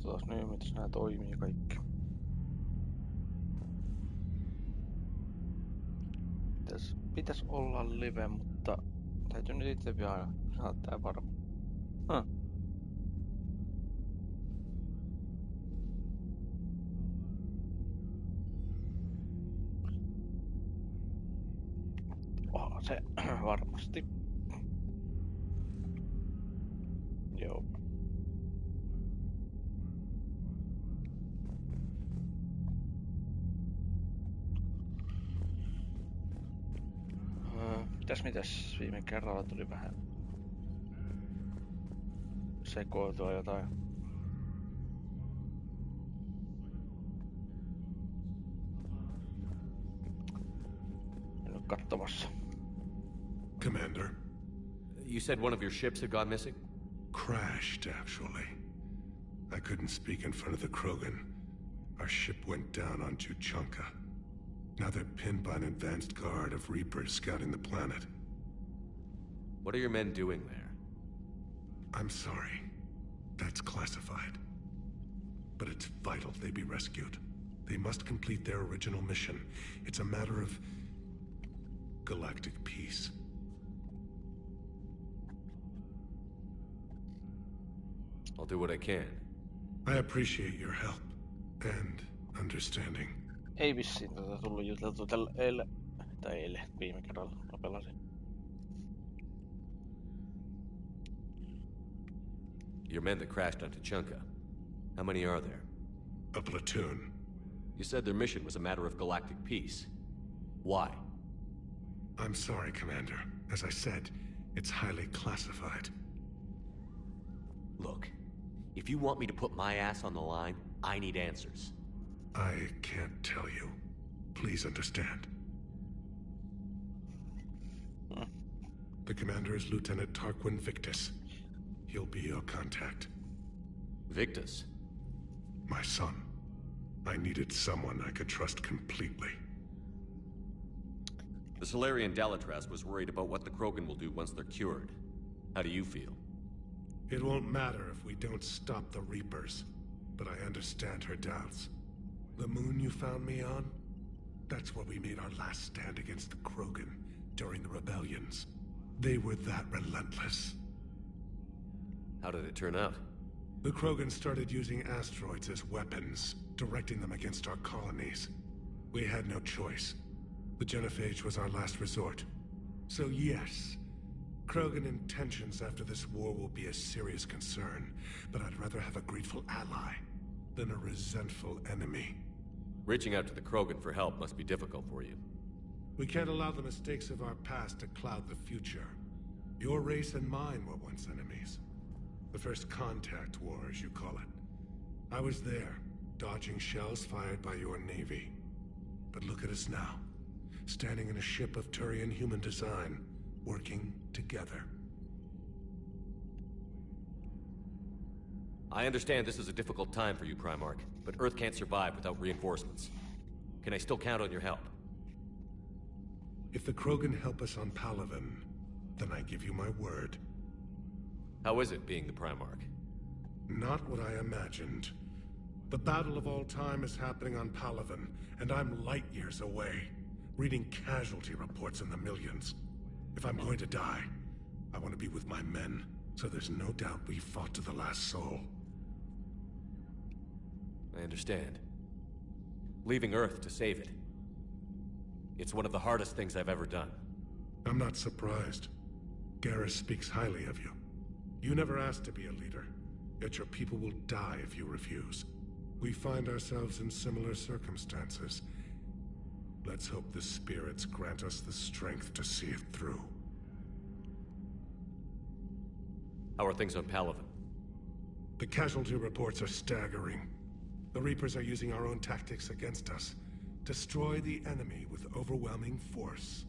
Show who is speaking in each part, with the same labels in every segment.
Speaker 1: katsotaan nyt, miten nämä toimii kaikki. Pitäis olla live, mutta täytyy nyt itse vielä saada tää varma. Se varmasti. Joo. Mitäs viime kerralla tuli vähän sekoiltua jotain. En ole katsomassa.
Speaker 2: Commander.
Speaker 3: You said one of your ships had gone missing?
Speaker 2: Crashed, actually. I couldn't speak in front of the Krogan. Our ship went down on Tuchanka. Now they're pinned by an advanced guard of Reapers scouting the planet.
Speaker 3: What are your men doing there?
Speaker 2: I'm sorry. That's classified. But it's vital they be rescued. They must complete their original mission. It's a matter of galactic peace.
Speaker 3: I'll do what I can.
Speaker 2: I appreciate your help and understanding.
Speaker 1: Ei vissiin tullut juteltu eilen viime kerralla mä pelasin.
Speaker 3: Your men that crashed on Tuchanka. How many are there?
Speaker 2: A platoon.
Speaker 3: You said their mission was a matter of galactic peace. Why?
Speaker 2: I'm sorry, Commander. As I said, it's highly classified.
Speaker 3: Look, if you want me to put my ass on the line, I need answers.
Speaker 2: I can't tell you. Please understand. The commander is Lieutenant Tarquin Victus. He'll be your contact.
Speaker 3: Victus?
Speaker 2: My son. I needed someone I could trust completely.
Speaker 3: The Solarian Dalatras was worried about what the Krogan will do once they're cured. How do you feel?
Speaker 2: It won't matter if we don't stop the Reapers, but I understand her doubts. The moon you found me on? That's where we made our last stand against the Krogan during the rebellions. They were that relentless.
Speaker 3: How did it turn out?
Speaker 2: The Krogan started using asteroids as weapons, directing them against our colonies. We had no choice. The genophage was our last resort. So yes, Krogan intentions after this war will be a serious concern, but I'd rather have a grateful ally than a resentful enemy.
Speaker 3: Reaching out to the Krogan for help must be difficult for you.
Speaker 2: We can't allow the mistakes of our past to cloud the future. Your race and mine were once enemies. The first contact war, as you call it. I was there, dodging shells fired by your navy. But look at us now, standing in a ship of Turian human design, working together.
Speaker 3: I understand this is a difficult time for you, Primarch, but Earth can't survive without reinforcements. Can I still count on your help?
Speaker 2: If the Krogan help us on Palaven, then I give you my word.
Speaker 3: How is it being the Primarch?
Speaker 2: Not what I imagined. The battle of all time is happening on Palaven, and I'm light years away, reading casualty reports in the millions. If I'm going to die, I want to be with my men, so there's no doubt we fought to the last soul.
Speaker 3: I understand. Leaving Earth to save it. It's one of the hardest things I've ever done.
Speaker 2: I'm not surprised. Garrus speaks highly of you. You never asked to be a leader, yet your people will die if you refuse. We find ourselves in similar circumstances. Let's hope the spirits grant us the strength to see it through.
Speaker 3: How are things on Palaven?
Speaker 2: The casualty reports are staggering. The Reapers are using our own tactics against us. Destroy the enemy with overwhelming force.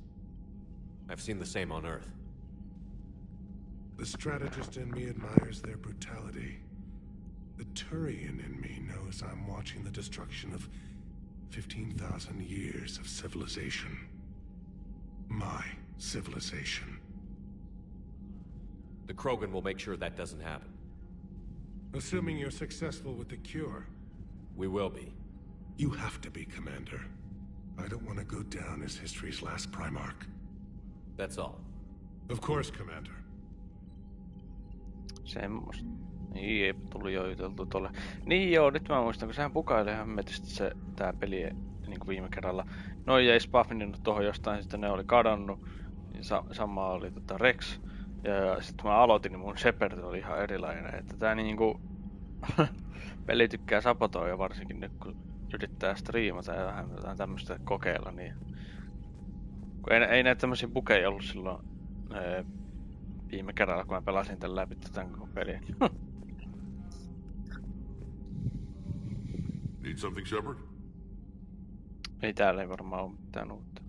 Speaker 3: I've seen the same on Earth.
Speaker 2: The strategist in me admires their brutality. The Turian in me knows I'm watching the destruction of 15,000 years of civilization. My civilization.
Speaker 3: The Krogan will make sure that doesn't happen.
Speaker 2: Assuming you're successful with the cure.
Speaker 3: We will be.
Speaker 2: You have to be, Commander. I don't want to go down as history's last Primarch.
Speaker 3: That's all.
Speaker 2: Of course, Commander.
Speaker 1: Semmosta. Niin, tuli jo juteltu tolle. Niin joo, nyt mä muistan, kun sehän pukailee hämmetisti tää peli niinku viime kerralla. Noi ei spaffinut tohon jostain, sitten ne oli kadonnut. Niin sama oli Rex. Ja sit kun mä aloitin, niin mun Shepard oli ihan erilainen. Että tää niinku peli tykkää sabotoida varsinkin nyt, kun yrittää striimata ja vähän jotain tämmöstä kokeilla. Niin kun ei näitä tämmösiä bukeja ollut silloin viime kerralla, kun mä pelasin tän läpi tän koko peliä.
Speaker 4: Need something, Shepard?
Speaker 1: Ei täällä ei varmaan oo mitään uutta.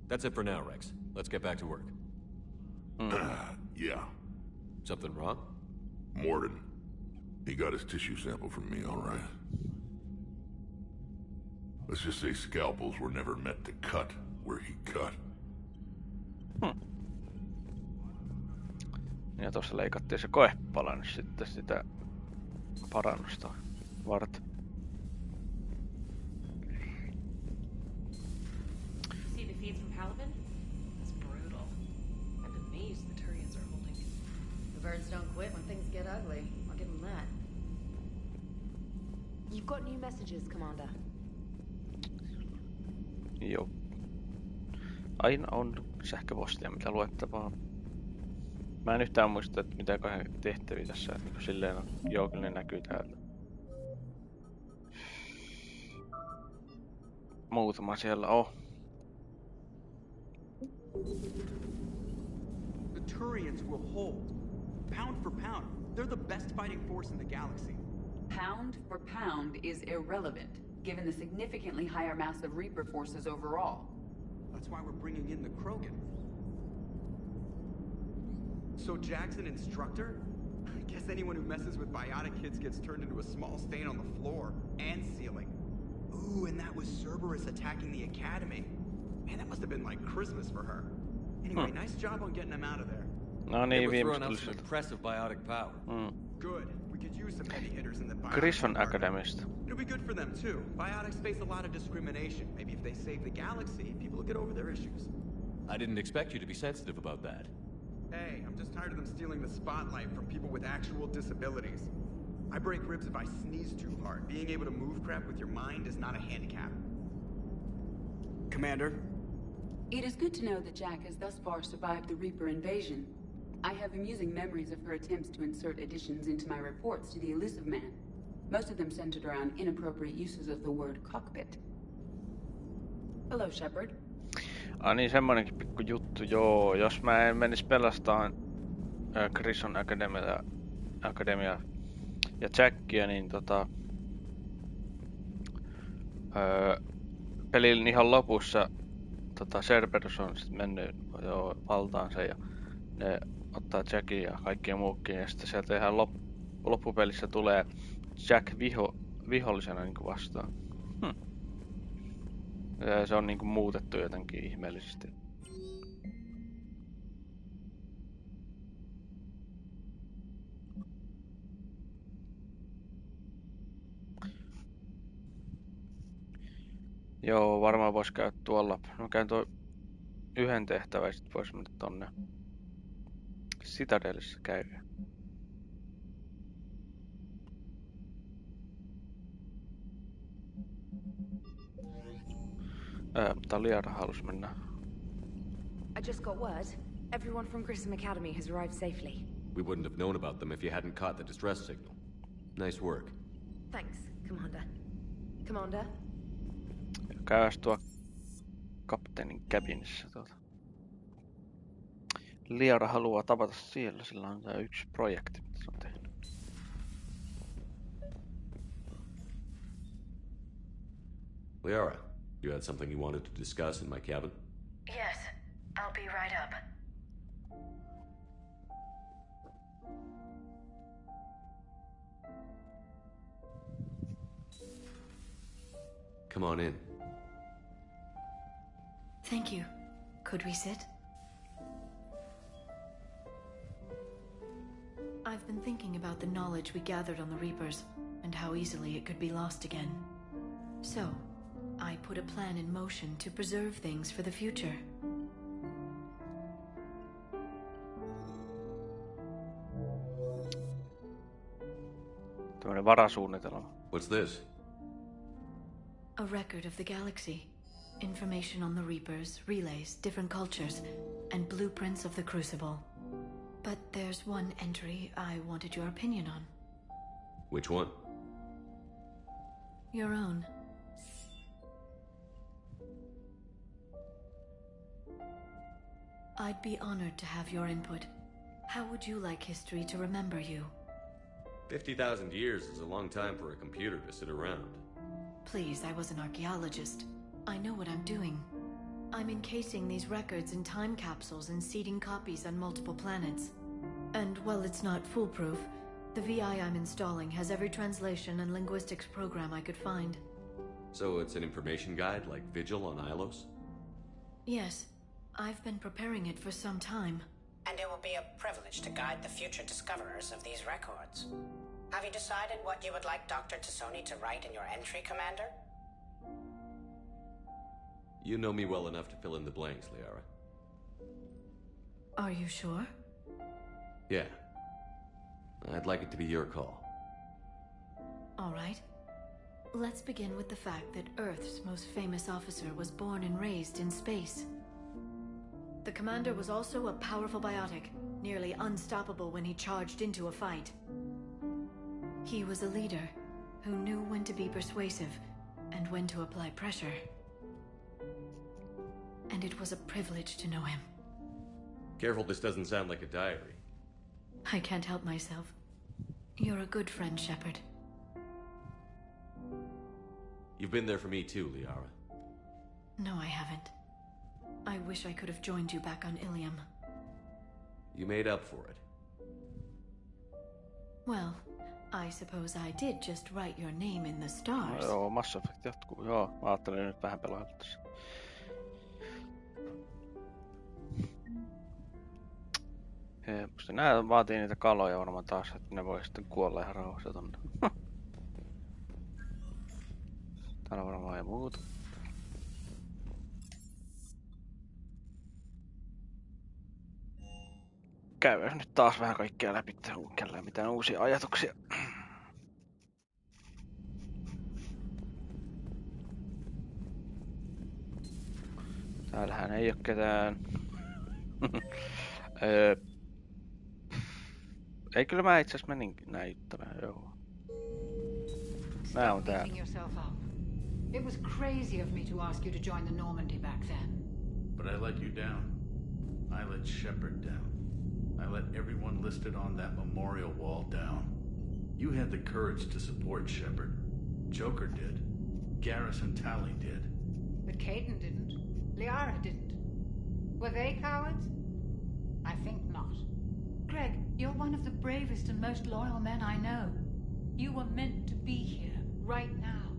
Speaker 3: That's it for now, Rex. Let's get back to work.
Speaker 4: Yeah.
Speaker 3: Something wrong?
Speaker 4: Morden. He got his tissue sample from me, all right. Let's just say scalpels were never meant to cut where he cut.
Speaker 1: Ja tossa leikattiin se koepala nyt sitten sitä parannusta varten.
Speaker 5: See the feeds from Paladin? That's brutal. I'm amazed the Turians are holding.
Speaker 6: The birds don't quit when things get ugly. I'll give them that. You've got new messages, Commander.
Speaker 1: Joo. Aina on sähköpostia, mitä luettavaa. Mä en yhtään muista, että mitä tehtäviä tässä silleen on. Joo, kyllä ne näkyy täältä. Muutama siellä on.
Speaker 7: The Turians will hold. Pound for pound, they're the best fighting force in the galaxy.
Speaker 8: Pound for pound is irrelevant, given the significantly higher mass of Reaper forces overall.
Speaker 7: That's why we're bringing in the Krogan. So Jack's an instructor? I guess anyone who messes with biotic kids gets turned into a small stain on the floor and ceiling. Ooh, and that was Cerberus attacking the academy. Man, that must have been like Christmas for her. Anyway, nice job on getting him out of there.
Speaker 1: No
Speaker 3: They
Speaker 1: niin,
Speaker 3: were throwing
Speaker 1: viimeistä
Speaker 3: out
Speaker 1: tuli
Speaker 3: some
Speaker 1: sieltä.
Speaker 3: impressive biotic power.
Speaker 7: Good. We could use some heavy hitters in the biotic
Speaker 1: Griffon
Speaker 7: department.
Speaker 1: Academista.
Speaker 7: It'll be good for them too. Biotics face a lot of discrimination. Maybe if they save the galaxy, people will get over their issues.
Speaker 3: I didn't expect you to be sensitive about that.
Speaker 7: Hey, I'm just tired of them stealing the spotlight from people with actual disabilities. I break ribs if I sneeze too hard. Being able to move crap with your mind is not a handicap. Commander?
Speaker 8: It is good to know that Jack has thus far survived the Reaper invasion. I have amusing memories of her attempts to insert additions into my reports to the Elusive Man. Most of them centered around inappropriate uses of the word cockpit. Hello, Shepard.
Speaker 1: Niin semmonenkin pikku juttu, joo. Jos mä en menis pelastaan Griffon Academia ja Jackia, niin pelin ihan lopussa Cerberus on sit mennyt jo valtaansa ja ne ottaa Jackin ja kaikkien muukin ja sitten sieltä ihan loppupelissä tulee Jack vihollisena niinku vastaan. Ja se on niinku muutettu jotenkin ihmeellisesti. Joo, varmaan vois käydä tuolla. No käyn tuo yhden tehtävän ja sit vois mennä tonne Citadelissä käydä. Mutta Liara halus mennä.
Speaker 6: I just got word. Everyone from Grissom Academy has arrived safely.
Speaker 3: We wouldn't have known about them if you hadn't caught the distress signal. Nice work.
Speaker 6: Thanks, Commander. Commander?
Speaker 1: Käydäs tuo kapteenin cabinissa Liara haluaa tavata siellä, sillä on tää yksi projekti, mitä se on tehnyt.
Speaker 3: Liara, you had something you wanted to discuss in my cabin?
Speaker 9: Yes, I'll be right up.
Speaker 3: Come on in.
Speaker 9: Thank you. Could we sit?
Speaker 10: I've been thinking about the knowledge we gathered on the Reapers, and how easily it could be lost again. So, I put a plan in motion to preserve things for the future.
Speaker 1: Tämmönen varasuunnitelma.
Speaker 3: What's this?
Speaker 10: A record of the galaxy. Information on the Reapers, relays, different cultures, and blueprints of the Crucible. But there's one entry I wanted your opinion on.
Speaker 3: Which one?
Speaker 10: Your own. I'd be honored to have your input. How would you like history to remember you?
Speaker 3: 50,000 years is a long time for a computer to sit around.
Speaker 10: Please, I was an archaeologist. I know what I'm doing. I'm encasing these records in time capsules and seeding copies on multiple planets. And while it's not foolproof, the VI I'm installing has every translation and linguistics program I could find.
Speaker 3: So it's an information guide like Vigil on Ilos?
Speaker 10: Yes. I've been preparing it for some time.
Speaker 11: And it will be a privilege to guide the future discoverers of these records. Have you decided what you would like Dr. Tassoni to write in your entry, Commander?
Speaker 3: You know me well enough to fill in the blanks, Liara.
Speaker 10: Are you sure?
Speaker 3: Yeah. I'd like it to be your call.
Speaker 10: All right. Let's begin with the fact that Earth's most famous officer was born and raised in space. The commander was also a powerful biotic, nearly unstoppable when he charged into a fight. He was a leader who knew when to be persuasive and when to apply pressure. And it was a privilege to know him.
Speaker 3: Careful this doesn't sound like a diary.
Speaker 10: I can't help myself. You're a good friend, Shepard.
Speaker 3: You've been there for me too, Liara.
Speaker 10: No, I haven't. I wish I could have joined you back on Ilium.
Speaker 3: You made up for it.
Speaker 10: Well, I suppose I did just write your name in the stars.
Speaker 1: Joo, Mass Effect jatkuu. Joo, mä ajattelin nyt vähän pelailla tässä. Nää vaatii niitä kaloja varmaan taas, että ne voi sitten kuolla ihan rauhassa tonne. Täällä on varmaan ja muuta. Käydään nyt taas vähän kaikkea läpi, kellään mitään uusia ajatuksia. Täällähän ei oo ketään. Ei, kyllä mä itse asiassa menin näyttämään, joo. Nää on täällä.
Speaker 12: It was crazy of me to ask you to join the Normandy back then.
Speaker 13: But I let you down. I let Shepard down. I let everyone listed on that memorial wall down. You had the courage to support Shepard. Joker did. Garrus and Tali did.
Speaker 12: But Caden didn't. Liara didn't. Were they cowards? I think not. Greg, you're one of the bravest and most loyal men I know. You were meant to be here, right now.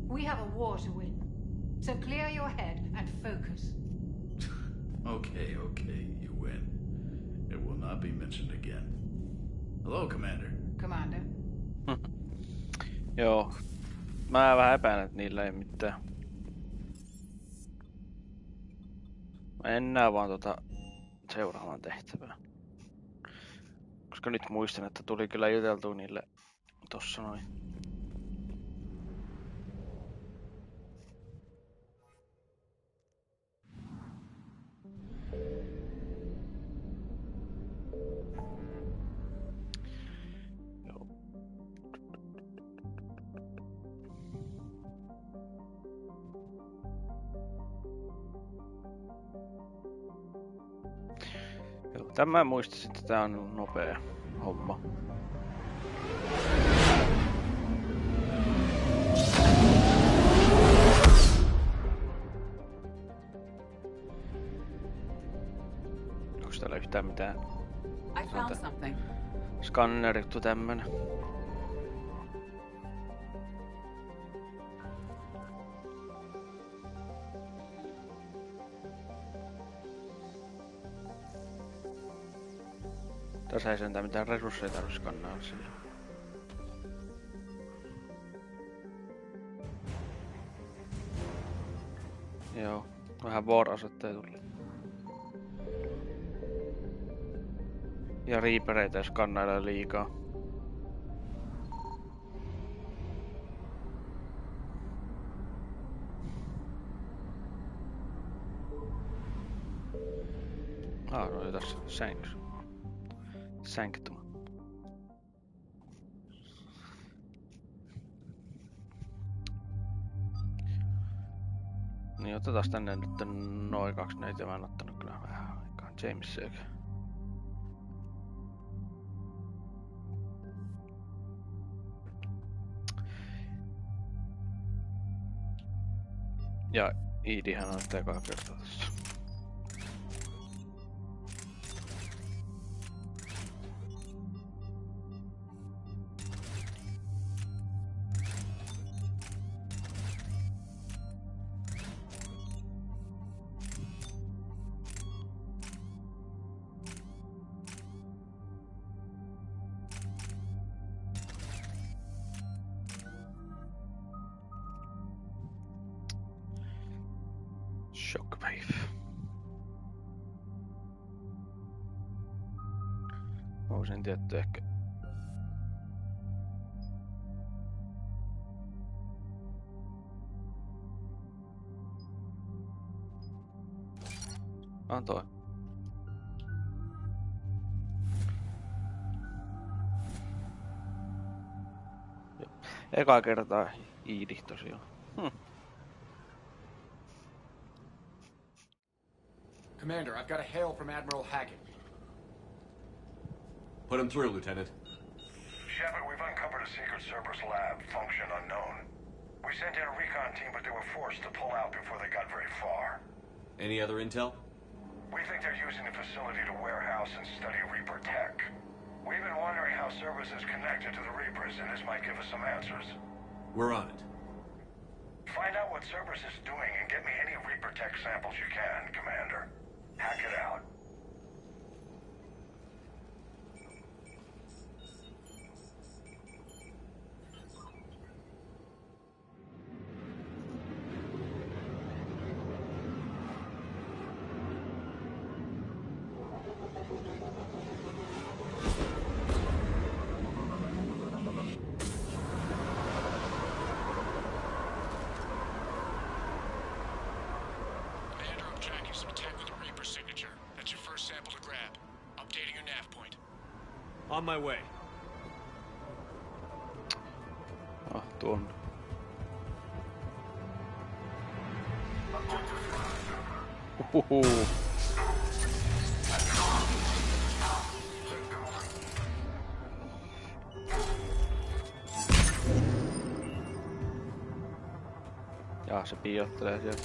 Speaker 12: We have a war to win. So clear your head and focus.
Speaker 13: Okay, you win. It will not be mentioned again. Hello, Commander.
Speaker 12: Commander.
Speaker 1: Joo. Mä vähän epäilen, että niillä ei mitään. Mennään vaan seuraavaan tehtävään. Koska nyt muistan, että tuli kyllä juteltua niille tossa noin. Tämä muistasin, että tää on nopea homma. Onko täällä yhtään mitään?
Speaker 8: I found something.
Speaker 1: Skannerittu tämmönen. Tässä ei sentään mitään resursseja tarvitse skannailla sille. Joo, vähän war-asetteja tuli. Ja riipereitä jos skannailee liikaa. No tässä Sanctum. Niin otetaan tänne nyt noin 2 näitä. Mä oon ottanut kyllä vähän aikaan James sekä. Ja Iidihän on nyt ekaa kertaa tässä. Voisin tietty ehkä. Antoi. Eka kertaa Iidi tosiaan.
Speaker 14: Commander, I've got a hail from Admiral Hackett.
Speaker 3: Put him through, Lieutenant.
Speaker 15: Shepard, we've uncovered a secret Cerberus lab, function unknown. We sent in a recon team, but they were forced to pull out before they got very far.
Speaker 3: Any other intel?
Speaker 15: We think they're using the facility to warehouse and study Reaper tech. We've been wondering how Cerberus is connected to the Reapers, and this might give us some answers.
Speaker 3: We're on it.
Speaker 15: Find out what Cerberus is doing and get me any Reaper tech samples you can, Commander. Hack it out.
Speaker 14: On my way.
Speaker 1: Tuon. Ja se piiottelee sieltä.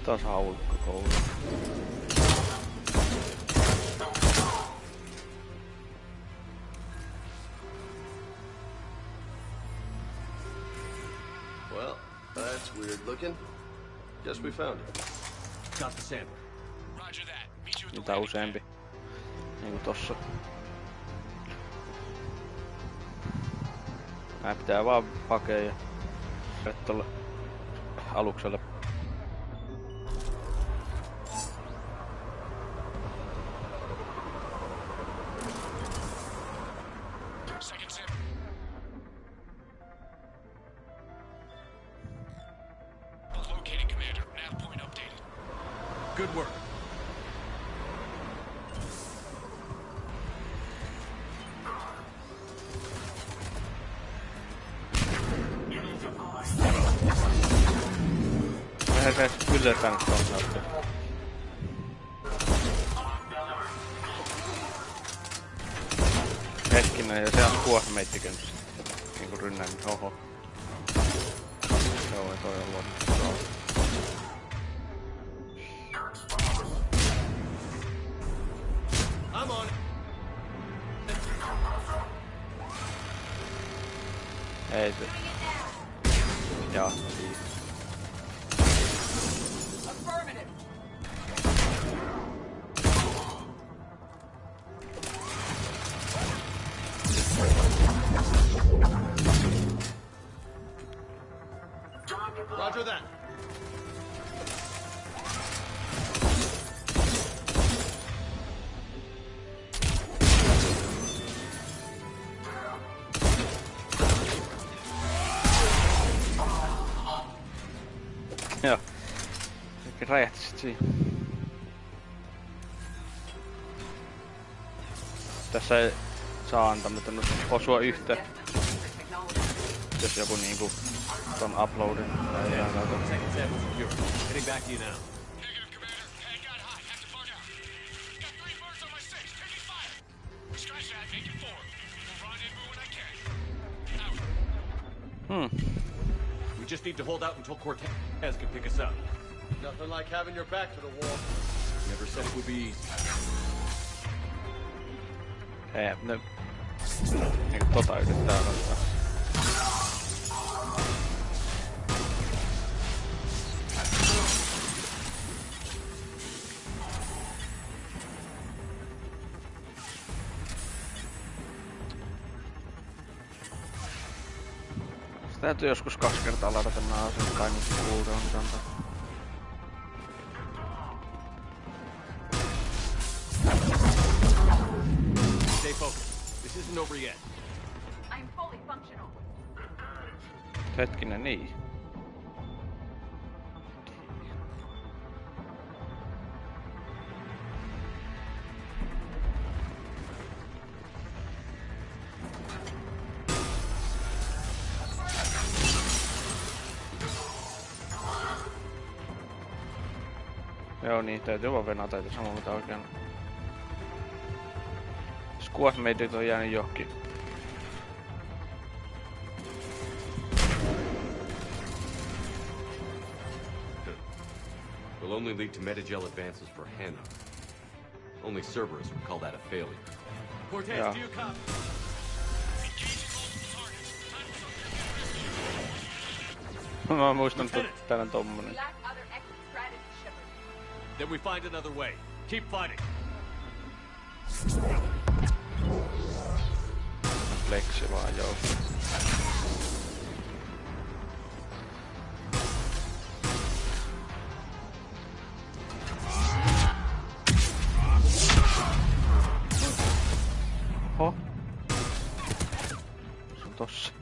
Speaker 1: Taas haulukko koulu.
Speaker 16: Well, that's weird looking. Guess we found it.
Speaker 3: Got the sample.
Speaker 14: Roger that. Meet you at the
Speaker 1: Mitä useampi. Niinku tossa. Nää pitää vaan hakea ja tolle alukselle.
Speaker 14: Good work.
Speaker 1: Eihän se kyllä tänne kannattaa. Hetkinen, ja se on kuossa meittikö niinku rynnään, oho. Joo, ei toi on luonut.
Speaker 14: I'm on.
Speaker 1: Ei se. Joo.
Speaker 8: Affirmative.
Speaker 14: Roger that.
Speaker 1: Joo. Ehkä räjähti sit siihen. Tässä ei saa antaa mitään osua yhtä. Jos joku niinku ton uploadin tai ihan kautta.
Speaker 14: Heading back to you now. We just need to hold out until Cortez can pick us up.
Speaker 16: Nothing like having your back to the wall.
Speaker 14: Never said it would be easy.
Speaker 1: Ei, ne niinku tota yrittää odottaa. Se täytyy joskus 2 kertaa ladata nää aseet kai niinku cooldownit antaa.
Speaker 14: Stay focused. This isn't over yet.
Speaker 8: I'm fully functional.
Speaker 1: Hetkinen, niin. Joo niin, täytyy vaan venata tätä samaa mitä oikein. Squad medit on jäänyt johonkin.
Speaker 3: Will only lead to metagel advances for Hannah. Only Cerberus would call that a failure.
Speaker 14: Cortez,
Speaker 1: Yeah.
Speaker 14: do you copy?
Speaker 1: Mä muistan, että täällä on tommonen.
Speaker 14: Then we find another way. Keep fighting.
Speaker 1: Flexi vaan, joo. Oho. Se on tossa.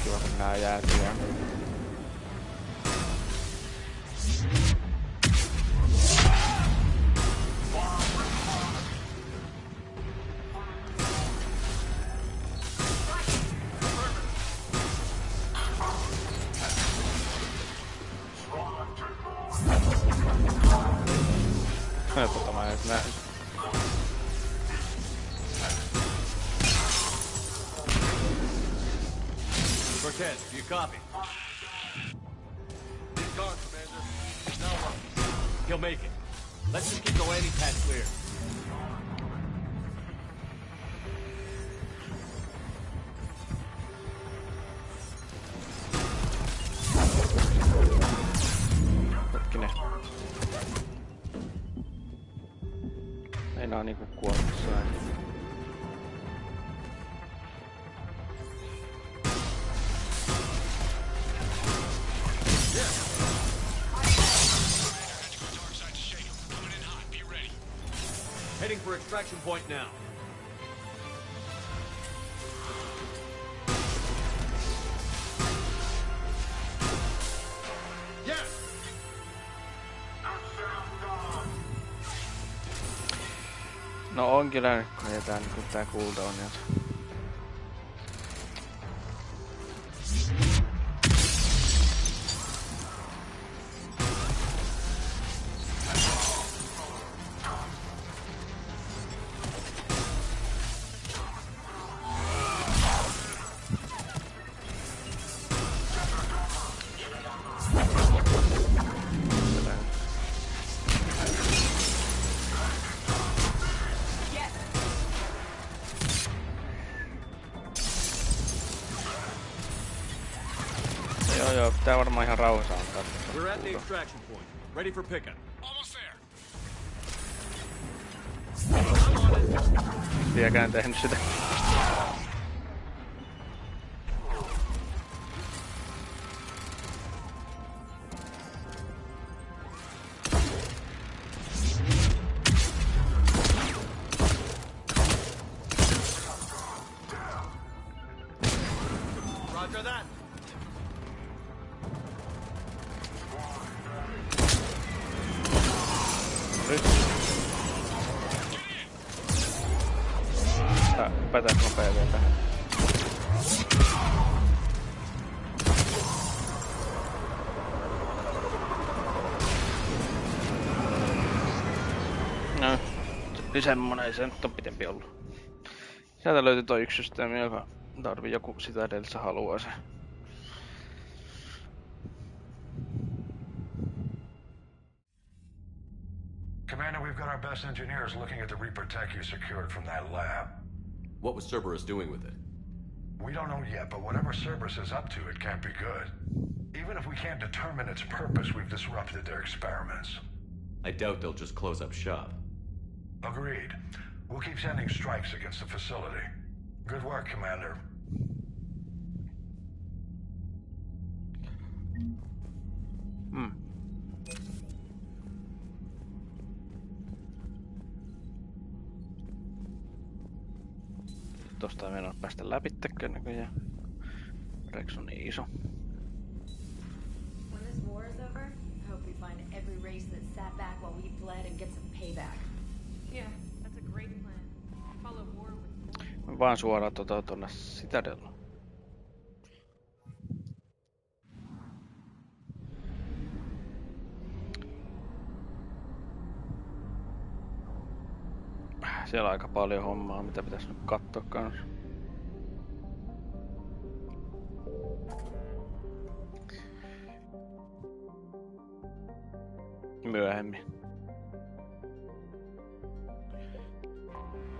Speaker 1: Kiva kun nää jäätyy. Tota mä en edes nähnyt.
Speaker 14: Cortez, do you copy?
Speaker 16: He's gone, Commander. Now what?
Speaker 14: He'll make it. Let's just keep the landing pad clear.
Speaker 1: Hetkinen. Ei nää on niinku kuolemassa näin.
Speaker 14: Heading for extraction point now.
Speaker 16: Yes!
Speaker 1: No on kyllä nyt kun jätään niinku tää cooldown jota. Joo, pitää varmaan ihan rauhassa antaa.
Speaker 14: We're at the extraction point. Ready for pickup.
Speaker 15: Almost there.
Speaker 1: Vieläkään tehnyt sitä.
Speaker 14: Roger that.
Speaker 1: Hypätään nopea vielä tähän. No, semmonen ei se nyt on pitempi ollut. Sieltä löytyi toi yksi systeemi, joka tarvii joku sitä edellisessä haluaa se.
Speaker 15: Commander, we've got our best engineers looking at the Reaper tech you secured from that lab.
Speaker 3: What was Cerberus doing with it?
Speaker 15: We don't know yet, but whatever Cerberus is up to, it can't be good. Even if we can't determine its purpose, we've disrupted their experiments.
Speaker 3: I doubt they'll just close up shop.
Speaker 15: Agreed. We'll keep sending strikes against the facility. Good work, Commander.
Speaker 1: Tosta ei meinaa päästä läpittekö näköjään. Rex on niin iso.
Speaker 10: When this war is over, I hope we find every race that sat back while we bled and get some payback.
Speaker 5: Yeah, that's a great plan. Follow war with
Speaker 1: Vaan suoraan tonne Citadella. Siellä on aika paljon hommaa, mitä pitäisi nyt katsoa kanssa. Myöhemmin.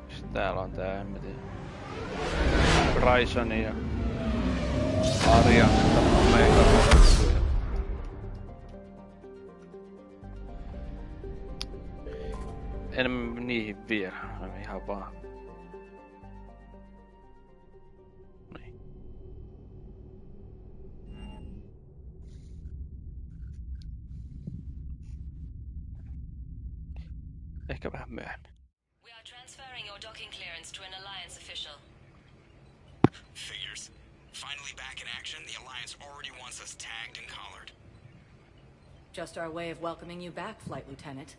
Speaker 1: Sitten täällä on tää hemmetin Bryson ja Arjan meikä. En niihin vielä, ihan vaan. Niin. Ehkä vähän myöhemmin.
Speaker 17: We are transferring your docking clearance to an Alliance official.
Speaker 18: Figures. Finally back in action, the Alliance already wants us tagged and collared.
Speaker 6: Just our way of welcoming you back, Flight Lieutenant.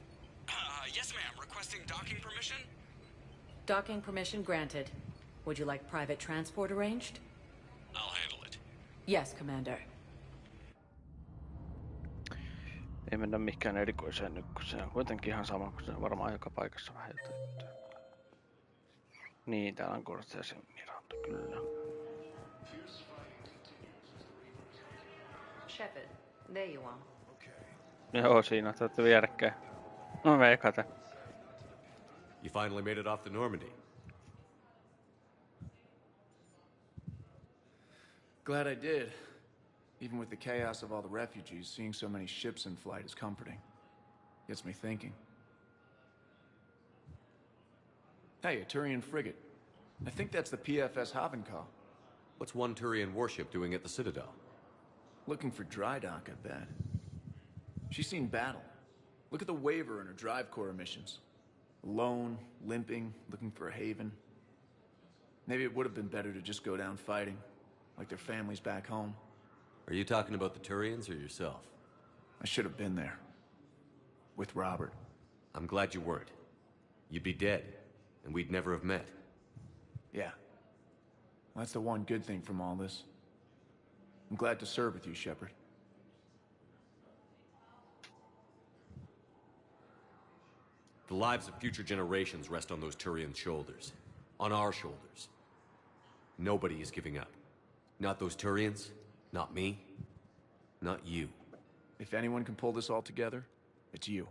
Speaker 18: Yes, ma'am. Requesting docking permission?
Speaker 6: Docking permission granted. Would you like private transport arranged?
Speaker 18: I'll handle it.
Speaker 6: Yes, Commander.
Speaker 1: Ei mennä mikään erikoiseen nyt, kun se on kuitenkin ihan sama, kun se on varmaan joka paikassa vähän jotain. Niin, täällä on Cortezin Miranda, kyllä.
Speaker 6: Shepard, there you are.
Speaker 1: Joo, siinä olette vierekkäin. No veikata.
Speaker 3: You finally made it off the Normandy.
Speaker 19: Glad I did. Even with the chaos of all the refugees, seeing so many ships in flight is comforting. Gets me thinking. Hey, a Turian frigate. I think that's the PFS Havenkaw.
Speaker 3: What's one Turian warship doing at the Citadel?
Speaker 19: Looking for dry dock, I bet. She's seen battle. Look at the waiver in her drive core emissions. Alone, limping, looking for a haven. Maybe it would have been better to just go down fighting, like their families back home.
Speaker 3: Are you talking about the Turians or yourself?
Speaker 19: I should have been there. With Robert.
Speaker 3: I'm glad you weren't. You'd be dead, and we'd never have met.
Speaker 19: Yeah. Well, that's the one good thing from all this. I'm glad to serve with you, Shepard.
Speaker 3: The lives of future generations rest on those Turian shoulders. On our shoulders. Nobody is giving up. Not those Turians, not me, not you.
Speaker 19: If anyone can pull this all together, it's you.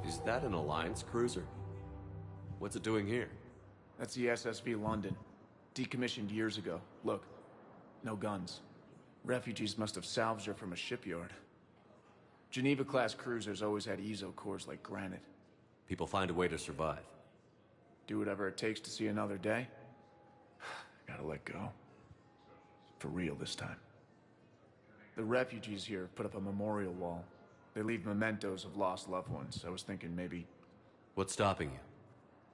Speaker 3: Is that an Alliance cruiser? What's it doing here?
Speaker 19: That's the SSV London. Decommissioned years ago. Look, no guns. Refugees must have salvaged her from a shipyard. Geneva-class cruisers always had ezo cores like granite.
Speaker 3: People find a way to survive.
Speaker 19: Do whatever it takes to see another day. Gotta let go. For real this time. The refugees here put up a memorial wall. They leave mementos of lost loved ones. I was thinking maybe...
Speaker 3: What's stopping you?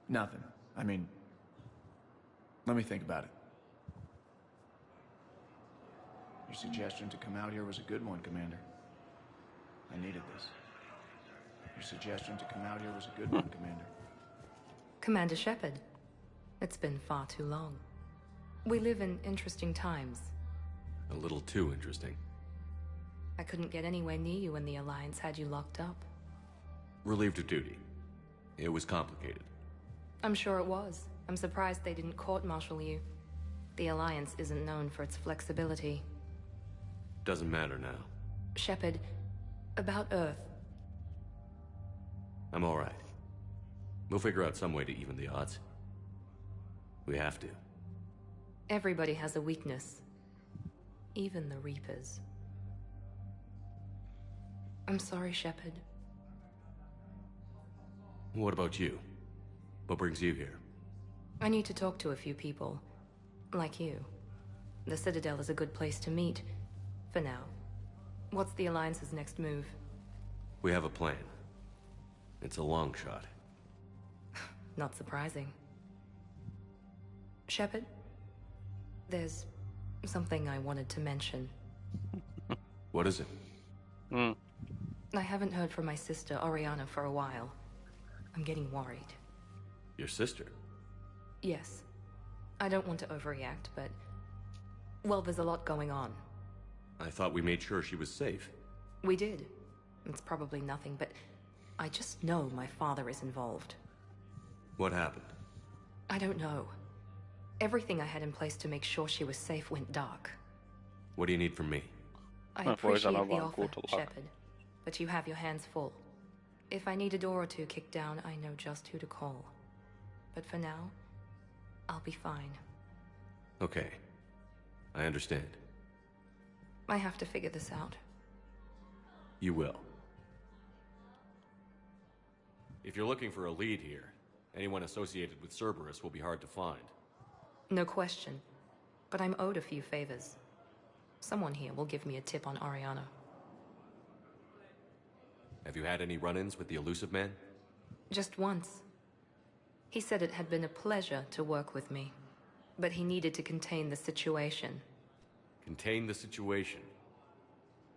Speaker 19: Nothing. I mean... Let me think about it. Your suggestion to come out here was a good one, Commander. I needed this. Your suggestion to come out here was a good one, Commander.
Speaker 6: Commander Shepard, it's been far too long. We live in interesting times.
Speaker 3: A little too interesting.
Speaker 6: I couldn't get anywhere near you when the Alliance had you locked up.
Speaker 3: Relieved of duty. It was complicated.
Speaker 6: I'm sure it was. I'm surprised they didn't court-martial you. The Alliance isn't known for its flexibility.
Speaker 3: Doesn't matter now.
Speaker 6: Shepard, about Earth.
Speaker 3: I'm all right. We'll figure out some way to even the odds. We have to.
Speaker 6: Everybody has a weakness. Even the Reapers. I'm sorry, Shepard.
Speaker 3: What about you? What brings you here?
Speaker 6: I need to talk to a few people. Like you. The Citadel is a good place to meet. For now. What's the Alliance's next move?
Speaker 3: We have a plan. It's a long shot.
Speaker 6: Not surprising. Shepard? There's something I wanted to mention.
Speaker 3: What is it?
Speaker 6: I haven't heard from my sister, Oriana, for a while. I'm getting worried.
Speaker 3: Your sister?
Speaker 6: Yes. I don't want to overreact, but... Well, there's a lot going on.
Speaker 3: I thought we made sure she was safe.
Speaker 6: We did. It's probably nothing, but... I just know my father is involved.
Speaker 3: What happened?
Speaker 6: I don't know. Everything I had in place to make sure she was safe went dark.
Speaker 3: What do you need from me?
Speaker 6: I appreciate the offer, Shepard, but you have your hands full. If I need a door or two kicked down, I know just who to call. But for now, I'll be fine.
Speaker 3: Okay. I understand.
Speaker 6: I have to figure this out.
Speaker 3: You will. If you're looking for a lead here, anyone associated with Cerberus will be hard to find.
Speaker 6: No question. But I'm owed a few favors. Someone here will give me a tip on Oriana.
Speaker 3: Have you had any run-ins with the Elusive Man?
Speaker 6: Just once. He said it had been a pleasure to work with me, but he needed to contain the situation.
Speaker 3: Contain the situation.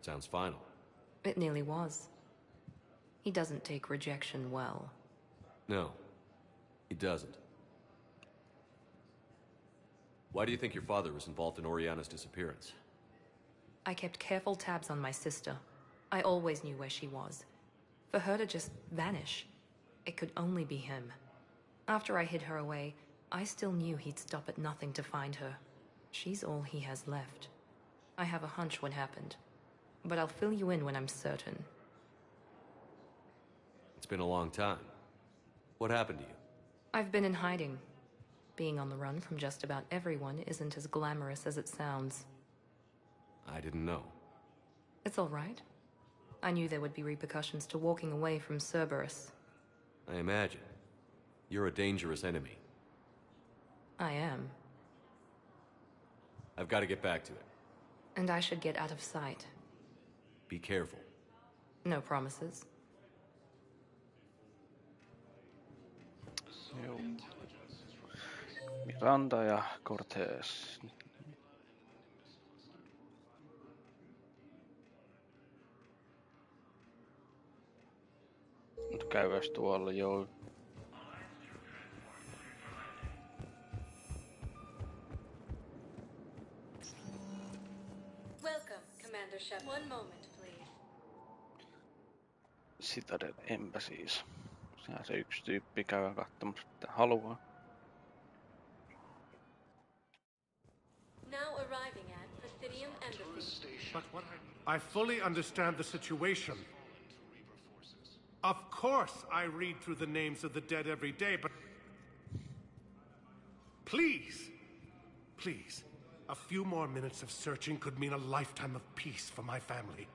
Speaker 3: Sounds final.
Speaker 6: It nearly was. He doesn't take rejection well.
Speaker 3: No, he doesn't. Why do you think your father was involved in Oriana's disappearance?
Speaker 6: I kept careful tabs on my sister. I always knew where she was. For her to just vanish, it could only be him. After I hid her away, I still knew he'd stop at nothing to find her. She's all he has left. I have a hunch what happened, but I'll fill you in when I'm certain.
Speaker 3: It's been a long time. What happened to you?
Speaker 6: I've been in hiding. Being on the run from just about everyone isn't as glamorous as it sounds.
Speaker 3: I didn't know.
Speaker 6: It's all right. I knew there would be repercussions to walking away from Cerberus.
Speaker 3: I imagine. You're a dangerous enemy.
Speaker 6: I am.
Speaker 3: I've got to get back to it.
Speaker 6: And I should get out of sight.
Speaker 3: Be careful.
Speaker 6: No promises.
Speaker 1: Joo. Miranda ja Cortez. Nyt käyväs tuolla, joo.
Speaker 10: Welcome, Commander Shepard. One moment, please.
Speaker 1: Citadel Embassies. Sehän se yksi tyyppi käy katsomassa, mitä haluaa.
Speaker 10: Now arriving at Presidium Embassy.
Speaker 2: But what I fully understand the situation. Of course I read through the names of the dead every day, but... Please, A few more minutes of searching could mean a lifetime of peace for my family.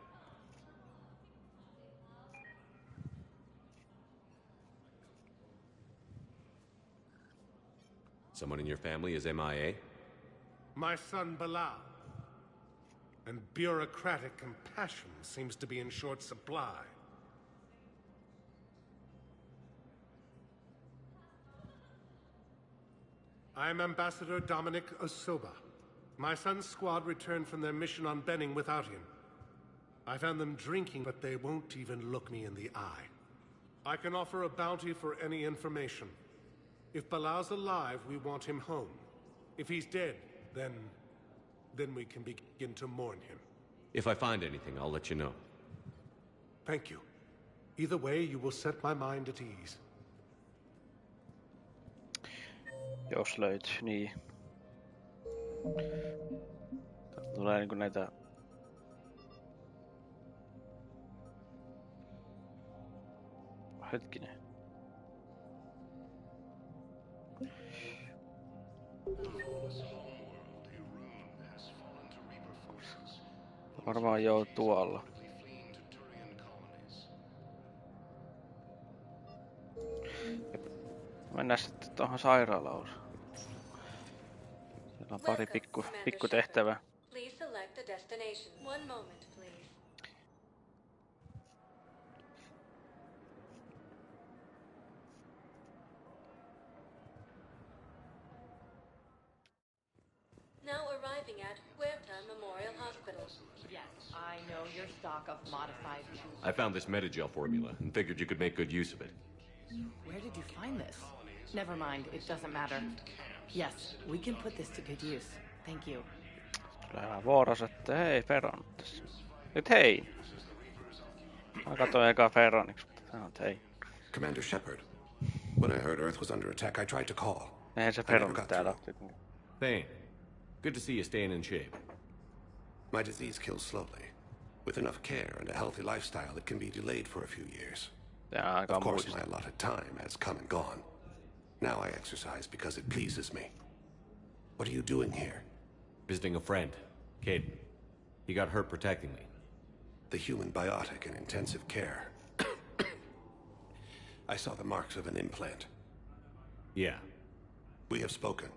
Speaker 3: Someone in your family is MIA?
Speaker 2: My son Bilal. And bureaucratic compassion seems to be in short supply. I am Ambassador Dominic Osoba. My son's squad returned from their mission on Benning without him. I found them drinking, but they won't even look me in the eye. I can offer a bounty for any information. If Bilal's alive, we want him home. If he's dead, then we can begin to mourn him.
Speaker 3: If I find anything, I'll let you know.
Speaker 2: Thank you. Either way, you will set my mind at ease.
Speaker 1: Jos löytyy, niin. Tulee niinku näitä. Hetkinen. Varmaan joo tuolla. Mennään sitten tuohon sairaalaan. Siellä on pari pikku tehtävää.
Speaker 6: Please select a destination. One moment, please. Now arriving at Huerta Memorial Hospital.
Speaker 5: Yes, I know your stock of modified tools.
Speaker 3: I found this metagel formula and figured you could make good use of it.
Speaker 5: Where did you find this? Never mind, it doesn't matter. Yes, we can put this to good use. Thank you.
Speaker 1: Tulee vuorossa, että hei, Ferron tässä. Nyt hei! Mä katsoin eka Ferroniksi, mutta tää on hei.
Speaker 20: Commander Shepard, when I heard Earth was under attack, I tried to call.
Speaker 1: Eihän se Ferron täällä.
Speaker 3: Thane, good to see you staying in shape.
Speaker 20: My disease kills slowly. With enough care and a healthy lifestyle, it can be delayed for a few years. Of course, my allotted time has come and gone. Now I exercise because it pleases me. What are you doing here?
Speaker 3: Visiting a friend, Caden. He got hurt protecting me.
Speaker 20: The human biotic in intensive care. I saw the marks of an implant.
Speaker 3: Yeah.
Speaker 20: We have spoken.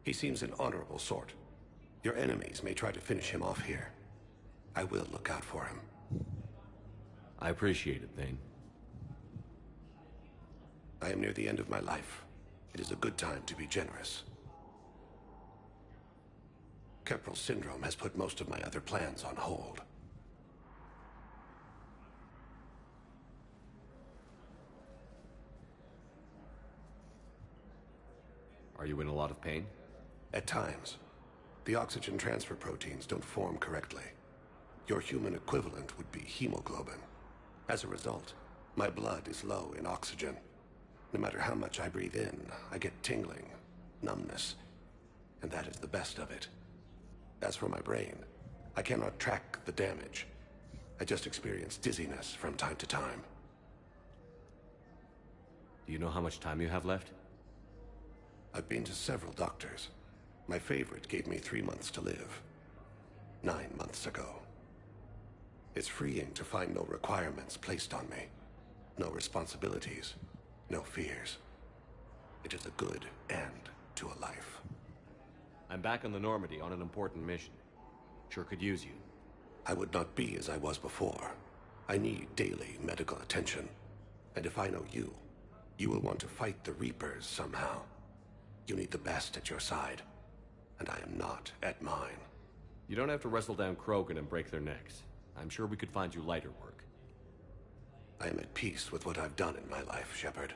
Speaker 20: He seems an honorable sort. Your enemies may try to finish him off here. I will look out for him.
Speaker 3: I appreciate it, Thane.
Speaker 20: I am near the end of my life. It is a good time to be generous. Keprel syndrome has put most of my other plans on hold.
Speaker 3: Are you in a lot of pain?
Speaker 20: At times. The oxygen transfer proteins don't form correctly. Your human equivalent would be hemoglobin. As a result, my blood is low in oxygen. No matter how much I breathe in, I get tingling, numbness, and that is the best of it. As for my brain, I cannot track the damage. I just experience dizziness from time to time.
Speaker 3: Do you know how much time you have left?
Speaker 20: I've been to several doctors. My favorite gave me 3 months to live. 9 months ago. It's freeing to find no requirements placed on me. No responsibilities. No fears. It is a good end to a life.
Speaker 3: I'm back on the Normandy on an important mission. Sure could use you.
Speaker 20: I would not be as I was before. I need daily medical attention. And if I know you, you will want to fight the Reapers somehow. You need the best at your side. And I am not at mine.
Speaker 3: You don't have to wrestle down Krogan and break their necks. I'm sure we could find you lighter work.
Speaker 20: I am at peace with what I've done in my life, Shepard.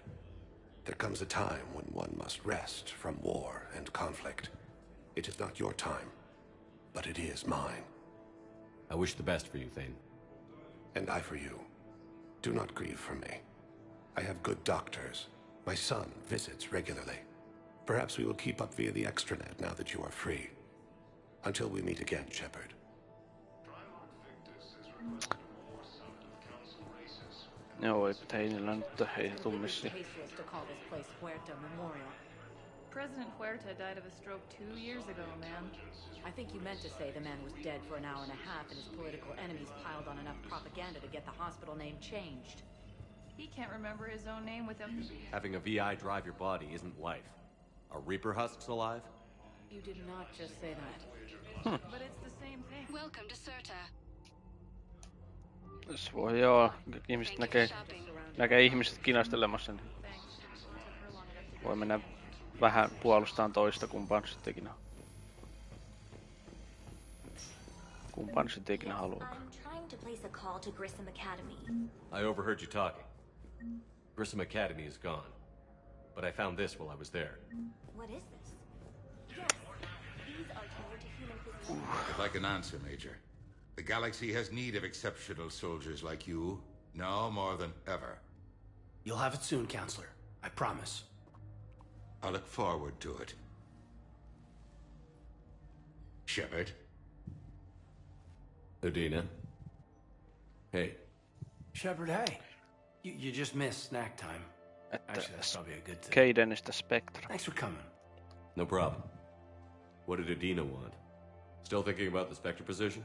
Speaker 20: There comes a time when one must rest from war and conflict. It is not your time, but it is mine.
Speaker 3: I wish the best for you, Thane.
Speaker 20: And I for you. Do not grieve for me. I have good doctors. My son visits regularly. Perhaps we will keep up via the extranet now that you are free. Until we meet again, Shepard.
Speaker 1: Joo, ei Teinillä nyt ei tuu missiin.
Speaker 5: To call this place Huerta Memorial.
Speaker 21: President Huerta died of a stroke 2 years ago, ma'am.
Speaker 5: I think you meant to say the man was dead for an hour and a half and his political enemies piled on enough propaganda to get the hospital name changed.
Speaker 21: He can't remember his own name without...
Speaker 3: Having a VI drive your body isn't life. Are Reaper husks alive?
Speaker 5: You did not just say that.
Speaker 21: But it's the same thing.
Speaker 17: Welcome to Serta.
Speaker 1: Jos voi joo, ihmiset näkee ihmiset kinastelemassa, niin voi mennä vähän puolustaan toista, kumpaan sitten ikinä. Kumpaan sitten ikinä haluaa.
Speaker 22: I'm trying to place a call to Grissom Academy.
Speaker 3: I overheard you talking. Grissom Academy is gone. But I found this while I was there.
Speaker 22: What is this? Yes, these are tailored to human physiology.
Speaker 23: If I can answer, Major. The galaxy has need of exceptional soldiers like you, now more than ever.
Speaker 24: You'll have it soon, Counselor. I promise.
Speaker 23: I look forward to it. Shepard?
Speaker 3: Udina? Hey.
Speaker 24: Shepard, hey. You just missed snack time. Actually, that's probably a good thing.
Speaker 1: Kaidenista Spectra.
Speaker 24: Thanks for coming.
Speaker 3: No problem. What did Udina want? Still thinking about the Spectre position?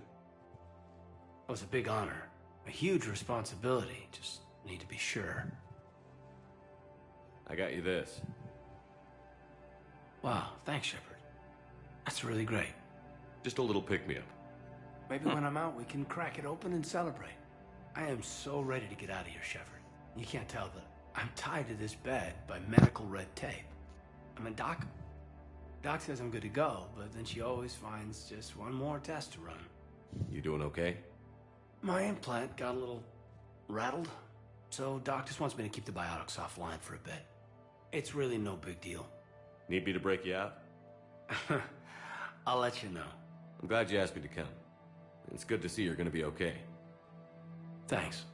Speaker 24: It was a big honor. A huge responsibility. Just need to be sure.
Speaker 3: I got you this.
Speaker 24: Wow, thanks, Shepard. That's really great.
Speaker 3: Just a little pick-me-up.
Speaker 24: Maybe when I'm out, we can crack it open and celebrate. I am so ready to get out of here, Shepard. You can't tell, but I'm tied to this bed by medical red tape. I mean, Doc says I'm good to go, but then she always finds just one more test to run.
Speaker 3: You doing okay?
Speaker 24: My implant got a little rattled, so Doc just wants me to keep the biotics offline for a bit. It's really no big deal.
Speaker 3: Need me to break you out?
Speaker 24: I'll let you know.
Speaker 3: I'm glad you asked me to come. It's good to see you're gonna be okay.
Speaker 24: Thanks.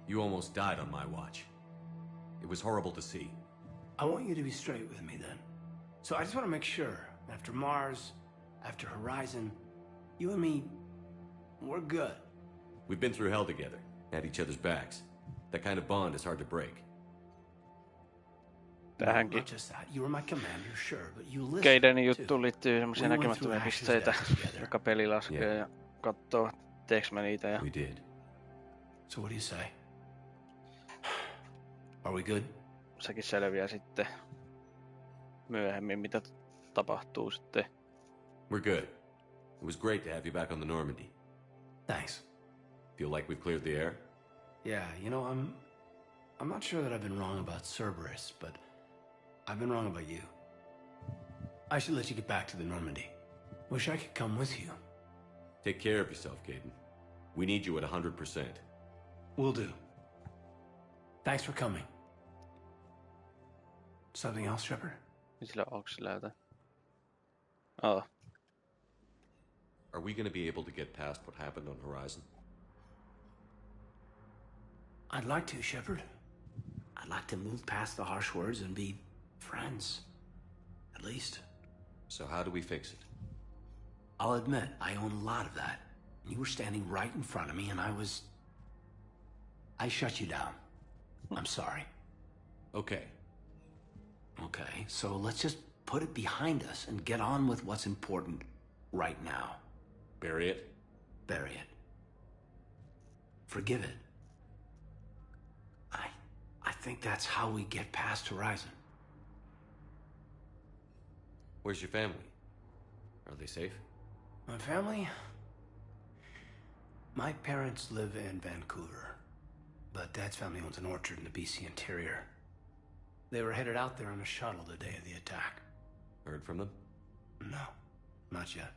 Speaker 3: You almost died on my watch. It was horrible to see.
Speaker 24: I want you to be straight with me then. So I just want to make sure, after Mars, after Horizon, you and me, we're good.
Speaker 3: We've been through hell together, had each other's backs. That kind of bond is hard to break.
Speaker 24: Not just that. You were my commander, sure, but you listened
Speaker 1: Kaidenin juttuun liittyy semmoisia näkemättömiä pisteitä, joka peli laskee ja katsoo, teeks mä niitä ja...
Speaker 3: We did.
Speaker 24: So what do you say? Are we good?
Speaker 1: Sekin selviää sitten myöhemmin, mitä tapahtuu sitten.
Speaker 3: We're good. It was great to have you back on the Normandy.
Speaker 24: Thanks.
Speaker 3: Feel like we've cleared the air?
Speaker 24: Yeah, you know, I'm not sure that I've been wrong about Cerberus, but I've been wrong about you. I should let you get back to the Normandy. Wish I could come with you.
Speaker 3: Take care of yourself, Caden. We need you at 100%.
Speaker 24: Will do. Thanks for coming. Something else, Shepard?
Speaker 1: Sillä onko sillä jotain? Oh.
Speaker 3: Are we gonna be able to get past what happened on Horizon?
Speaker 24: I'd like to, Shepard. I'd like to move past the harsh words and be friends. At least.
Speaker 3: So how do we fix it?
Speaker 24: I'll admit, I own a lot of that. You were standing right in front of me and I shut you down. I'm sorry.
Speaker 3: Okay.
Speaker 24: Okay, so let's just put it behind us and get on with what's important right now.
Speaker 3: Bury it?
Speaker 24: Bury it. Forgive it. I think that's how we get past Horizon.
Speaker 3: Where's your family? Are they safe?
Speaker 24: My family? My parents live in Vancouver, but Dad's family owns an orchard in the BC interior. They were headed out there on a shuttle the day of the attack.
Speaker 3: Heard from them?
Speaker 24: No, not yet.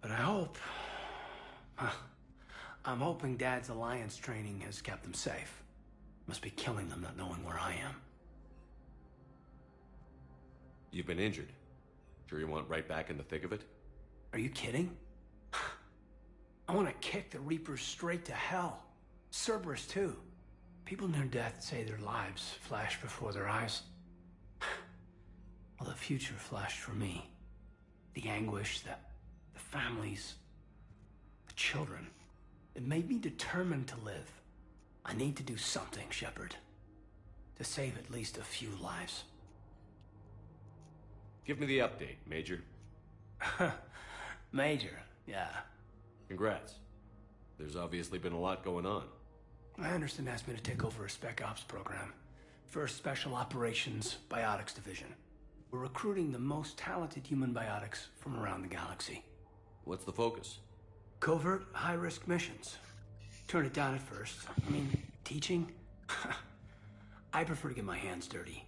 Speaker 24: But I hope... I'm hoping Dad's Alliance training has kept them safe. Must be killing them not knowing where I am.
Speaker 3: You've been injured. Sure you want right back in the thick of it?
Speaker 24: Are you kidding? I want to kick the Reapers straight to hell. Cerberus, too. People near death say their lives flash before their eyes. Well, the future flashed for me. The anguish, the families, the children. It made me determined to live. I need to do something, Shepard. To save at least a few lives.
Speaker 3: Give me the update, Major.
Speaker 24: Major, yeah.
Speaker 3: Congrats. There's obviously been a lot going on.
Speaker 24: Anderson asked me to take over a Spec Ops program. First Special Operations Biotics Division. We're recruiting the most talented human biotics from around the galaxy.
Speaker 3: What's the focus?
Speaker 24: Covert, high-risk missions. Turn it down at first. I mean, teaching? I prefer to get my hands dirty.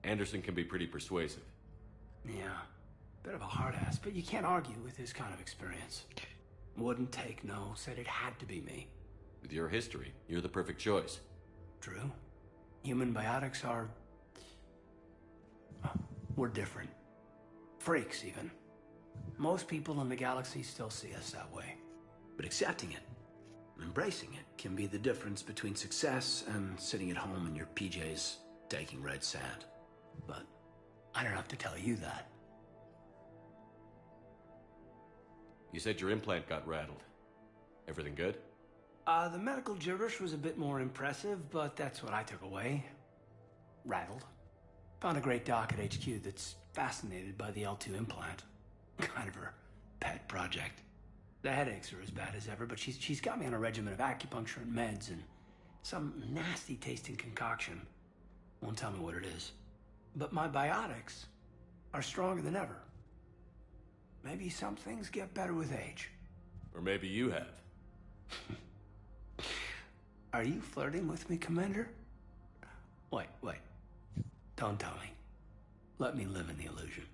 Speaker 3: Anderson can be pretty persuasive.
Speaker 24: Yeah, bit of a hard ass, but you can't argue with his kind of experience. Wouldn't take no, said it had to be me.
Speaker 3: With your history, you're the perfect choice.
Speaker 24: True. Human biotics are... we're different. Freaks, even. Most people in the galaxy still see us that way. But accepting it, embracing it, can be the difference between success and sitting at home in your PJs, taking red sand. But I don't have to tell you that.
Speaker 3: You said your implant got rattled. Everything good?
Speaker 24: The medical gibberish was a bit more impressive, but that's what I took away. Rattled. Found a great doc at HQ that's fascinated by the L2 implant. Kind of her pet project. The headaches are as bad as ever, but she's got me on a regimen of acupuncture and meds and some nasty tasting concoction. Won't tell me what it is. But my biotics are stronger than ever. Maybe some things get better with age.
Speaker 3: Or maybe you have.
Speaker 24: Are you flirting with me, Commander? Wait. Don't tell me. Let me live in the illusion.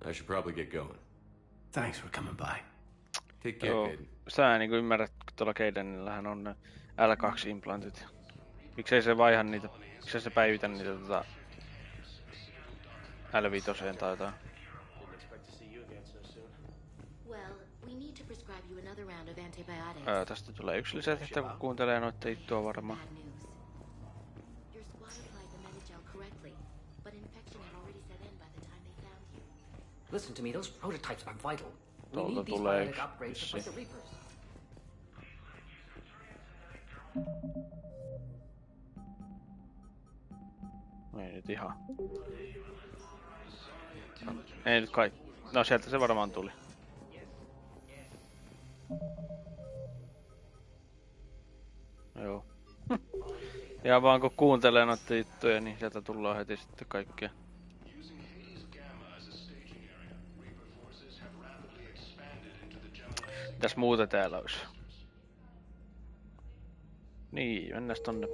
Speaker 3: I should probably get going.
Speaker 24: Thanks for coming by.
Speaker 3: Take care, Caden.
Speaker 1: Sä niin kuin ymmärrät, kun tuolla Cadenillähän on ne L2-implantit. Miksei se vaiha niitä, miksei se päivitä niitä L5 tai jotain. Tästä tulee yksi lisätehtävä, kun kuuntelee noita juttua varmaan.
Speaker 4: Listen to me, those prototypes are vital. We
Speaker 1: Tuolta
Speaker 4: need these
Speaker 1: tulee
Speaker 4: biotic upgrades to fight the Reapers.
Speaker 1: Ei nyt ihan. Ei nyt kaikki. No sieltä se varmaan tuli. Joo. Ja vaan kun kuuntelee noita juttuja, niin sieltä tullaan heti sitten kaikkea. Mitäs muuta täällä olisi? Niin, mennäs tonne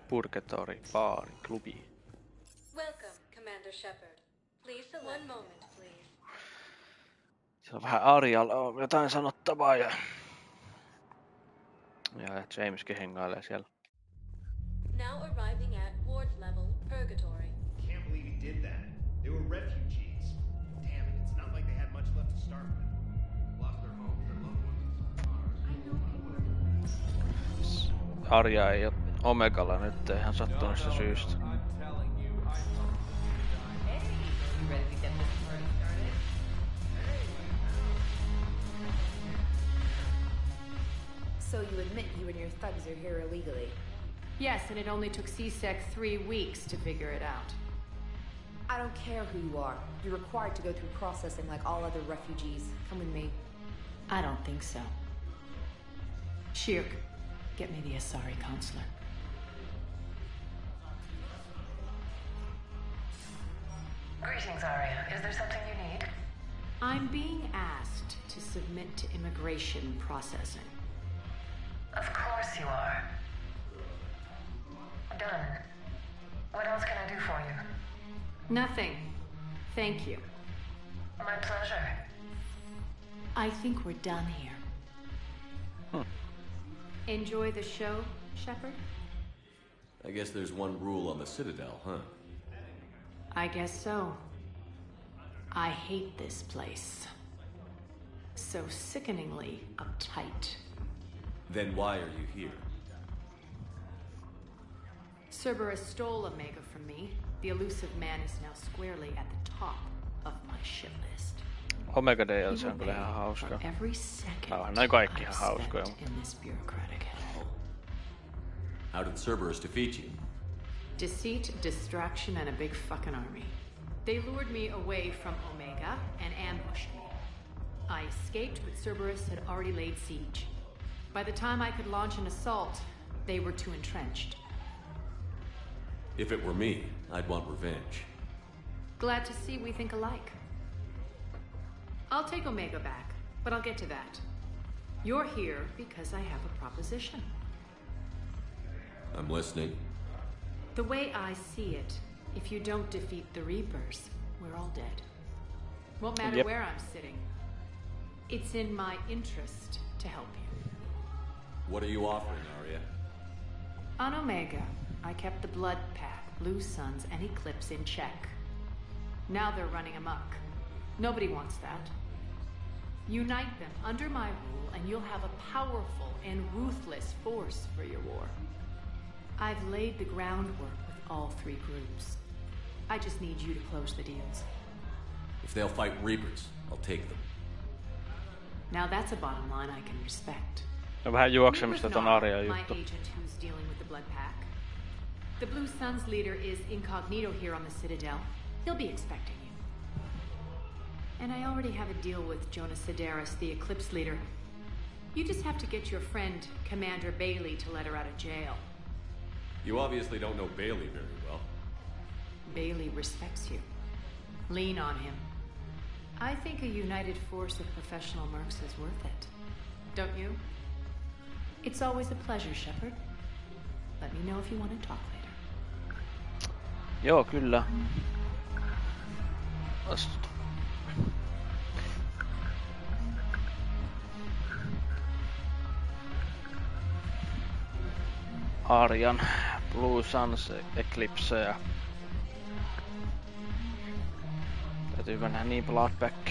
Speaker 1: Purgatory Baari klubiin.
Speaker 6: Welcome, Commander Shepard. Please, one moment, please.
Speaker 1: Siellä on vähän Arialla on jotain sanottavaa ja Jameskin hengailee siellä.
Speaker 6: Now arriving at ward level Purgatory.
Speaker 7: Can't believe he did that. They were refugees. Damn it, it's not like they had much left to start with. Lost their homes, their loved ones.
Speaker 1: Arja ei ole Omegalla nyt ihan sattuneesta syystä.
Speaker 9: So you admit you and your thugs are here illegally?
Speaker 12: Yes, and it only took CSEC 3 weeks to figure it out.
Speaker 9: I don't care who you are. You're required to go through processing like all other refugees. Come with me.
Speaker 10: I don't think so. Shirk, get me the Asari consulate.
Speaker 11: Greetings, Arya. Is there something you need?
Speaker 10: I'm being asked to submit to immigration processing.
Speaker 11: Of course you are. Done. What else can I do for you?
Speaker 10: Nothing. Thank you.
Speaker 11: My pleasure.
Speaker 10: I think we're done here. Enjoy the show, Shepard?
Speaker 3: I guess there's one rule on the Citadel, huh?
Speaker 10: I guess so. I hate this place. So sickeningly uptight.
Speaker 3: Then why are you here?
Speaker 10: Cerberus stole Omega from me. The elusive man is now squarely at the top of my shit list.
Speaker 1: Omega DLC on kyllä ihan hauska. Näin kaikki ihan hauskoja.
Speaker 3: How did Cerberus defeat you?
Speaker 5: Deceit, distraction, and a big fucking army. They lured me away from Omega and ambushed me. I escaped, but Cerberus had already laid siege. By the time I could launch an assault, they were too entrenched.
Speaker 3: If it were me, I'd want revenge.
Speaker 5: Glad to see we think alike. I'll take Omega back, but I'll get to that. You're here because I have a proposition.
Speaker 3: I'm listening.
Speaker 5: The way I see it, if you don't defeat the Reapers, we're all dead. Won't matter where I'm sitting. It's in my interest to help you.
Speaker 3: What are you offering, Arya?
Speaker 5: On Omega, I kept the Blood Pack, Blue Suns, and Eclipse in check. Now they're running amok. Nobody wants that. Unite them under my rule, and you'll have a powerful and ruthless force for your war. I've laid the groundwork with all three groups. I just need you to close the deals.
Speaker 3: If they'll fight Reapers, I'll take them.
Speaker 5: Now that's a bottom line I can respect.
Speaker 1: No vähän juoksemista ton Arja
Speaker 5: My
Speaker 1: juttu.
Speaker 5: agent who's dealing with the Blood Pack. The Blue Suns leader is incognito here on the Citadel. He'll be expecting you. And I already have a deal with Jonas Sidaris, the Eclipse leader. You just have to get your friend, Commander Bailey, to let her out of jail.
Speaker 3: You obviously don't know Bailey very well.
Speaker 5: Bailey respects you. Lean on him. I think a united force of professional mercs is worth it. Don't you? It's always a pleasure, Shepard. Let me know if you want to talk later.
Speaker 1: Joo, kyllä. Arjan, Blue Suns, Eclipse ja... Täytyy mennä niin Bloodback.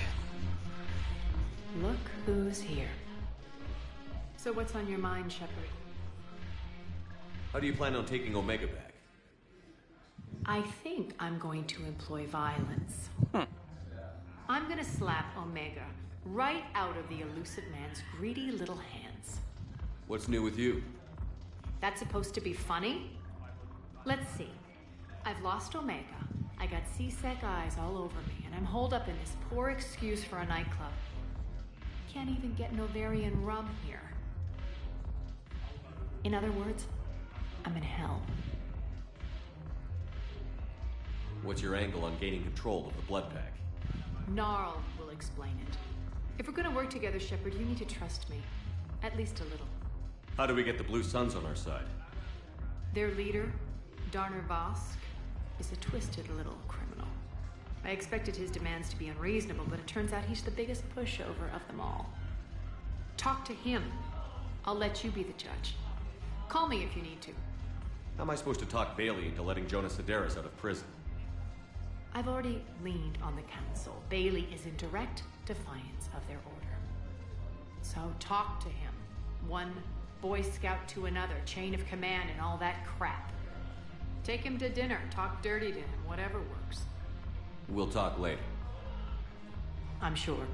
Speaker 5: Look who's here. So what's on your mind, Shepard?
Speaker 3: How do you plan on taking Omega back?
Speaker 5: I think I'm going to employ violence. I'm gonna slap Omega right out of the elusive man's greedy little hands.
Speaker 3: What's new with you?
Speaker 5: That's supposed to be funny? Let's see. I've lost Omega. I got C-Sec eyes all over me, and I'm holed up in this poor excuse for a nightclub. Can't even get Novarian rum here. In other words, I'm in hell.
Speaker 3: What's your angle on gaining control of the Blood Pack?
Speaker 5: Gnarl will explain it. If we're gonna work together, Shepard, you need to trust me. At least a little.
Speaker 3: How do we get the Blue Suns on our side?
Speaker 5: Their leader, Darner Vosk, is a twisted little criminal. I expected his demands to be unreasonable, but it turns out he's the biggest pushover of them all. Talk to him. I'll let you be the judge. Call me if you need to.
Speaker 3: How am I supposed to talk Bailey into letting Jonas Sidaris out of prison?
Speaker 5: I've already leaned on the council. Bailey is in direct defiance of their order. So talk to him. One Boy Scout to another, chain of command and all that crap. Take him to dinner, talk dirty to him, whatever works.
Speaker 3: We'll talk later.
Speaker 5: I'm sure.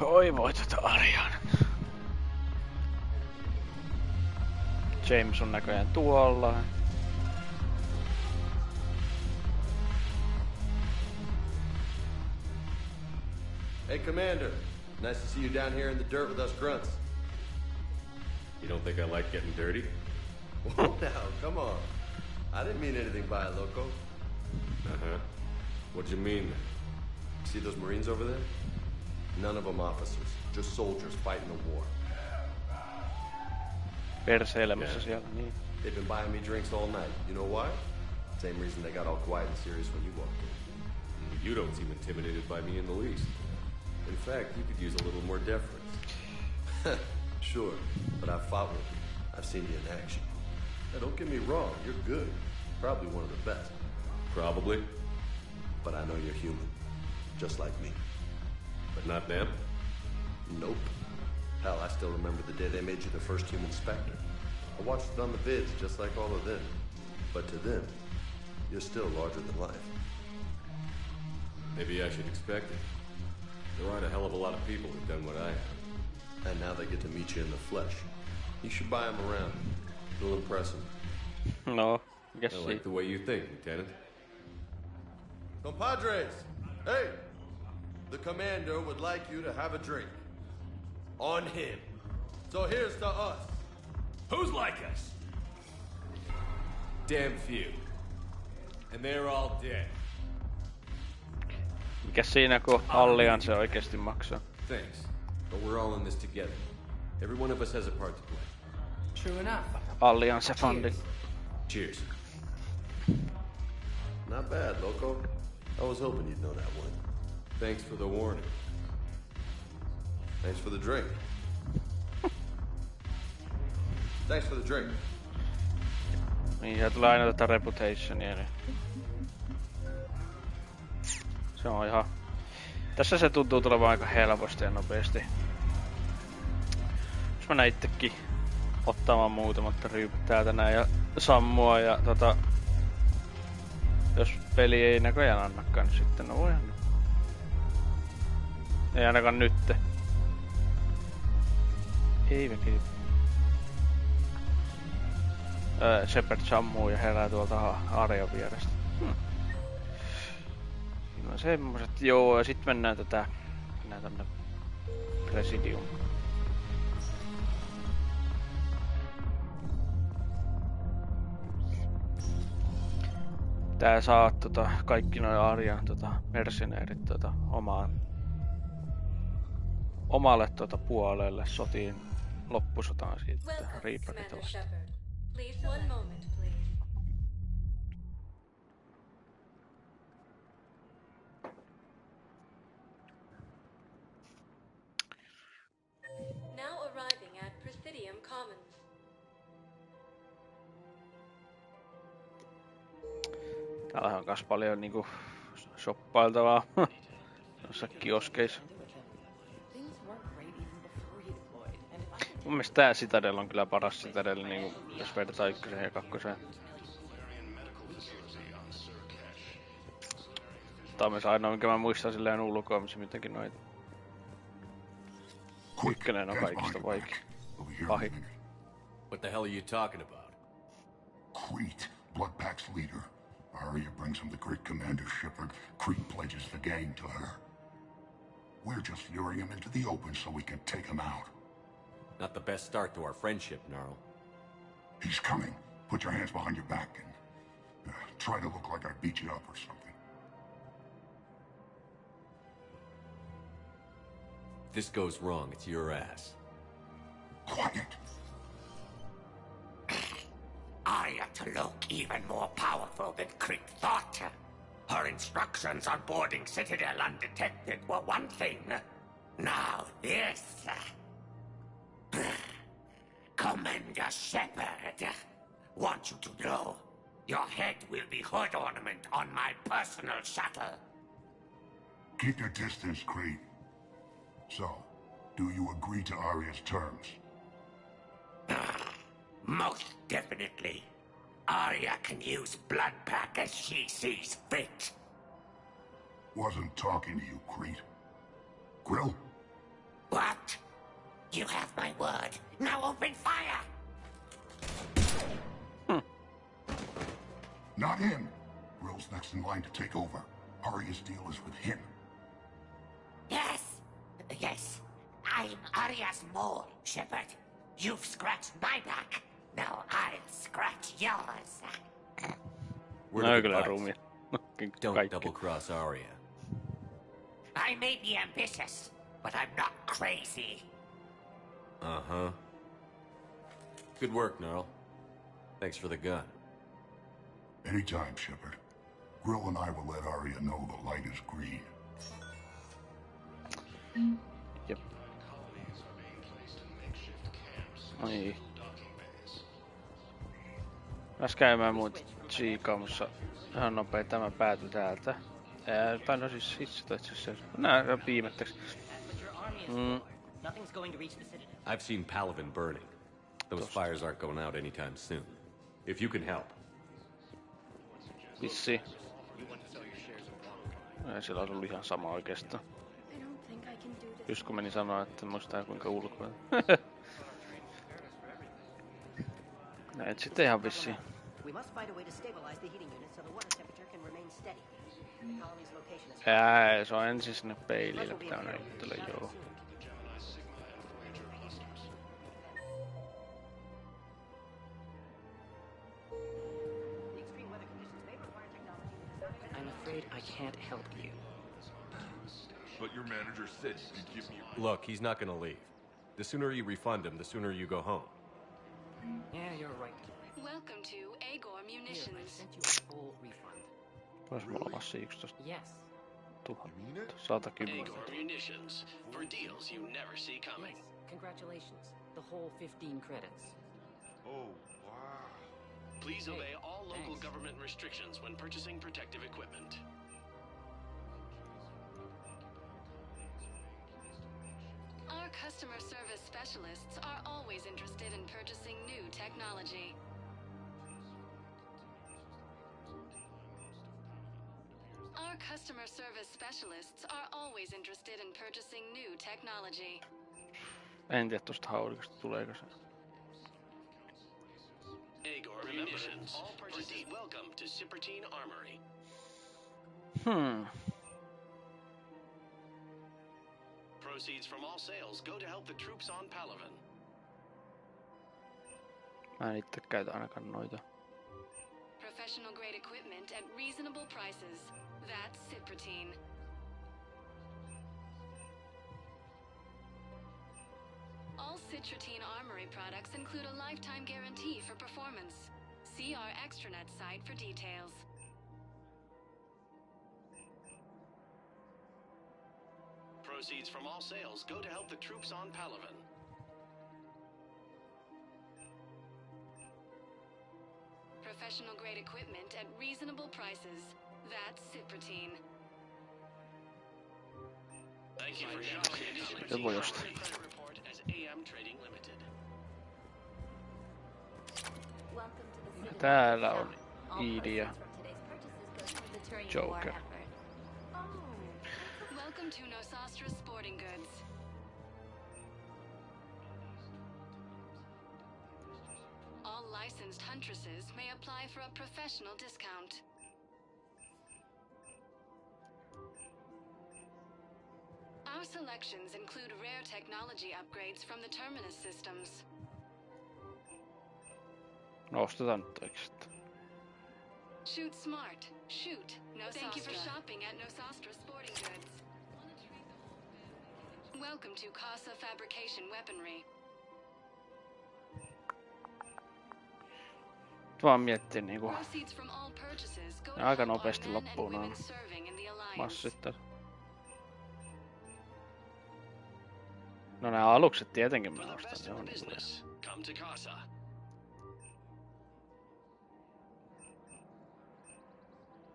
Speaker 1: Oi voi Arjan. James on näköjään tuolla.
Speaker 8: Hey, Commander. Nice to see you down here in the dirt with us grunts.
Speaker 3: You don't think I like getting dirty?
Speaker 8: Whoa, now, come on. I didn't mean anything by it, Loco.
Speaker 3: Uh-huh. What do you mean?
Speaker 8: See those Marines over there? None of them officers. Just soldiers fighting a war.
Speaker 1: Perseilemässä siellä, niin.
Speaker 8: They've been buying me drinks all night. You know why? Same reason they got all quiet and serious when you walked in.
Speaker 3: You don't seem intimidated by me in the least.
Speaker 8: In fact, you could use a little more deference. Sure, but I've fought with you. I've seen you in action. Now, don't get me wrong, you're good. Probably one of the best.
Speaker 3: Probably.
Speaker 8: But I know you're human. Just like me.
Speaker 3: But not them?
Speaker 8: Nope. Hell, I still remember the day they made you the first human Spectre. I watched it on the vids, just like all of them. But to them, you're still larger than life.
Speaker 3: Maybe I should expect it. There aren't a hell of a lot of people who've done what I have.
Speaker 8: And now they get to meet you in the flesh. You should buy them around. You'll impress them.
Speaker 1: No, mikäs
Speaker 3: I
Speaker 1: siinä?
Speaker 3: like the way you think, Lieutenant.
Speaker 8: Compadres, hey! The commander would like you to have a drink. On him. So here's to us.
Speaker 18: Who's like us?
Speaker 3: Damn few. And they're all dead.
Speaker 1: Mikäs siinä, kun Allianse oikeesti maksaa?
Speaker 3: Thanks. But we're all in this together. Every one of us has a part to play.
Speaker 4: True enough.
Speaker 1: Allianse funding.
Speaker 3: Cheers.
Speaker 8: Not bad, Loco. I was hoping you'd know that one.
Speaker 3: Thanks for the warning.
Speaker 8: Thanks for the drink. Thanks for the drink.
Speaker 1: Niin, ja tulee aina tätä reputationia, niin... Se on ihan... Tässä se tuntuu tulevan aika helposti ja nopeasti. Jos mä näin itsekin ottamaan muutamat ryypät täältä näin ja sammua ja jos peli ei näköjään annakaan, niin sitten no voihan. Ei ainakaan nytte. Ei vekin. Shepard sammuu ja herää tuolta Arjan vierestä. No semmoset, joo, ja sit mennään tämmönen Presidium. Tää saa kaikki noi Arjan merceneerit omalle puolelle sotiin loppusotaan siitä Reaperit vastaan.
Speaker 6: Please, one moment, please. Now arriving at Presidium Commons.
Speaker 1: Täällä on kas paljon niinku shoppailtavaa noissa kioskeissa. Mun mielestä tää Citadel on kyllä paras Citadel, niinku, jos vertaa 1 ja 2. Tää on myös ainoa, mikä mä muistan silleen ulkoa, missä mitäkin noita. 1 on kaikista pahin.
Speaker 3: What the hell are you talking about?
Speaker 13: Crete, Bloodpack's leader. Arya brings him the great commander Shepard. Crete pledges the gang to her. We're just luring him into the open so we can take him out.
Speaker 3: Not the best start to our friendship, Gnarl.
Speaker 13: He's coming. Put your hands behind your back and try to look like I beat you up or something.
Speaker 3: If this goes wrong, it's your ass.
Speaker 13: Quiet.
Speaker 14: Arya to look even more powerful than Crete thought. Her instructions on boarding Citadel undetected were one thing. Now this... Commander Shepard, want you to know, your head will be hood ornament on my personal shuttle.
Speaker 13: Keep your distance, Crete. So, do you agree to Arya's terms?
Speaker 14: Most definitely. Arya can use Bloodpack as she sees fit.
Speaker 13: Wasn't talking to you, Crete. Grill?
Speaker 14: What? You have my word. Now open fire!
Speaker 13: Not him. Grill's next in line to take over. Arya's deal is with him.
Speaker 14: Yes. I'm Arya's mole, Shepard. You've scratched my back. Now I'll scratch yours.
Speaker 3: We're the fight. Don't double-cross Arya.
Speaker 14: I may be ambitious, but I'm not crazy.
Speaker 3: Uh-huh. Good work, Gnarl. Thanks for the gun.
Speaker 13: Anytime, Shepard. Grill and I will let Arya know the light is green.
Speaker 1: Jep. Ai. Läs käymään muut Chiikamussa. Ihan nopea tämä pääty täältä. Tai no siis itse asiassa. Nää viimettäks.
Speaker 3: I've seen Palavin burning. Those fires aren't going out anytime soon. If you can help.
Speaker 1: Vissi. Ei sillä olisi ollut ihan sama oikeastaan. Just kun meni sanoa, että muistaa kuinka ulkoa. Näet sitten ihan vissiin.
Speaker 2: We must find a way to stabilize the heating unit so the water temperature can remain steady. The colony's location is...
Speaker 1: Se on ensin sinne peilille pitää mennä juttele, joo.
Speaker 4: I'm afraid I can't help you.
Speaker 15: But your manager said you could give me...
Speaker 3: Look, he's not gonna leave. The sooner you refund him, the sooner you go home.
Speaker 4: Yeah, you're right.
Speaker 17: Welcome to Agor Munitions.
Speaker 4: Here, I sent you a full refund.
Speaker 1: Vois mulla olla se 11
Speaker 4: Yes.
Speaker 1: 110.
Speaker 16: Agor Munitions. For deals you never see coming.
Speaker 4: Yes, congratulations. The whole 15 credits.
Speaker 15: Oh, wow.
Speaker 16: Please obey all local government restrictions when purchasing protective equipment.
Speaker 17: Our customer service specialists are always interested in purchasing new technology. Our customer service specialists are always interested in purchasing new technology.
Speaker 1: En tiedä tosta haulikosta tuleeko se.
Speaker 16: Agor Munitions. All purchases welcome to Sippertine Armory. Proceeds from all sales go to help the troops on Palaven.
Speaker 1: Mä en itse käytä ainakaan noita.
Speaker 17: Professional grade equipment at reasonable prices. That's Sippertine. All Sippertine Armory products include a lifetime guarantee for performance. See our extranet site for details.
Speaker 16: Proceeds from all sales go to help the troops on Palaven.
Speaker 17: Professional grade equipment at reasonable prices. That's Sippertine.
Speaker 16: Thank you for shopping at Sippertine Armory Credit Report as AM Trading Limited.
Speaker 1: Täällä on Edie ja Joker.
Speaker 17: Welcome to Nosastra Sporting Goods. All licensed huntresses may apply for a professional discount. Our selections include rare technology upgrades from the Terminus systems.
Speaker 1: Ostetaan nyt oikeesti.
Speaker 17: Shoot smart. Shoot. Thank you for shopping at Nosastra Sporting Goods. Welcome to Casa Fabrication Weaponry.
Speaker 1: Vaan miettii niinku...
Speaker 17: Proceeds from all purchases go to
Speaker 1: Aika
Speaker 17: help our
Speaker 1: nopeasti
Speaker 17: men and
Speaker 1: loppuun
Speaker 17: women
Speaker 1: on
Speaker 17: serving in the Alliance.
Speaker 1: massit tässä. No nää alukset tietenkin mä ostan. Se on niinku...
Speaker 16: Come to Casa.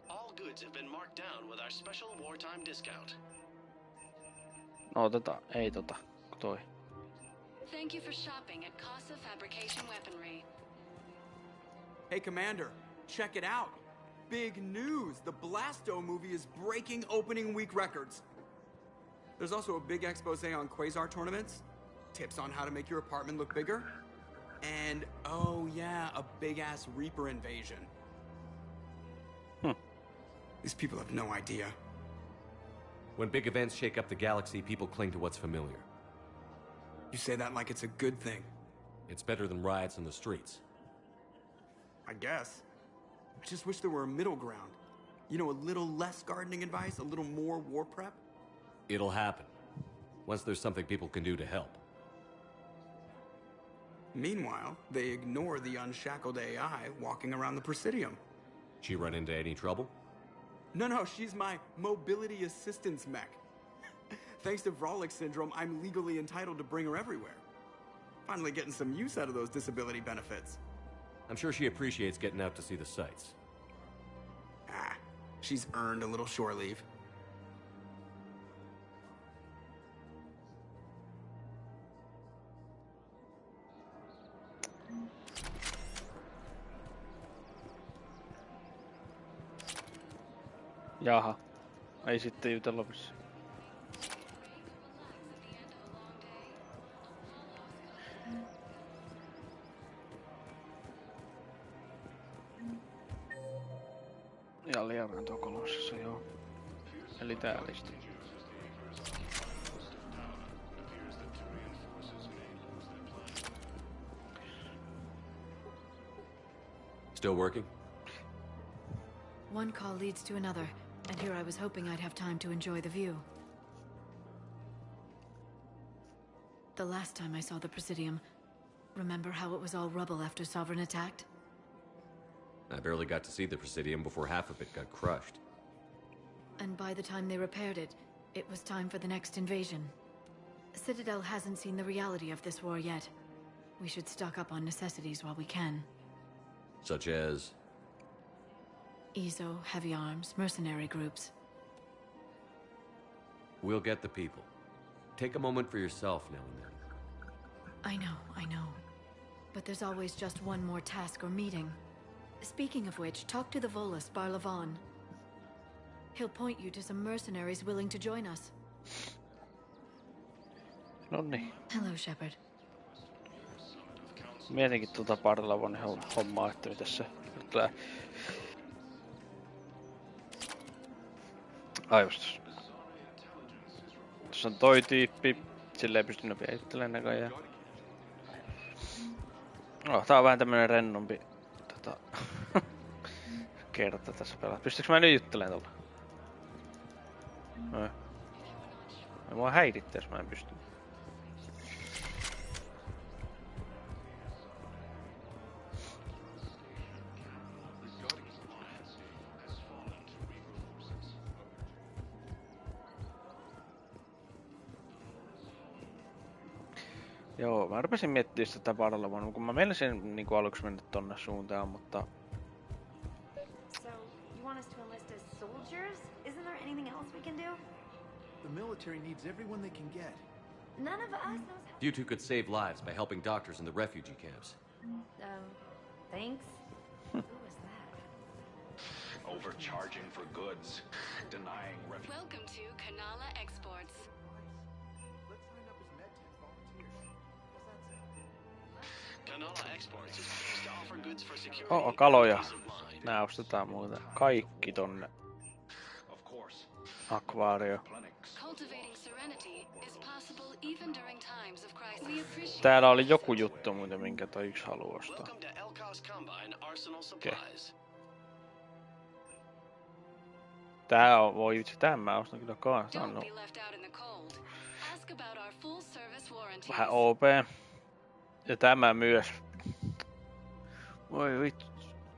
Speaker 16: All goods have been marked down with our special wartime discount.
Speaker 1: No otetaan, ei toi.
Speaker 17: Thank you for shopping at Casa Fabrication Weaponry.
Speaker 19: Hey, Commander, check it out. Big news! The Blasto movie is breaking opening week records. There's also a big expose on Quasar tournaments, tips on how to make your apartment look bigger, and, oh yeah, a big-ass Reaper invasion. These people have no idea.
Speaker 3: When big events shake up the galaxy, people cling to what's familiar.
Speaker 19: You say that like it's a good thing.
Speaker 3: It's better than riots in the streets.
Speaker 19: I guess. I just wish there were a middle ground. You know, a little less gardening advice, a little more war prep.
Speaker 3: It'll happen. Once there's something people can do to help.
Speaker 19: Meanwhile, they ignore the unshackled AI walking around the Presidium.
Speaker 3: She run into any trouble?
Speaker 19: No, she's my mobility assistance mech. Thanks to Vrolic syndrome, I'm legally entitled to bring her everywhere. Finally getting some use out of those disability benefits.
Speaker 3: I'm sure she appreciates getting out to see the sights.
Speaker 19: She's earned a little shore leave.
Speaker 1: Jaha. Ei sitten jutella missä. Ja liian tuo kolmosessa, joo. Eli tää lista.
Speaker 3: Still working?
Speaker 10: One call leads to another, and here I was hoping I'd have time to enjoy the view. The last time I saw the Presidium, remember how it was all rubble after Sovereign attacked?
Speaker 3: I barely got to see the Presidium before half of it got crushed.
Speaker 10: And by the time they repaired it, it was time for the next invasion. Citadel hasn't seen the reality of this war yet. We should stock up on necessities while we can.
Speaker 3: Such as?
Speaker 10: EZO, heavy arms, mercenary groups.
Speaker 3: We'll get the people. Take a moment for yourself now and then.
Speaker 10: I know. But there's always just one more task or meeting. Speaking of which, talk to the Volus, Barlavon. He'll point you to some mercenaries willing to join us.
Speaker 1: Nonni.
Speaker 10: Hello, Shepard.
Speaker 1: Mietinkin tuota Barlavonin hommaa, että mitäs se nyt lää. Aivostus. Tuossa on toi tyyppi. Sillä ei pystynyt vielä juttelemaan näköjään. No, tää on vähän tämmönen rennompi kerta tässä pelata. Pystytkö mä nyt juttelemaan tuolla? No. Mua häirittää, jos mä en pysty. Joo, mä rupesin miettimään sitä Barlavon, kun mä meinasin niinku aluksi mennä tonne suuntaan, mutta...
Speaker 20: So, you want us to enlist as soldiers? Isn't there anything else we can do?
Speaker 7: The military needs everyone they can get.
Speaker 20: None of us knows how...
Speaker 3: You two could save lives by helping doctors in the refugee camps.
Speaker 20: Thanks. Who was that?
Speaker 16: Overcharging for goods, denying revenue.
Speaker 17: Welcome to Kanala Exports.
Speaker 16: Kanala Exports is pleased to offer goods for security.
Speaker 1: Kaloja. Nää ostetaan muuten. Kaikki tonne. Akvaario.
Speaker 17: Cultivating serenity is possible even during times of crisis. We appreciate.
Speaker 1: Täällä oli joku juttu muuten, minkä toi yksi haluaa ostaa.
Speaker 16: Welcome to Elcos Combine Arsenal Supplies.
Speaker 1: Tää on, voi vitsi, tämän mä ostan kyllä kanssa.
Speaker 17: Don't be left out in the cold. Ask about our full service warranties.
Speaker 1: Vähän OP. Ja tämä myös. Voi vitsi.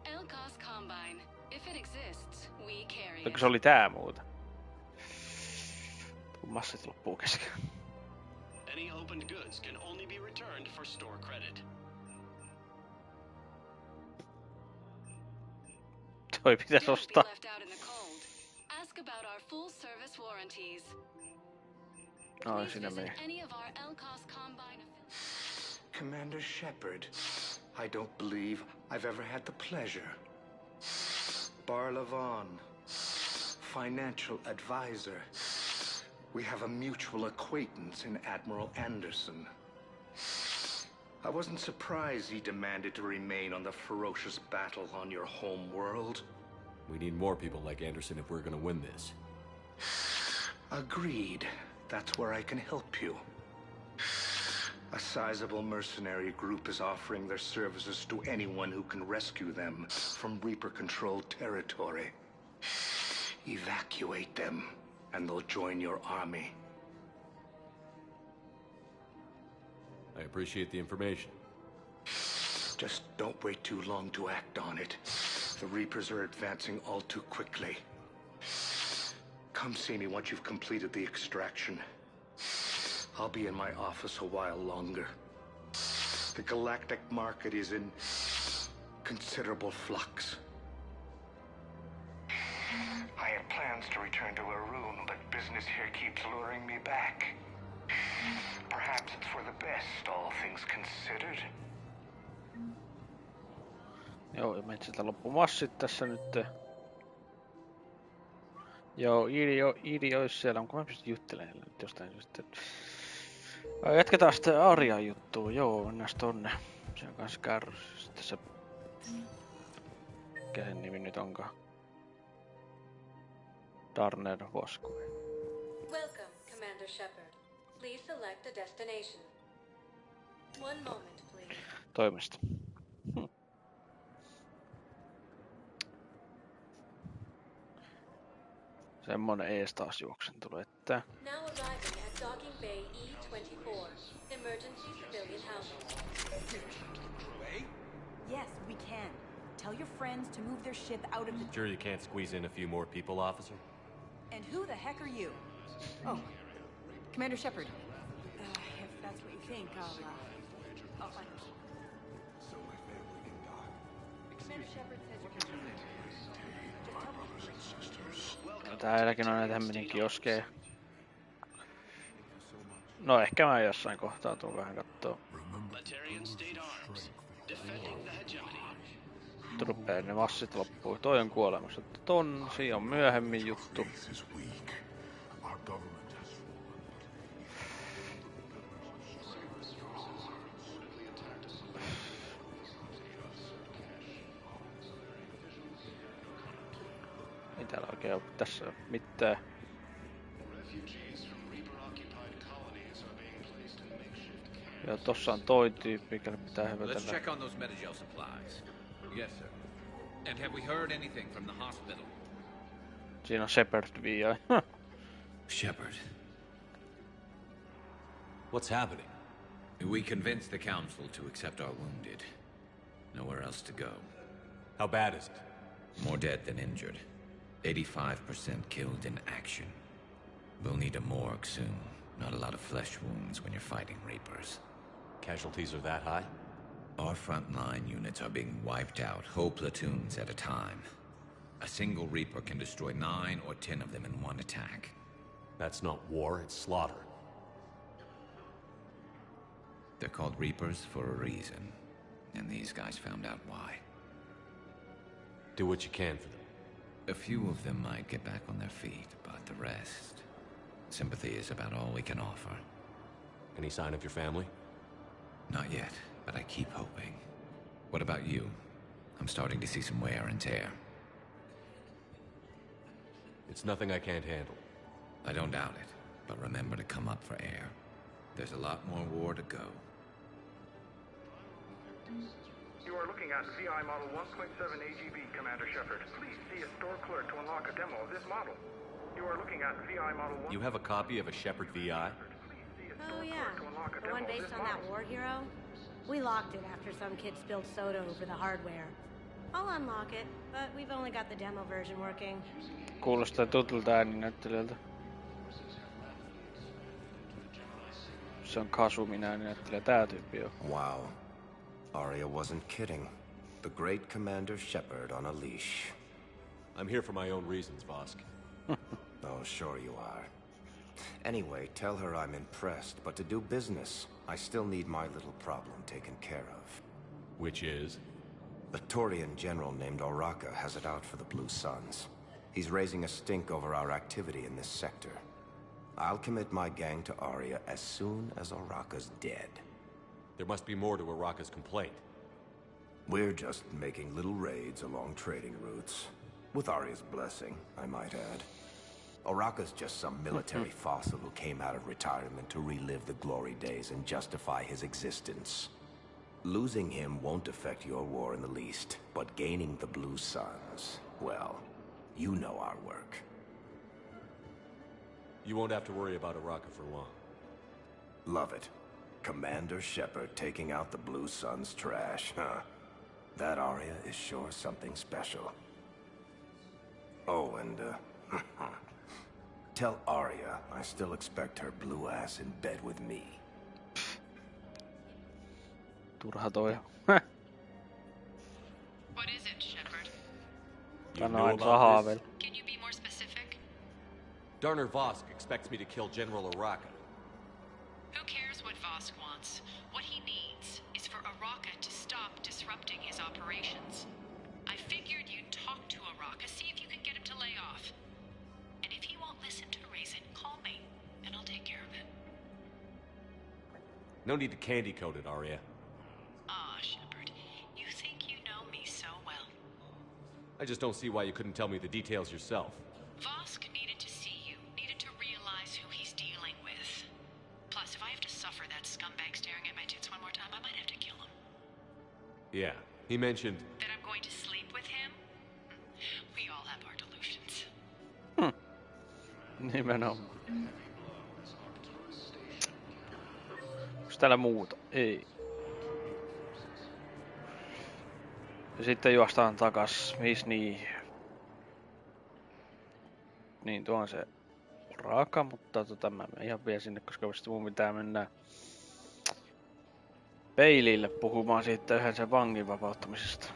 Speaker 17: Elcos Combine. If it exists, we carry
Speaker 1: Eikö
Speaker 17: it.
Speaker 1: se oli tää muuta? Massit loppuu kesken.
Speaker 16: Any opened goods can only be returned for store credit.
Speaker 1: Toi pitäis ostaa.
Speaker 17: Left out in the cold. Ask about our full service warranties.
Speaker 1: Ai siinä meni.
Speaker 17: Any of our Elcos Combine.
Speaker 21: Commander Shepard, I don't believe I've ever had the pleasure. Barlavon, financial advisor. We have a mutual acquaintance in Admiral Anderson. I wasn't surprised he demanded to remain on the ferocious battle on your home world.
Speaker 3: We need more people like Anderson if we're gonna win this.
Speaker 21: Agreed. That's where I can help you. A sizable mercenary group is offering their services to anyone who can rescue them from Reaper-controlled territory. Evacuate them, and they'll join your army.
Speaker 3: I appreciate the information.
Speaker 21: Just don't wait too long to act on it. The Reapers are advancing all too quickly. Come see me once you've completed the extraction. I'll be in my office a while longer. The galactic market is in considerable flux. I had plans to return to Arun, but business here keeps luring me back. Perhaps it's for the best, all things considered.
Speaker 1: Joo, ja metsiltä loppu massit tässä nyt. Joo, Iiri ois siellä, onko mä pysty juttelemaan nyt jostain syystä. Jatketaan sitten Arjan juttua, joo, mennään tonne. Se on kans kärrys. Sitten se... Mikä sen nimi nyt onkaan? Darner Voskoi.
Speaker 6: Welcome, Commander Shepard. Please select a destination. One moment, please.
Speaker 1: Toimisto. Semmonen ees taas juoksentelu, että...
Speaker 6: Now arriving at Docking Bay E-24. Emergency civilian housing.
Speaker 2: Yes, we can. Tell your friends to move their ship out of the...
Speaker 3: Sure you can't squeeze in a few more people, officer?
Speaker 2: And who the heck are you? Oh, Commander Shepard. If that's what you think, I'll find her.
Speaker 13: So my family can die.
Speaker 2: Commander Shepard says you can do it. Just tell me.
Speaker 13: Brothers and sisters.
Speaker 1: Täälläkin on näitä hemmetin kioskeja. No ehkä mä jossain kohtaa tuun vähän kattoo.
Speaker 16: Batarian State Arms. Defending the hegemony.
Speaker 1: Rupeaa ne massit loppuu. Toi on kuolemassa. Tonsi on myöhemmin juttu. Ei täällä oikein ole tässä mitään. Ja tossa on toi tyyppi, kelle pitää
Speaker 12: Let's
Speaker 1: hyvätellä.
Speaker 12: check on those Metagel supplies. Yes, sir. And have we heard anything from the hospital?
Speaker 1: Siinä on Shepard VI.
Speaker 12: Shepard.
Speaker 3: What's happening?
Speaker 12: We convinced the council to accept our wounded. Nowhere else to go.
Speaker 3: How bad is it?
Speaker 12: More dead than injured. 85% killed in action. We'll need a morgue soon. Not a lot of flesh wounds when you're fighting Reapers.
Speaker 3: Casualties are that high?
Speaker 12: Our frontline units are being wiped out, whole platoons at a time. A single Reaper can destroy 9 or 10 of them in one attack.
Speaker 3: That's not war, it's slaughter.
Speaker 12: They're called Reapers for a reason, and these guys found out why.
Speaker 3: Do what you can for them.
Speaker 12: A few of them might get back on their feet, but the rest... Sympathy is about all we can offer.
Speaker 3: Any sign of your family?
Speaker 12: Not yet, but I keep hoping. What about you? I'm starting to see some wear and tear.
Speaker 3: It's nothing I can't handle.
Speaker 12: I don't doubt it, but remember to come up for air. There's a lot more war to go.
Speaker 22: You are looking at VI Model 1.7 AGB, Commander Shepard. Please see a store clerk to unlock a demo of this model. You are looking at VI Model 1...
Speaker 3: You have a copy of a Shepard VI?
Speaker 20: Oh yeah, the one based on that war hero? We locked it after some kid spilled soda over the hardware. I'll unlock it, but we've only got the demo version working.
Speaker 1: Kuulostaa tutulta ääninäyttelijältä. Se on Kasumin ääninäyttelijä, tää tyyppi on.
Speaker 23: Wow. Arya wasn't kidding. The great Commander Shepard on a leash.
Speaker 3: I'm here for my own reasons, Vosk.
Speaker 23: Oh, sure you are. Anyway, tell her I'm impressed, but to do business, I still need my little problem taken care of.
Speaker 3: Which is?
Speaker 23: A Turian general named Oraka has it out for the Blue Suns. He's raising a stink over our activity in this sector. I'll commit my gang to Arya as soon as Oraka's dead.
Speaker 3: There must be more to Oraka's complaint.
Speaker 23: We're just making little raids along trading routes. With Arya's blessing, I might add. Oraka's just some military fossil who came out of retirement to relive the glory days and justify his existence. Losing him won't affect your war in the least, but gaining the Blue Suns, well, you know our work.
Speaker 3: You won't have to worry about Oraka for long.
Speaker 23: Love it. Commander Shepard taking out the Blue Suns trash, huh? That Arya is sure something special. Oh, and, tell Arya I still expect her blue ass in bed with me.
Speaker 1: Turha toi.
Speaker 6: What is it, Shepard?
Speaker 3: You know about this?
Speaker 6: Can you be more specific?
Speaker 3: Darner Vosk expects me to kill General Oraka.
Speaker 6: Who cares what Vosk wants? What he needs is for Oraka to stop disrupting his operations. I figured you'd talk to Oraka, see if you can get him to lay off. And if he won't listen to reason, call me, and I'll take care of it.
Speaker 3: No need to candy coat it, Arya.
Speaker 6: Shepard, you think you know me so well.
Speaker 3: I just don't see why you couldn't tell me the details yourself.
Speaker 6: Vosk needed
Speaker 3: Yeah, he mentioned...
Speaker 16: That I'm going to sleep with him? We all have our delusions.
Speaker 1: Nimenomaan. Onks täällä muuta? Ei. Ja sitten juostaan takas. Miss niin? Niin tuo on se raaka, mutta mä menen ihan vielä sinne, koska sitten mun pitää mennä peilille puhumaan siitä yhden sen vangin vapauttamisesta.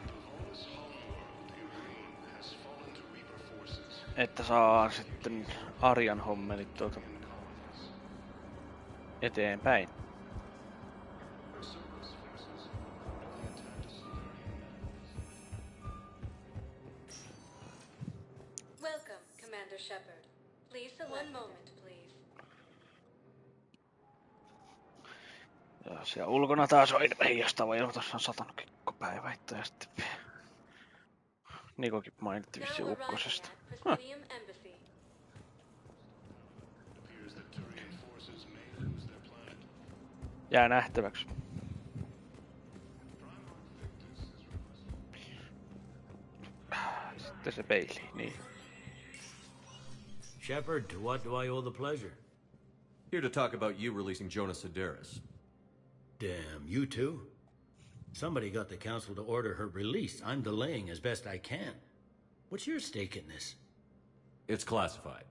Speaker 1: Että saa sitten Arjan hommelit eteenpäin.
Speaker 6: Welcome, Commander Shepard. Please, one moment, please.
Speaker 1: Ja siellä ulkona taas on heijastava ilo. Tuossa on satanut kikkopäiväittä ja sitten Nikokin mainitti vissiin ukkosesta. Jää nähtäväksi. Sitten se peili, niin.
Speaker 5: Shepard, to what do I owe the pleasure?
Speaker 3: Here to talk about you releasing Jonas Sedaris.
Speaker 5: Damn, you too? Somebody got the council to order her release. I'm delaying as best I can. What's your stake in this?
Speaker 3: It's classified.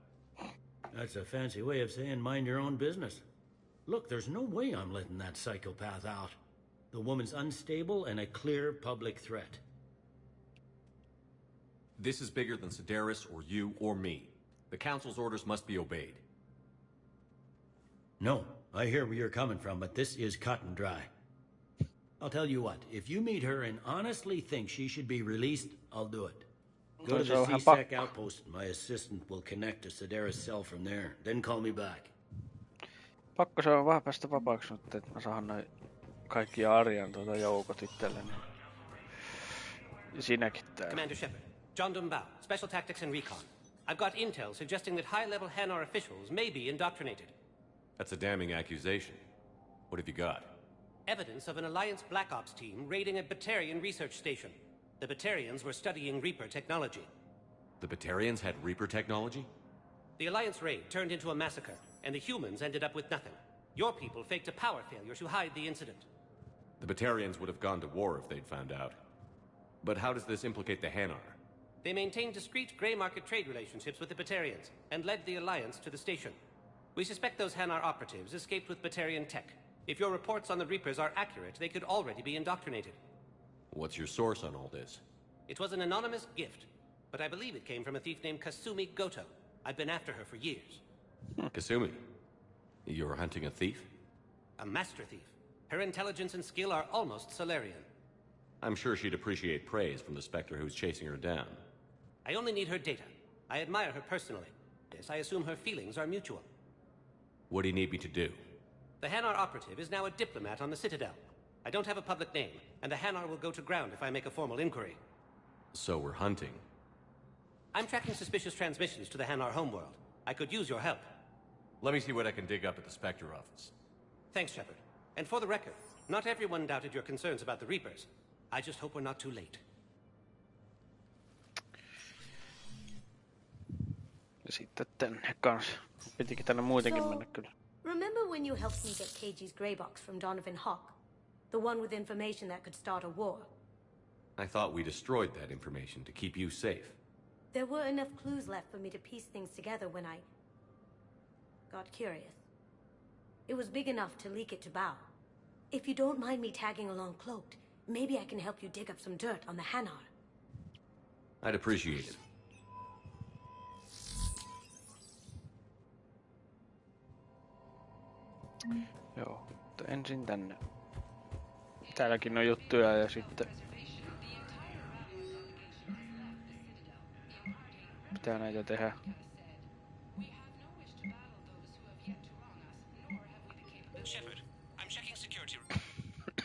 Speaker 5: That's a fancy way of saying mind your own business. Look, there's no way I'm letting that psychopath out. The woman's unstable and a clear public threat.
Speaker 3: This is bigger than Sedaris or you or me. The council's orders must be obeyed.
Speaker 5: No, I hear where you're coming from, but this is cut and dry. I'll tell you what, if you meet her and honestly think she should be released, I'll do it. Go to the CSEC outpost. My assistant will connect to Sedaris' cell from there. Then call me back.
Speaker 1: Pakko se on vähän päästä vapaaksi nyt, että mä saan noin kaikki Arjan joukot itselleni. Ja sinäkin täällä.
Speaker 9: Commander Shepard, John Dumbao, Special Tactics and Recon. I've got intel suggesting that high-level Hanar officials may be indoctrinated.
Speaker 3: That's a damning accusation. What have you got?
Speaker 9: Evidence of an Alliance Black Ops team raiding a Batarian research station. The Batarians were studying Reaper technology.
Speaker 3: The Batarians had Reaper technology?
Speaker 9: The Alliance raid turned into a massacre, and the humans ended up with nothing. Your people faked a power failure to hide the incident.
Speaker 3: The Batarians would have gone to war if they'd found out. But how does this implicate the Hanar?
Speaker 9: They maintained discreet grey market trade relationships with the Batarians, and led the Alliance to the station. We suspect those Hanar operatives escaped with Batarian tech. If your reports on the Reapers are accurate, they could already be indoctrinated.
Speaker 3: What's your source on all this?
Speaker 9: It was an anonymous gift, but I believe it came from a thief named Kasumi Goto. I've been after her for years.
Speaker 3: Kasumi? You're hunting a thief?
Speaker 9: A master thief. Her intelligence and skill are almost Solarian.
Speaker 3: I'm sure she'd appreciate praise from the Spectre who's chasing her down.
Speaker 9: I only need her data. I admire her personally. Yes, I assume her feelings are mutual.
Speaker 3: What do you need me to do?
Speaker 9: The Hanar operative is now a diplomat on the Citadel. I don't have a public name, and the Hanar will go to ground if I make a formal inquiry.
Speaker 3: So we're hunting.
Speaker 9: I'm tracking suspicious transmissions to the Hanar homeworld. I could use your help.
Speaker 3: Let me see what I can dig up at the Spectre office.
Speaker 9: Thanks, Shepard. And for the record, not everyone doubted your concerns about the Reapers. I just hope we're not too late.
Speaker 1: Ja sitten tänne kanssa. Pitikin tänne muutenkin mennä kyllä.
Speaker 20: Remember when you helped me get KG's grey box from Donovan Hawk? The one with information that could start a war?
Speaker 3: I thought we destroyed that information to keep you safe.
Speaker 20: There were enough clues left for me to piece things together when I got curious. It was big enough to leak it to Bao. If you don't mind me tagging along cloaked, maybe I can help you dig up some dirt on the Hanar.
Speaker 3: I'd appreciate it.
Speaker 1: Joo, mutta ensin tänne. Täälläkin on juttuja ja sitten pitää näitä tehdä.
Speaker 16: Shepard, I'm checking security.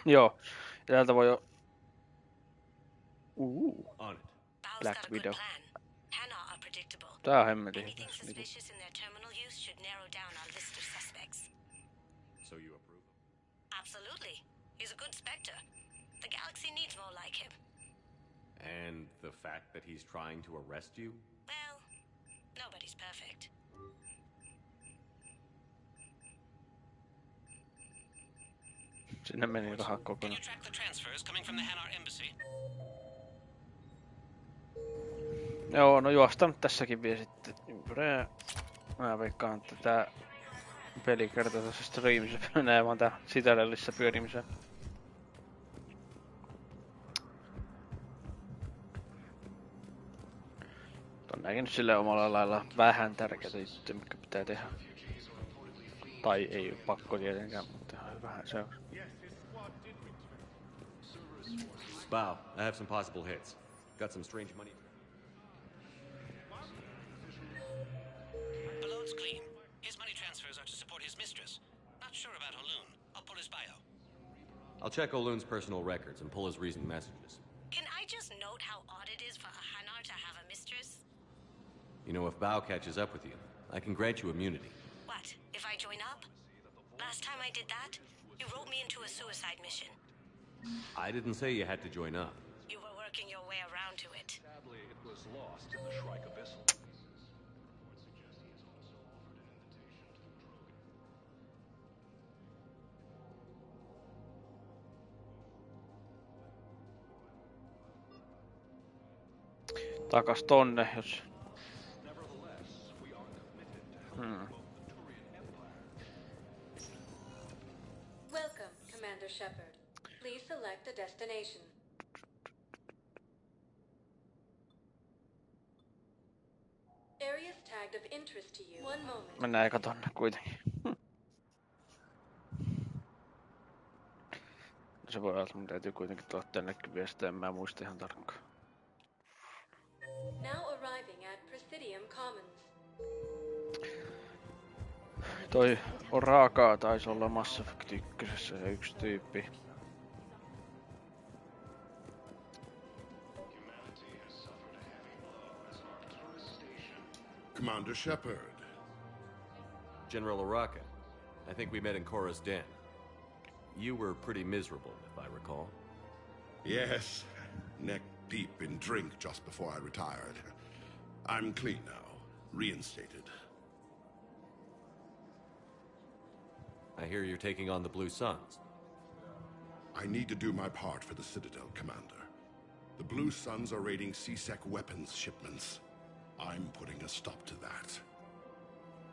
Speaker 1: Joo, ja täältä voi jo...
Speaker 3: On it.
Speaker 1: Black Widow.
Speaker 20: Hanar are predictable.
Speaker 1: Tää on hemmetin.
Speaker 20: Anything suspicious in their terminal use should narrow down our list of suspects.
Speaker 3: So you approve?
Speaker 20: Absolutely. He's a good Spectre. The galaxy needs more like him.
Speaker 3: And the fact that he's trying to arrest you?
Speaker 20: Well, nobody's perfect.
Speaker 1: Sinne meni rahat kokonaan.
Speaker 9: Can you track the transfers coming from the Hanar embassy?
Speaker 1: Joo, no juostaan tässäkin vielä sitten ympyrää. Mä veikkaan, että tää peli kertaa tuossa striimissä menee vaan tää Citadellissä pyörimiseen. On näkin nyt silleen omalla lailla vähän tärkeitä juttuja, mitkä pitää tehdä. Tai ei oo pakko tietenkään, mutta vähän se on.
Speaker 3: Bow, I have some possible hits. Got some strange money.
Speaker 9: Balloon's clean. His money transfers are to support his mistress. Not sure about O'Loon. I'll pull his bio.
Speaker 3: I'll check O'Loon's personal records and pull his recent messages.
Speaker 20: Can I just note how odd it is for a Hanar to have a mistress?
Speaker 3: You know, if Bow catches up with you, I can grant you immunity.
Speaker 20: What, if I join up? Last time I did that, you wrote me into a suicide mission.
Speaker 3: I didn't say you had to join up.
Speaker 20: You were working your way around to it.
Speaker 15: Sadly, it was lost in the Shrike Abyssal.
Speaker 1: Takas tonne, jos...
Speaker 6: Welcome, Commander Shepard. Please select a destination. Areas tagged of interest to you. One moment.
Speaker 1: Mennään eka tonne kuitenkin. Se voi olla, että mun täytyy kuitenkin tulla tännekin viestiä, en mä muista ihan tarkkaan.
Speaker 6: Now arriving at Presidium Commons.
Speaker 1: Toi on raakaa, taisi olla Mass Effect 1 ja yksi tyyppi.
Speaker 13: Commander Shepard.
Speaker 3: General Araka, I think we met in Korra's den. You were pretty miserable, if I recall.
Speaker 13: Yes, neck deep in drink just before I retired. I'm clean now, reinstated.
Speaker 3: I hear you're taking on the Blue Suns.
Speaker 13: I need to do my part for the Citadel, Commander. The Blue Suns are raiding C-Sec weapons shipments. I'm putting a stop to that.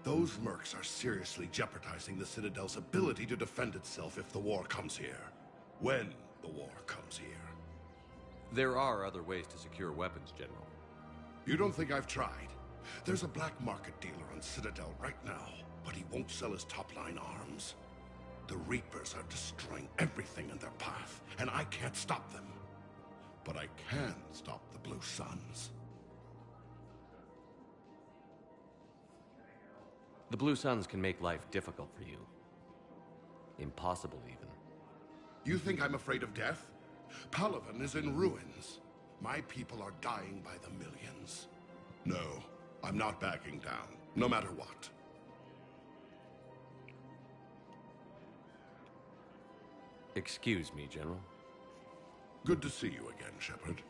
Speaker 13: Those mercs are seriously jeopardizing the Citadel's ability to defend itself if the war comes here. When the war comes here.
Speaker 3: There are other ways to secure weapons, General.
Speaker 13: You don't think I've tried? There's a black market dealer on Citadel right now, but he won't sell his top-line arms. The Reapers are destroying everything in their path, and I can't stop them. But I can stop the Blue Suns.
Speaker 3: The Blue Suns can make life difficult for you. Impossible, even.
Speaker 13: You think I'm afraid of death? Palaven is in ruins. My people are dying by the millions. No, I'm not backing down, no matter what.
Speaker 3: Excuse me, General.
Speaker 13: Good to see you again, Shepard.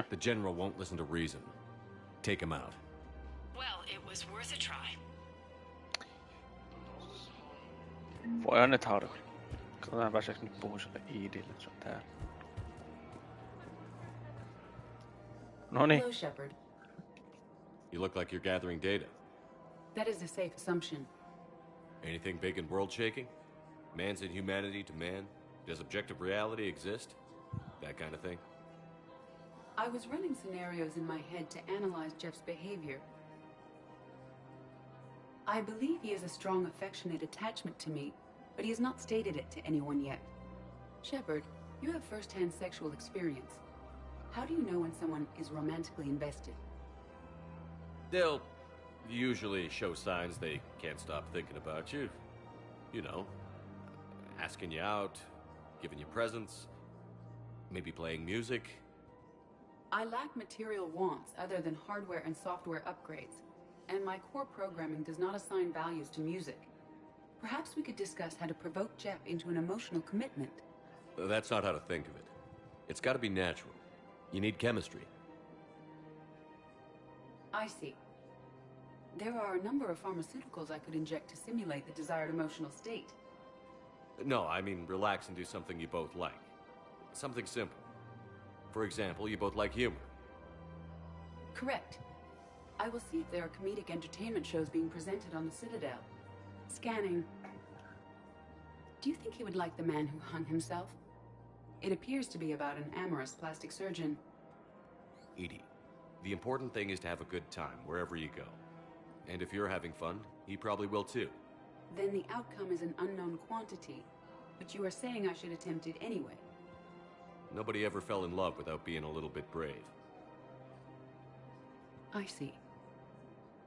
Speaker 3: The General won't listen to reason. Take him out.
Speaker 2: Well, it was worth a try.
Speaker 1: Voihan nyt harmi. Katsotaan pääseekö nyt puhua sille Iidille, se on täällä. Noniin.
Speaker 8: Hello, Shepard.
Speaker 3: You look like you're gathering data.
Speaker 8: That is a safe assumption.
Speaker 3: Anything big and world-shaking? Man's inhumanity to man? Does objective reality exist? That kind of thing?
Speaker 8: I was running scenarios in my head to analyze Jeff's behavior. I believe he has a strong affectionate attachment to me, but he has not stated it to anyone yet. Shepard, you have first-hand sexual experience. How do you know when someone is romantically invested?
Speaker 3: They'll usually show signs they can't stop thinking about you. You know, asking you out, giving you presents, maybe playing music.
Speaker 8: I lack material wants other than hardware and software upgrades, and my core programming does not assign values to music. Perhaps we could discuss how to provoke Jeff into an emotional commitment.
Speaker 3: That's not how to think of it. It's gotta be natural. You need chemistry.
Speaker 8: I see. There are a number of pharmaceuticals I could inject to simulate the desired emotional state.
Speaker 3: No, I mean relax and do something you both like. Something simple. For example, you both like humor.
Speaker 8: Correct. I will see if there are comedic entertainment shows being presented on the Citadel. Scanning. Do you think he would like The Man Who Hung Himself? It appears to be about an amorous plastic surgeon.
Speaker 3: Edie, the important thing is to have a good time wherever you go. And if you're having fun, he probably will too.
Speaker 8: Then the outcome is an unknown quantity, but you are saying I should attempt it anyway.
Speaker 3: Nobody ever fell in love without being a little bit brave.
Speaker 8: I see.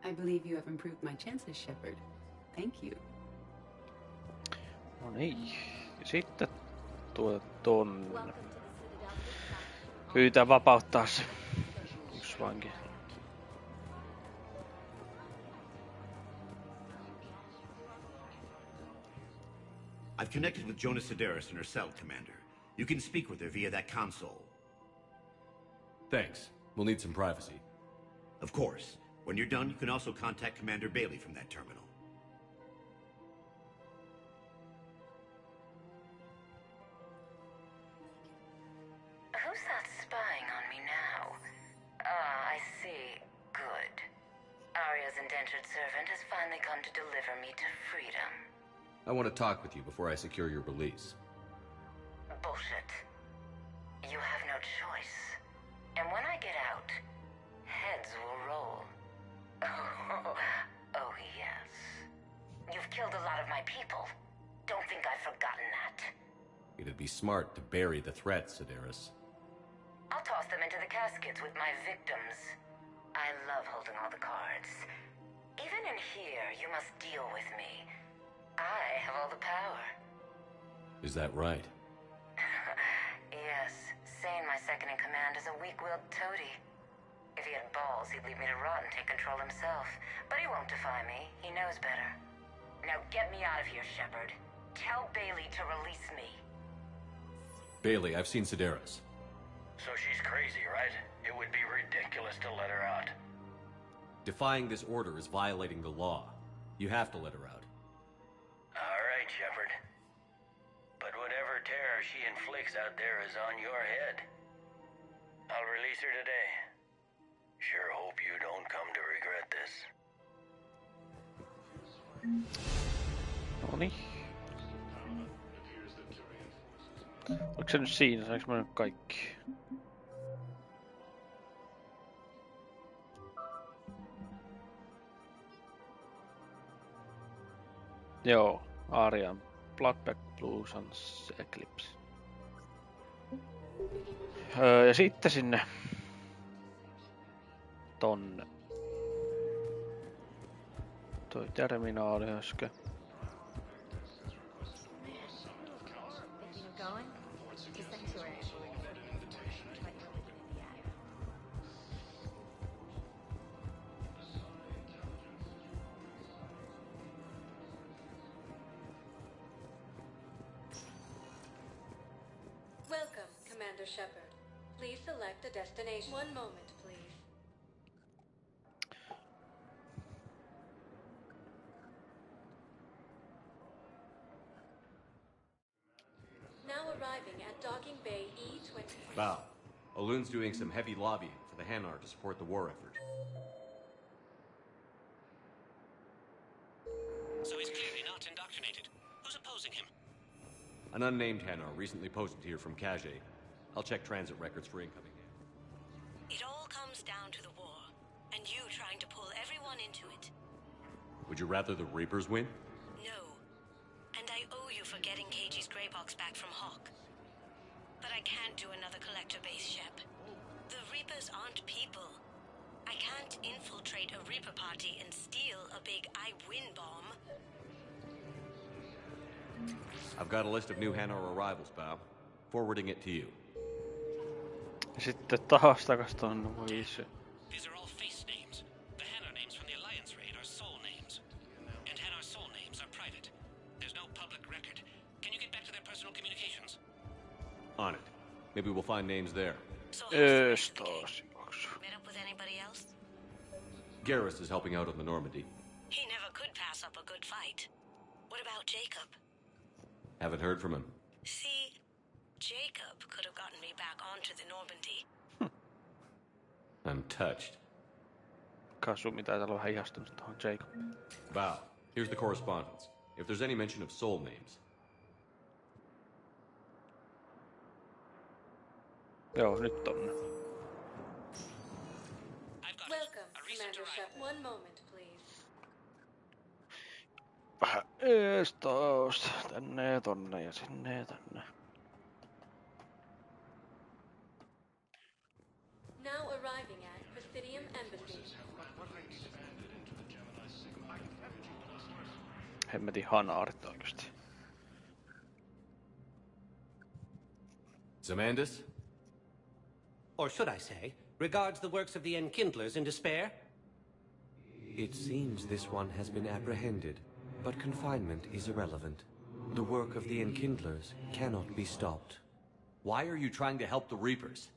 Speaker 8: I believe you have improved my chances, Shepard. Thank you.
Speaker 1: No niin. Ja sitten tuon pyytää vapauttaa se yksi vanki.
Speaker 11: I've connected with Jonah Sedaris in her cell, Commander. You can speak with her via that console.
Speaker 3: Thanks. We'll need some privacy.
Speaker 11: Of course. When you're done, you can also contact Commander Bailey from that terminal.
Speaker 14: Who's that spying on me now? Ah, I see. Good. Arya's indentured servant has finally come to deliver me to freedom.
Speaker 3: I want to talk with you before I secure your release.
Speaker 14: Bullshit. You have no choice. And when I get out, heads will roll. Oh, yes. You've killed a lot of my people. Don't think I've forgotten that.
Speaker 3: It'd be smart to bury the threat, Sedaris.
Speaker 14: I'll toss them into the caskets with my victims. I love holding all the cards. Even in here, you must deal with me. I have all the power.
Speaker 3: Is that right?
Speaker 14: Yes. Sane, my second-in-command, is a weak-willed toady. If he had balls, he'd leave me to rot and take control himself. But he won't defy me. He knows better. Now get me out of here, Shepard. Tell Bailey to release me.
Speaker 3: Bailey, I've seen Sedaris.
Speaker 18: So she's crazy, right? It would be ridiculous to let her out.
Speaker 3: Defying this order is violating the law. You have to let her out.
Speaker 18: All right, Shepard. But whatever terror she inflicts out there is on your head. I'll release her today. Sure hope you don't come to regret this.
Speaker 1: Noniin. Oliko se nyt siinä? Saanko mä nyt kaikki? Joo, Aryan Bloodback Blue Suns Eclipse. Ja sitten sinne tonne. Toi terminaali äsken.
Speaker 17: Welcome, Commander Shepard. Please select a destination. One moment, please. Now arriving at Docking Bay E-20.
Speaker 3: Bow. Aloon's doing some heavy lobbying for the Hanar to support the war effort.
Speaker 9: So he's clearly not indoctrinated. Who's opposing him?
Speaker 3: An unnamed Hanar recently posted here from Kage. I'll check transit records for incoming.
Speaker 10: It all comes down to the war, and you trying to pull everyone into it.
Speaker 3: Would you rather the Reapers win?
Speaker 10: No. And I owe you for getting Cage's Grey Box back from Hawk. But I can't do another collector base, Shep. The Reapers aren't people. I can't infiltrate a Reaper party and steal a big I win bomb.
Speaker 3: I've got a list of new Hanar arrivals, Bow. Forwarding it to you.
Speaker 1: Sitten taas takas tonne, voi se.
Speaker 9: These are all face names. The Hanar names from the Alliance raid are soul names. And Hanar soul names are private. There's no public record. Can you get back to their personal communications?
Speaker 3: On it. Maybe we'll find names there.
Speaker 20: Met up with anybody else?
Speaker 3: Garrus is helping out on the Normandy.
Speaker 20: He never could pass up a good fight. What about Jacob?
Speaker 3: Haven't heard from him.
Speaker 20: See, Jacob could have gotten me back onto the Normandy.
Speaker 3: I'm touched.
Speaker 1: Kasumi taitaa olla vähän ihastunut tuohon Jacobiin.
Speaker 3: Val, here's the correspondence. If there's any mention of soul names.
Speaker 1: Joo, nyt tonne.
Speaker 10: Welcome, Commander Shep. One moment, please.
Speaker 1: Vähän eestaus. Tänne ja tonne ja sinne ja tänne.
Speaker 10: Now arriving at Presidium Embassy.
Speaker 1: Hemmetin hanaarit oikeesti.
Speaker 3: Zamandis?
Speaker 9: Or should I say, regards the works of the Enkindlers in despair?
Speaker 4: It seems this one has been apprehended, but confinement is irrelevant. The work of the Enkindlers cannot be stopped.
Speaker 3: Why are you trying to help the Reapers?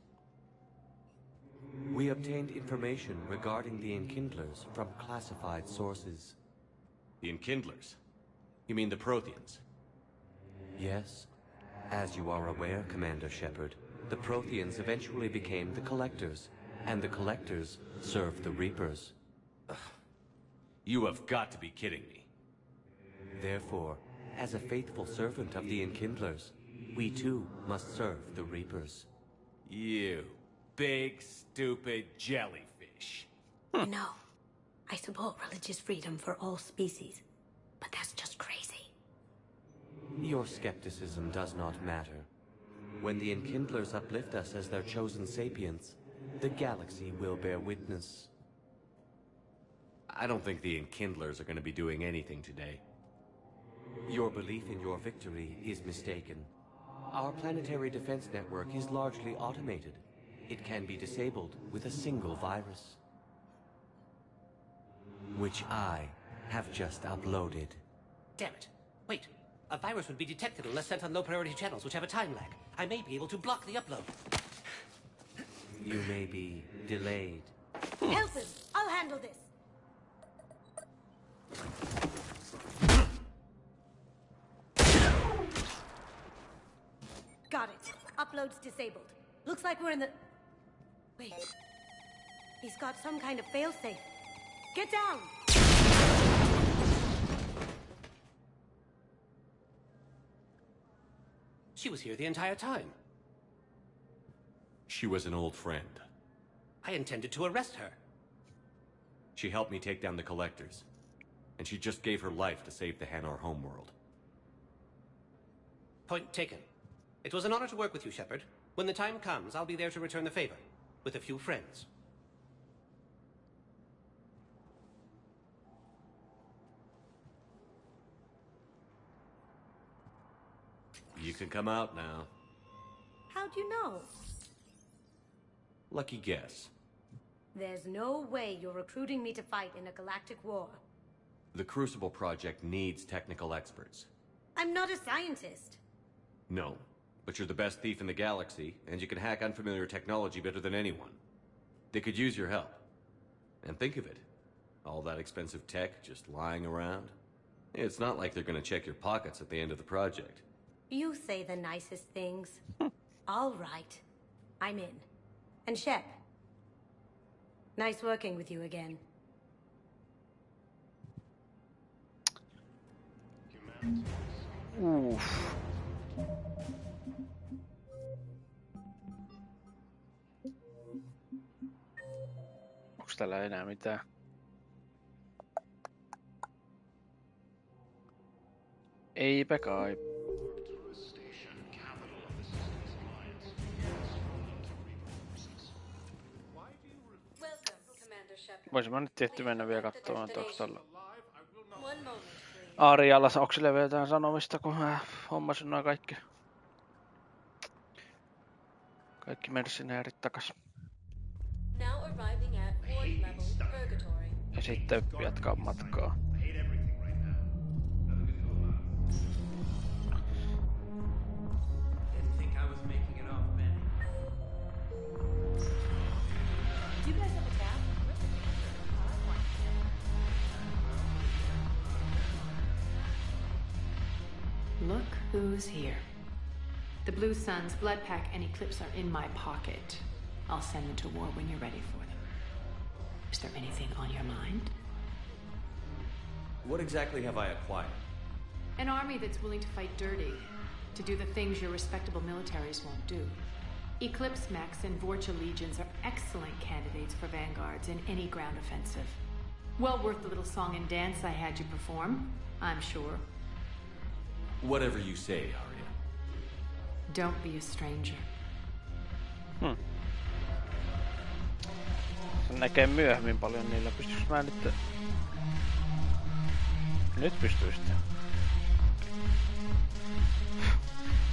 Speaker 4: We obtained information regarding the Enkindlers from classified sources.
Speaker 3: The Enkindlers? You mean the Protheans?
Speaker 4: Yes. As you are aware, Commander Shepard, the Protheans eventually became the Collectors, and the Collectors served the Reapers.
Speaker 3: You have got to be kidding me.
Speaker 4: Therefore, as a faithful servant of the Enkindlers, we too must serve the Reapers.
Speaker 3: You big, stupid jellyfish.
Speaker 20: No, I support religious freedom for all species, but that's just crazy.
Speaker 4: Your skepticism does not matter. When the Enkindlers uplift us as their chosen sapients, the galaxy will bear witness.
Speaker 3: I don't think the Enkindlers are going to be doing anything today.
Speaker 4: Your belief in your victory is mistaken. Our planetary defense network is largely automated. It can be disabled with a single virus, which I have just uploaded.
Speaker 9: Damn it. Wait. A virus would be detected unless sent on low-priority channels, which have a time lag. I may be able to block the upload.
Speaker 4: You may be delayed.
Speaker 20: Help him! I'll handle this! Got it. Upload's disabled. Looks like we're in the... Wait. He's got some kind of failsafe. Get down!
Speaker 9: She was here the entire time.
Speaker 3: She was an old friend.
Speaker 9: I intended to arrest her.
Speaker 3: She helped me take down the Collectors. And she just gave her life to save the Hanar homeworld.
Speaker 9: Point taken. It was an honor to work with you, Shepard. When the time comes, I'll be there to return the favor. With a few friends.
Speaker 3: You can come out now.
Speaker 20: How'd you know?
Speaker 3: Lucky guess.
Speaker 20: There's no way you're recruiting me to fight in a galactic war.
Speaker 3: The Crucible Project needs technical experts.
Speaker 20: I'm not a scientist.
Speaker 3: No, but you're the best thief in the galaxy, and you can hack unfamiliar technology better than anyone. They could use your help. And think of it. All that expensive tech just lying around. It's not like they're gonna check your pockets at the end of the project.
Speaker 20: You say the nicest things. All right. I'm in. And Shep. Nice working with you again.
Speaker 1: Uff. Onks täällä enää mitään? Eipä kai. Voisin mä nyt tietty mennä vielä katsomaan, että onks tällä Aarialla Oksille vielä jotain sanomista, kun mä hommasin noin kaikki mercenäärit takas. Ja sitten jatkaa matkaa.
Speaker 7: Didn't think I was making it off, Manny.
Speaker 10: Who's here? The Blue Suns, Bloodpack, and Eclipse are in my pocket. I'll send them to war when you're ready for them. Is there anything on your mind?
Speaker 3: What exactly have I acquired?
Speaker 10: An army that's willing to fight dirty, to do the things your respectable militaries won't do. Eclipse Max and Vorcha legions are excellent candidates for vanguards in any ground offensive. Well worth the little song and dance I had you perform, I'm sure.
Speaker 3: Whatever you say, Arya.
Speaker 10: Don't be a stranger.
Speaker 1: Se näkee myöhemmin paljon niillä. Pystyis mä nyt... Nyt pystyis.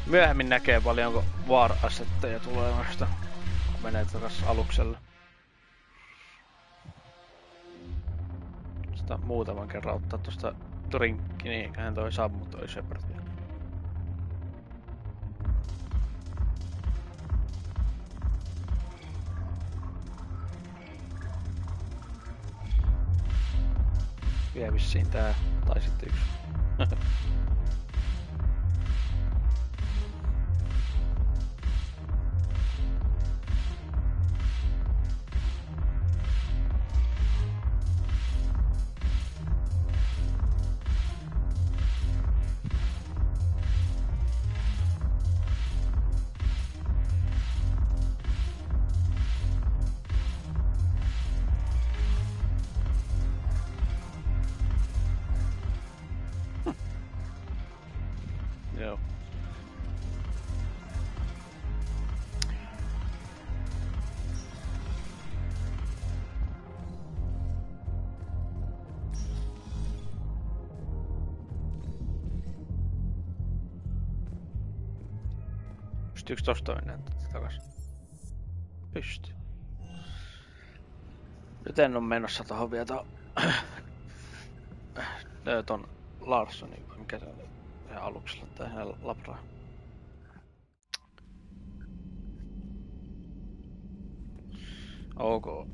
Speaker 1: Myöhemmin näkee paljonko war-assetteja tulee noista, kun menee takas alukselle. Sitä muutaman kerran ottaa tosta drinkki, niin eiköhän toi sammu toi Shepardia. Vie vissiin tää, tai sitten yksi. Joo. Pystyykö tosta mennä takas? Pystyy. Nyt en oo menossa tohon vielä ton Larssonin, mikä se on ihan aluksella tai ihan labraa. Ok.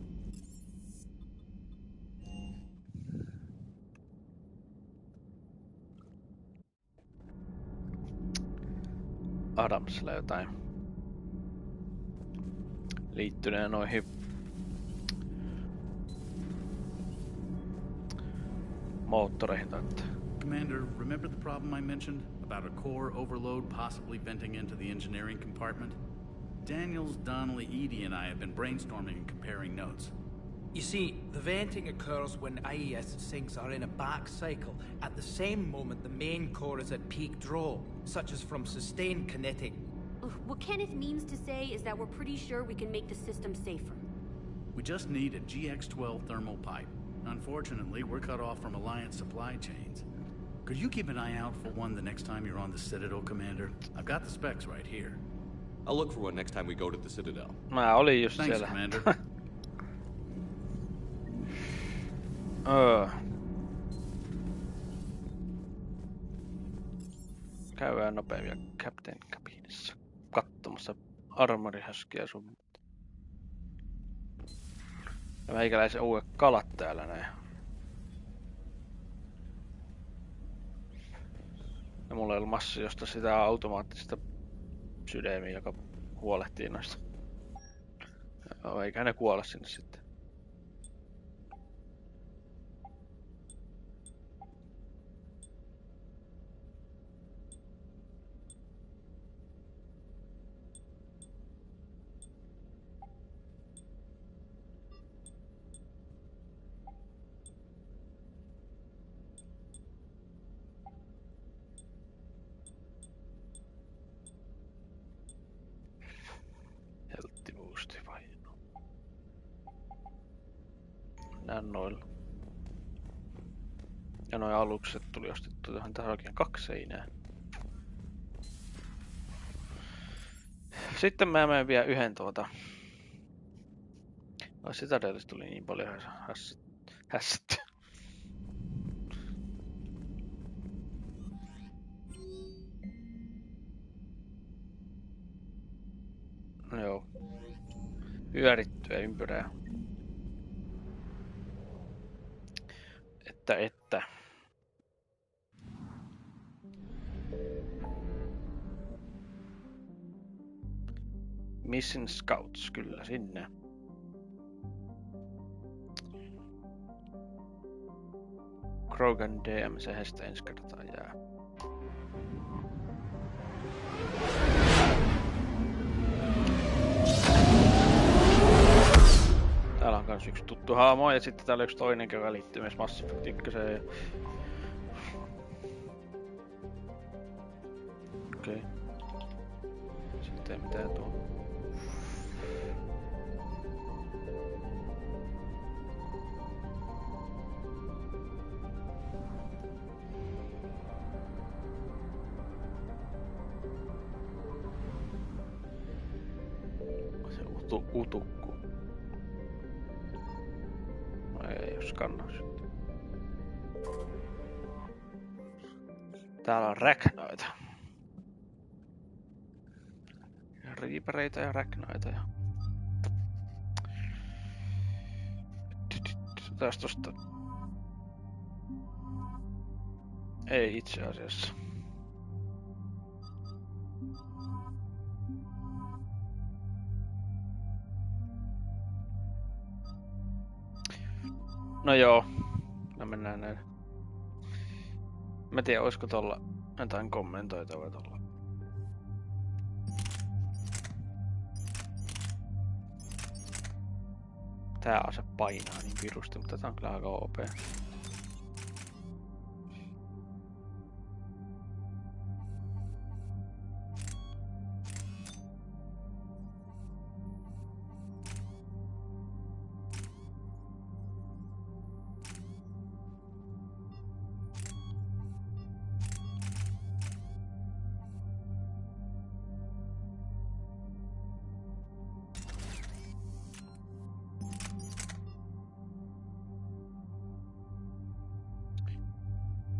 Speaker 1: Adamsilla jotain liittyneen noihin moottoreihin.
Speaker 7: Commander, remember the problem I mentioned about a core overload possibly venting into the engineering compartment? Daniels, Donnelly, Edie, and I have been brainstorming and comparing notes.
Speaker 19: You see, the venting occurs when IES sinks are in a back cycle at the same moment the main core is at peak draw, such as from sustained kinetic.
Speaker 21: What Kenneth means to say is that we're pretty sure we can make the system safer.
Speaker 7: We just need a GX-12 thermal pipe. Unfortunately, we're cut off from Alliance supply chains. Could you keep an eye out for one the next time you're on the Citadel, Commander? I've got the specs right here.
Speaker 3: I'll look for one next time we go to the Citadel.
Speaker 1: Mä olin just
Speaker 7: Thanks,
Speaker 1: siellä.
Speaker 7: Commander.
Speaker 1: Käydään nopein vielä Captain Cabinissa katsomassa armorihäskiä sun. Ja meikäläisen uudet kalat täällä näin. Ja mulla ei ollut massiosta sitä automaattista sydämiä, joka huolehtii noista. Eikä ne kuole sinne sitten. Noilla. Ja noi alukset tuli ostettu tähän. Tähän oikein 2 seinää. Sitten mä menen vielä yhden Citadelista tuli niin paljon hässätty. No joo. Pyörittyä ympyrää. Että. Mission Scouts, kyllä sinne. Krogan DM, sehän sitä ensi kertaa jää. Täällä on kans yksi tuttu haamo ja sitten täällä yksi toinen, joka liittyy myös Mass Effect 1:een. Okei. Sitten ei mitään tuo. Se utukku. No ei oo skannaus. Täällä on räknoita. Riipareita ja räknoita ja... Taas tosta... Ei itse asiassa. No joo. No mennään näin. Mä tiedän, olisiko tuolla jotain kommentoitavaa tuolla. Tää ase painaa niin virusti, mutta tää on kyllä aika OP.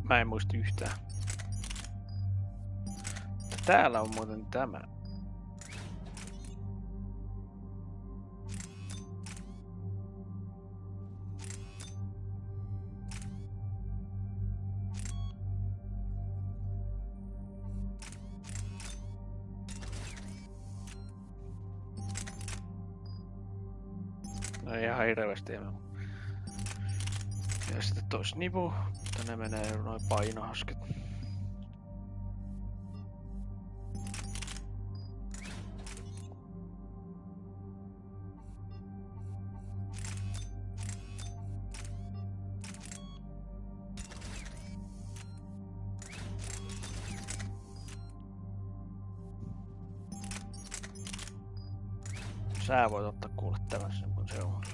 Speaker 1: Mä en muista yhtään. Täällä on muuten tämä. No ihan hirveästi. Ja sitten tois nipu. Tänne menee noin painohasket. Sä voit ottaa kuule tämän sen mun seuralla.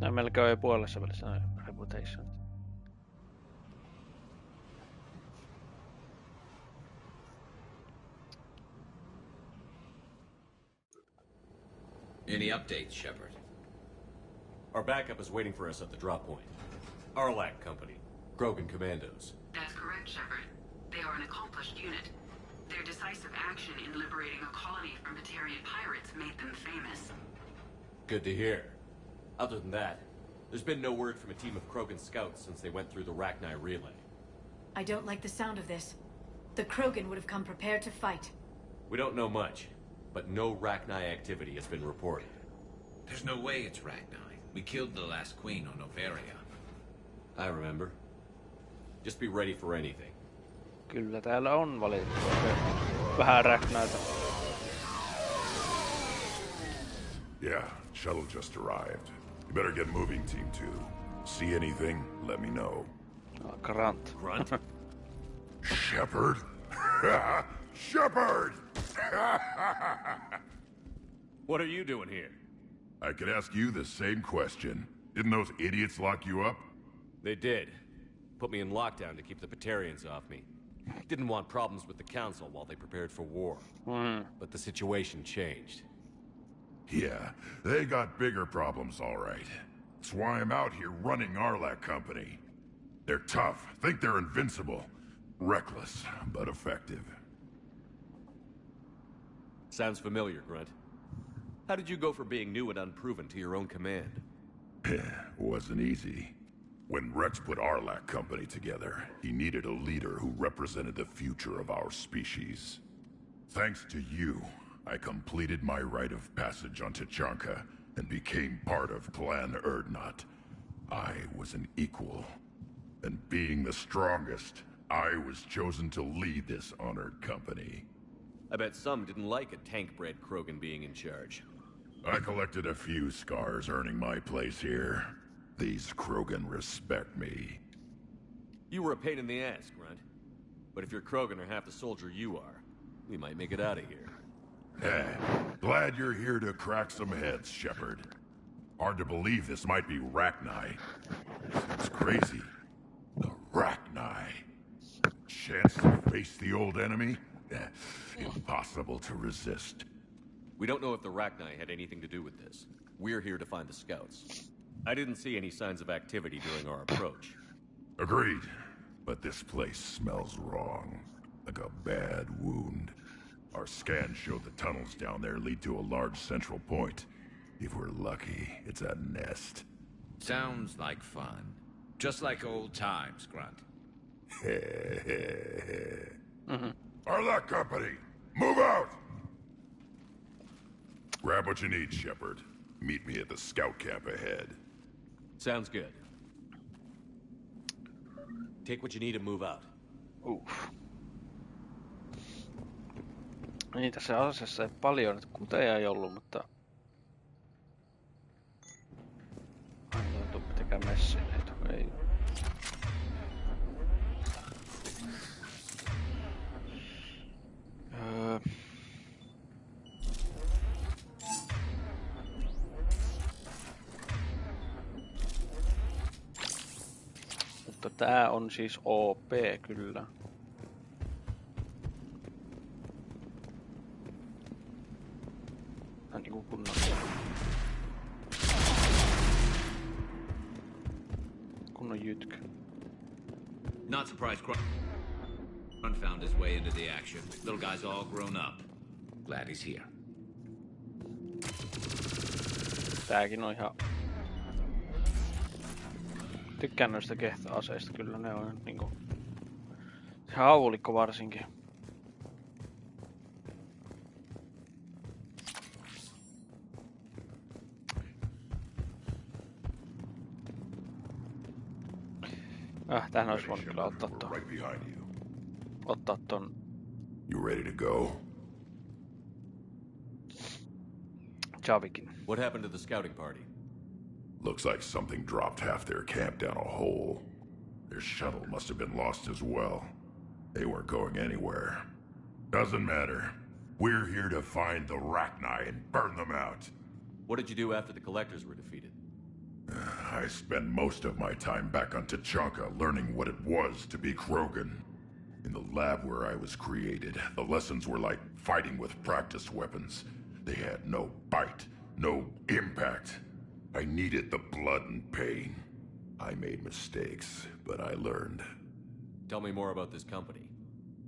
Speaker 1: No melkein jo puolessa välissä noin reputation.
Speaker 3: Any updates, Shepard? Our backup is waiting for us at the drop point. Arlac Company, Krogan Commandos.
Speaker 8: That's correct, Shepard. They are an accomplished unit. Their decisive action in liberating a colony from Batarian pirates made them famous.
Speaker 3: Good to hear. Other than that, there's been no word from a team of Krogan scouts since they went through the Rachni relay.
Speaker 10: I don't like the sound of this. The Krogan would have come prepared to fight.
Speaker 3: We don't know much, but no Rachni activity has been reported.
Speaker 12: There's no way it's Rachni. We killed the last queen on Noveria.
Speaker 3: I remember. Just be ready for anything.
Speaker 1: Kyllä täällä on valitettavasti vähän räknäitä.
Speaker 15: Yeah, shuttle just arrived. You better get moving, Team 2. See anything, let me know.
Speaker 1: Oh, Grunt.
Speaker 3: Grunt?
Speaker 15: Shepard? Shepard!
Speaker 3: What are you doing here?
Speaker 15: I could ask you the same question. Didn't those idiots lock you up?
Speaker 3: They did. Put me in lockdown to keep the Batarians off me. Didn't want problems with the Council while they prepared for war. But the situation changed.
Speaker 15: Yeah, they got bigger problems, all right. That's why I'm out here running Arlac Company. They're tough, think they're invincible. Reckless, but effective.
Speaker 3: Sounds familiar, Grunt. How did you go from being new and unproven to your own command?
Speaker 15: Wasn't easy. When Rex put Arlac Company together, he needed a leader who represented the future of our species. Thanks to you, I completed my rite of passage on Tachanka and became part of Clan Erdnot. I was an equal. And being the strongest, I was chosen to lead this honored company.
Speaker 3: I bet some didn't like a tank-bred Krogan being in charge.
Speaker 15: I collected a few scars earning my place here. These Krogan respect me.
Speaker 3: You were a pain in the ass, Grunt. But if your Krogan are half the soldier you are, we might make it out of here.
Speaker 15: Glad you're here to crack some heads, Shepard. Hard to believe this might be Rachni. It's crazy. The Rachni. Chance to face the old enemy? Impossible to resist.
Speaker 3: We don't know if the Rachni had anything to do with this. We're here to find the scouts. I didn't see any signs of activity during our approach.
Speaker 15: Agreed. But this place smells wrong. Like a bad wound. Our scans show the tunnels down there lead to a large central point. If we're lucky, it's a nest.
Speaker 12: Sounds like fun. Just like old times, Grunt.
Speaker 15: Arlac Company, move out! Grab what you need, Shepard. Meet me at the scout camp ahead.
Speaker 3: Sounds good. Take what you need and move out.
Speaker 1: Niin, tässä asiassa ei paljon nyt kuteja ei ollut, mutta... Ei tuu mitenkään messiin, ei. Mutta tää on siis OP kyllä. Tää on niinku kunnon jytky.
Speaker 12: Not surprised Grunt found his way into the action. Little guy's all grown up. Glad he's here.
Speaker 1: Tääkin on ihan... Tykkään noista kehta-aseista, kyllä ne on niinku... Se haulikko varsinkin. Tähän olisi voinut kyllä ottaa ton...
Speaker 15: You ready to go?
Speaker 1: Javikin.
Speaker 3: What happened to the scouting party?
Speaker 15: Looks like something dropped half their camp down a hole. Their shuttle must have been lost as well. They weren't going anywhere. Doesn't matter. We're here to find the Rachni and burn them out.
Speaker 3: What did you do after the Collectors were defeated?
Speaker 15: I spent most of my time back on Tachanka learning what it was to be Krogan. In the lab where I was created, the lessons were like fighting with practice weapons. They had no bite, no impact. I needed the blood and pain. I made mistakes, but I learned.
Speaker 3: Tell me more about this company.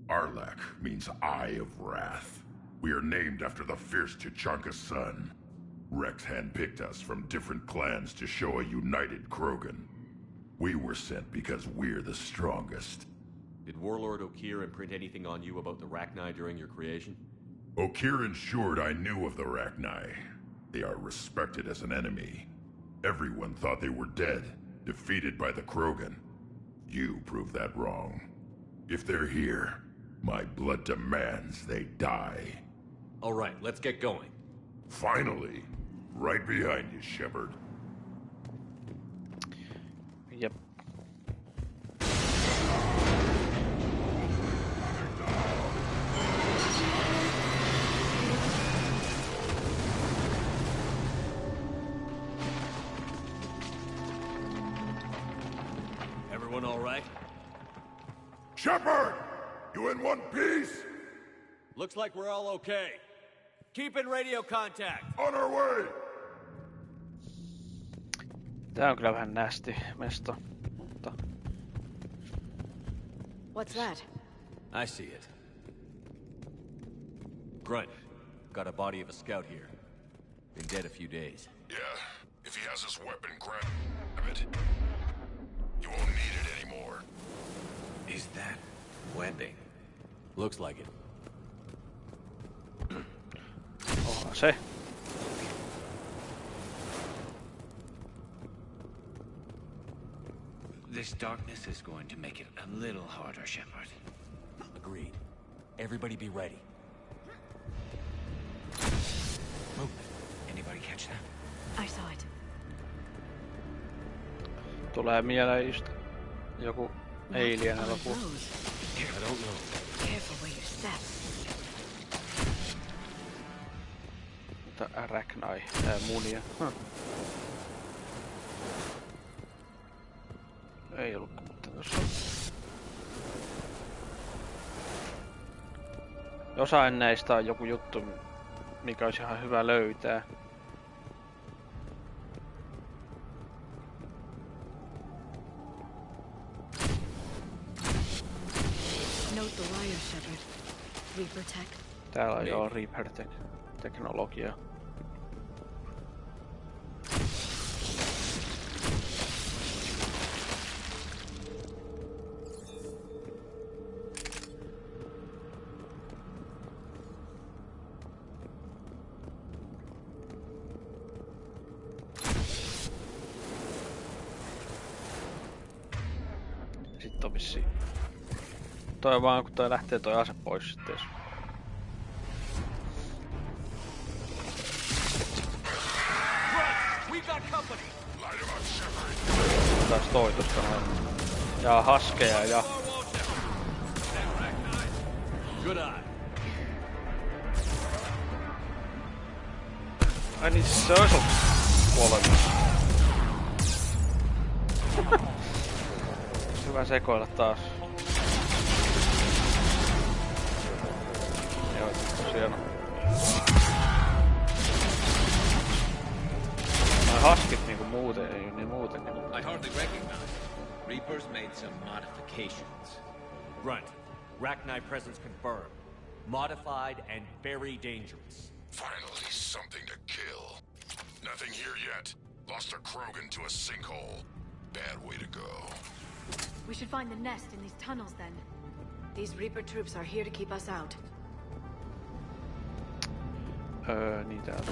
Speaker 15: Arlac means Eye of Wrath. We are named after the fierce Tachanka sun. Rex handpicked us from different clans to show a united Krogan. We were sent because we're the strongest.
Speaker 3: Did Warlord Okir imprint anything on you about the Rachni during your creation?
Speaker 15: Okir ensured I knew of the Rachni. They are respected as an enemy. Everyone thought they were dead, defeated by the Krogan. You proved that wrong. If they're here, my blood demands they die.
Speaker 3: All right, let's get going.
Speaker 15: Finally. Right behind you, Shepard.
Speaker 1: Yep.
Speaker 3: Everyone all right?
Speaker 15: Shepard! You in one piece?
Speaker 3: Looks like we're all okay. Keep in radio contact.
Speaker 15: On our way!
Speaker 1: Tää on kyllä vähän nästi mesto, mutta...
Speaker 10: What's that?
Speaker 3: I see it. Grunt, got a body of a scout here. Been dead a few days.
Speaker 15: Yeah, if he has his weapon, grab it. You won't need it anymore.
Speaker 12: Is that webbing?
Speaker 3: Looks like it.
Speaker 1: Onhan se.
Speaker 12: This darkness is going to make it a little harder, Shepard.
Speaker 3: Agreed. Everybody be ready.
Speaker 12: Movement. Anybody catch that?
Speaker 10: I saw it.
Speaker 1: Tulee mieleen just joku alien elokuva.
Speaker 3: I don't know.
Speaker 10: Careful where you step.
Speaker 1: Mutta arachnai, munia. Ei ollutko mutta tossa. Jossain näistä on joku juttu, mikä olisi ihan hyvä löytää.
Speaker 10: Note the wire, Shepard. Reaper tech.
Speaker 1: Täällä on jo Reaper teknologia. Sitten on vissiin. Toi vaan kun toi lähtee toi ase pois sitten. Taas toi tosta noin. Ja haskeja ja... Ai niin siis se ois ollut kuolemassa. Hyvä sekoilla taas. Joo, tosiaan. Noi haskit niinku muuten ei niin muuten niinku.
Speaker 12: I hardly recognize. Reapers made some modifications.
Speaker 3: Grunt, Rachni presence confirmed. Modified and very dangerous.
Speaker 15: Finally, something to kill. Nothing here yet. Lost a Krogan to a sinkhole. Bad way to go.
Speaker 10: We should find the nest in these tunnels then. These Reaper troops are here to keep us out.
Speaker 1: Niin täällä.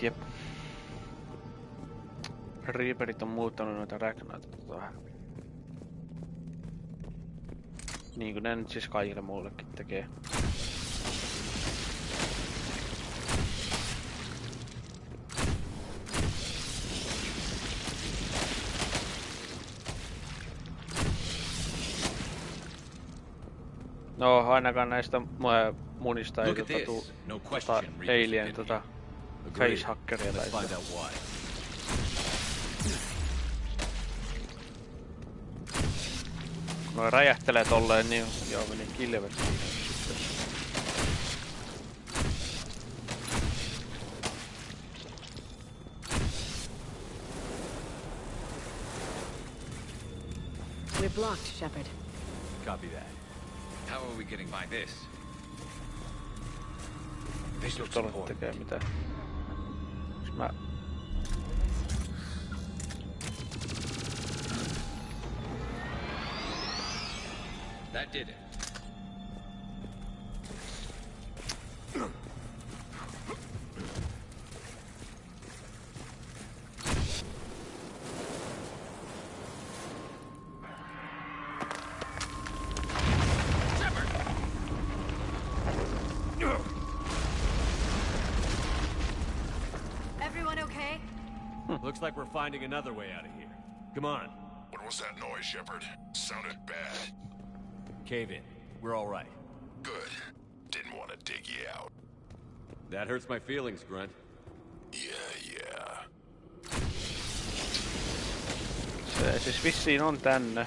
Speaker 1: Jep. Reaperit on muuttanut noita Rachnaita niin kuin ne nyt siis kaikille muullekin tekee. No ainakaan näistä munista ei tuu alien facehackeria tai sitä. Kun noi räjähtelee tolleen niin joo meni kilvet siihen.
Speaker 10: We're blocked, Shepard.
Speaker 3: Copy that.
Speaker 12: How are we getting by this?
Speaker 1: This looks important. Tekee mitään. Mä...
Speaker 12: That did it.
Speaker 3: Looks like we're finding another way out of here. Come on.
Speaker 15: What was that noise, Shepard? Sounded bad.
Speaker 3: Cave in. We're all right.
Speaker 15: Good. Didn't want to dig you out.
Speaker 3: That hurts my feelings, Grunt.
Speaker 15: Yeah.
Speaker 1: Se siis vissiin on tänne.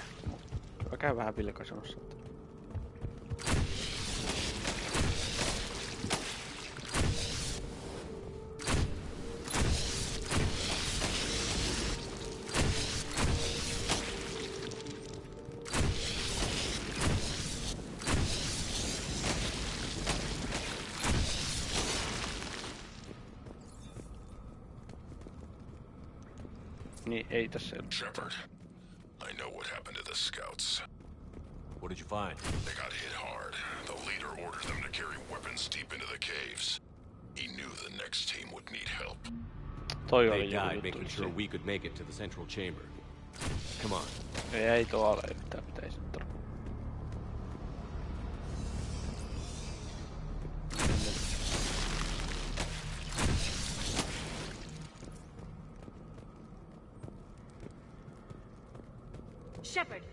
Speaker 1: Mä käyn vähän vilkaisemassa. Niin ei tässä ole.
Speaker 15: Shepard, I know what happened to the scouts.
Speaker 3: What did you find?
Speaker 15: They got hit hard. The leader ordered them to carry weapons deep into the caves. He knew the next team would need help.
Speaker 3: They died making sure we could make it to the central chamber. Come on.
Speaker 1: Ei tuolla ei mitään pitäisi olla.
Speaker 21: Shepard.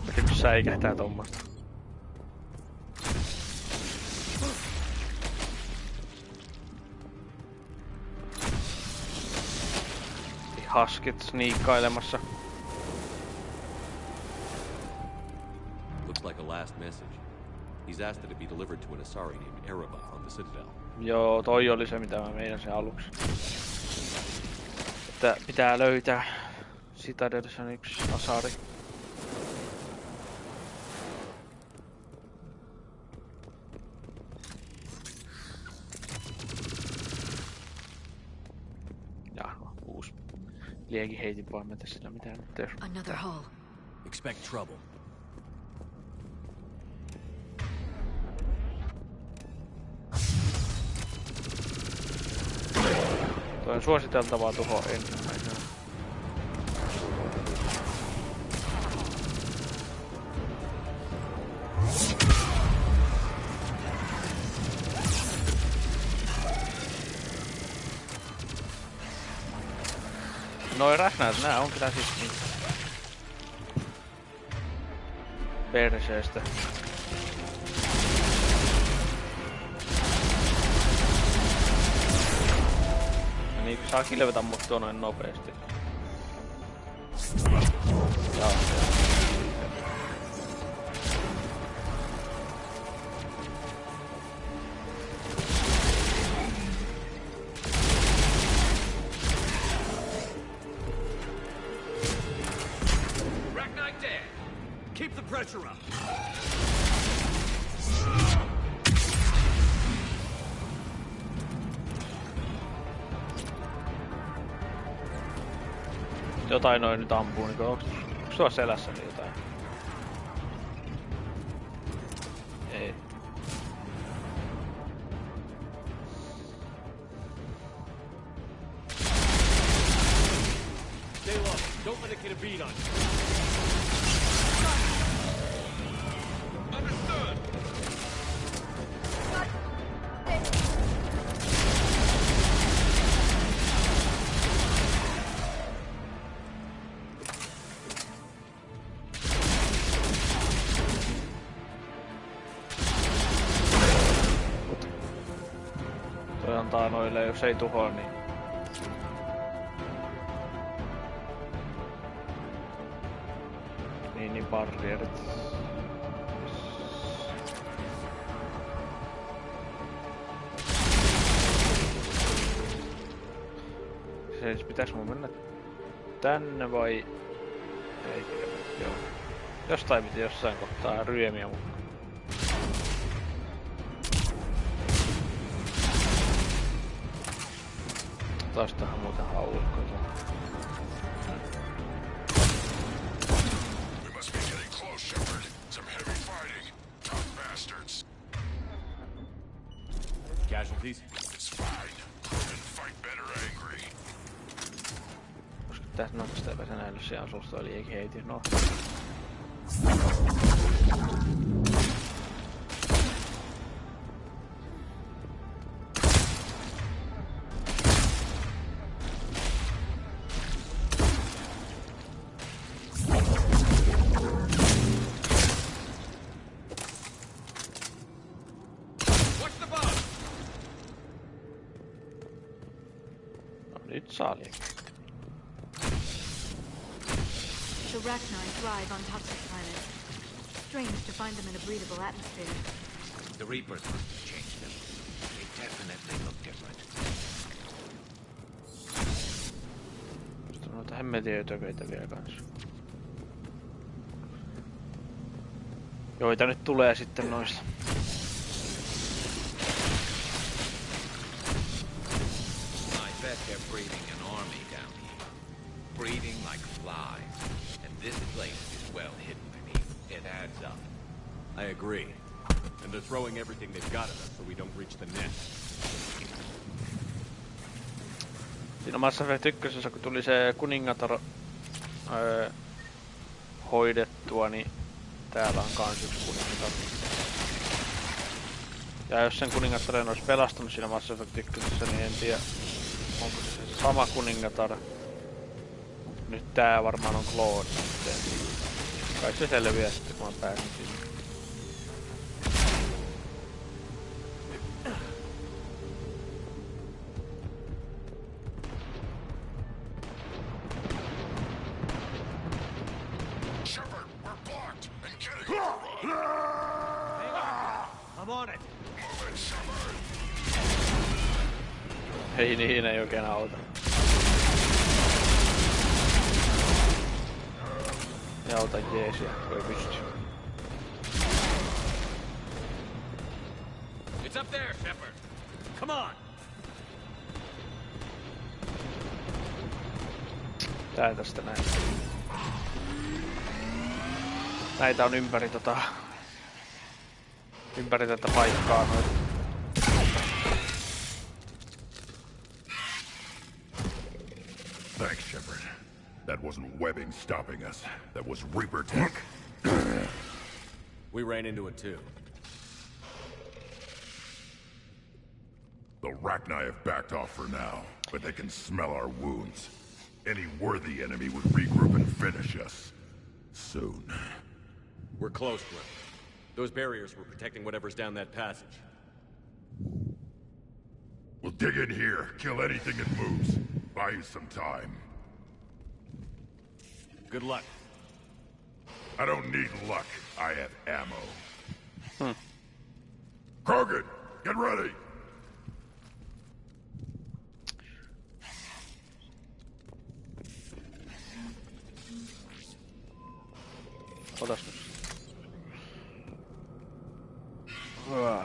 Speaker 1: Miten säikähtää tommoista? Haskit sniikkailemassa.
Speaker 3: Looks like a last message. He's asked that it be delivered to an Asari named Ereba on the Citadel.
Speaker 1: Joo, toi oli se mitä mä meinasin aluksi. Että pitää löytää. Citadelissa on yksi Asari. Ja no, uusi liekin heitin vaan mä tässä mitään nyt tehdä.
Speaker 10: Another hall.
Speaker 3: Expect trouble.
Speaker 1: Toi on suositeltavaa tuhoa ensimmäisenä. Noi rähnäät, nää on kyllä siis niin perseestä. Niin saa kilvetä mut tuo noin nopeesti. Joo.
Speaker 3: Keep the pressure up.
Speaker 1: Jotain noin nyt ampuu, niin onks tuolla selässä niin jotain? Ei.
Speaker 3: Stay low. Don't let it get a beat on you. Understood.
Speaker 1: Toi antaa noille, jos ei tuhoa, niin... Niin barrierit. Siis pitäis mun mennä tänne vai... Ei joo. Jostain piti jossain kohtaa ryömiä mukaan. Taas tähän muuten haulikkoa.
Speaker 15: We must be getting close, Shepard. Some heavy fighting. Tough bastards.
Speaker 3: Casualties?
Speaker 15: It's fine. Women fight better angry.
Speaker 1: Koska tässä on tästä epäsä näillä se asusta oli eikä heiti. No. Saalia.
Speaker 10: The Rachni thrive on toxic planets. Strange to find them in a breathable atmosphere.
Speaker 12: The Reapers must have changed them. They definitely look different.
Speaker 1: Sitten on noita hemmetin ötököitä vielä kanssa. Joita nyt tulee sitten noista.
Speaker 12: I bet they're breeding an army down here. Breeding like flies. And this place is well hidden beneath. It adds up.
Speaker 3: I agree. And they're throwing everything they've got at us so we don't reach the nest.
Speaker 1: Siinä Mass Effect 1, kun tuli se kuningatar hoidettua, niin täällä on kans yksi kuningatar. Ja jos sen kuningattaren olisi pelastunut siinä Mass Effect 1, niin en tiedä, onko se sama kuningatar. Nyt tää varmaan on Claude sitten. Kai se selviää sitten, kun mä pääsen sinne. Ei niin, ei oikein auta. Ja auta jeesiä, kun ei pysty.
Speaker 12: It's up there, Shepard. Come on.
Speaker 1: Tää tästä näin. Näitä on ympäri ympäri tätä paikkaa noita.
Speaker 15: Thanks, Shepard. That wasn't webbing stopping us. That was Reaper tech.
Speaker 3: We ran into it too.
Speaker 15: The Rachni have backed off for now, but they can smell our wounds. Any worthy enemy would regroup and finish us. Soon.
Speaker 3: We're close to it. Those barriers were protecting whatever's down that passage.
Speaker 15: We'll dig in here, kill anything that moves. Buy you some time.
Speaker 3: Good luck.
Speaker 15: I don't need luck. I have ammo.
Speaker 1: Hmm.
Speaker 15: Krogan, get ready!
Speaker 1: Otas nyt.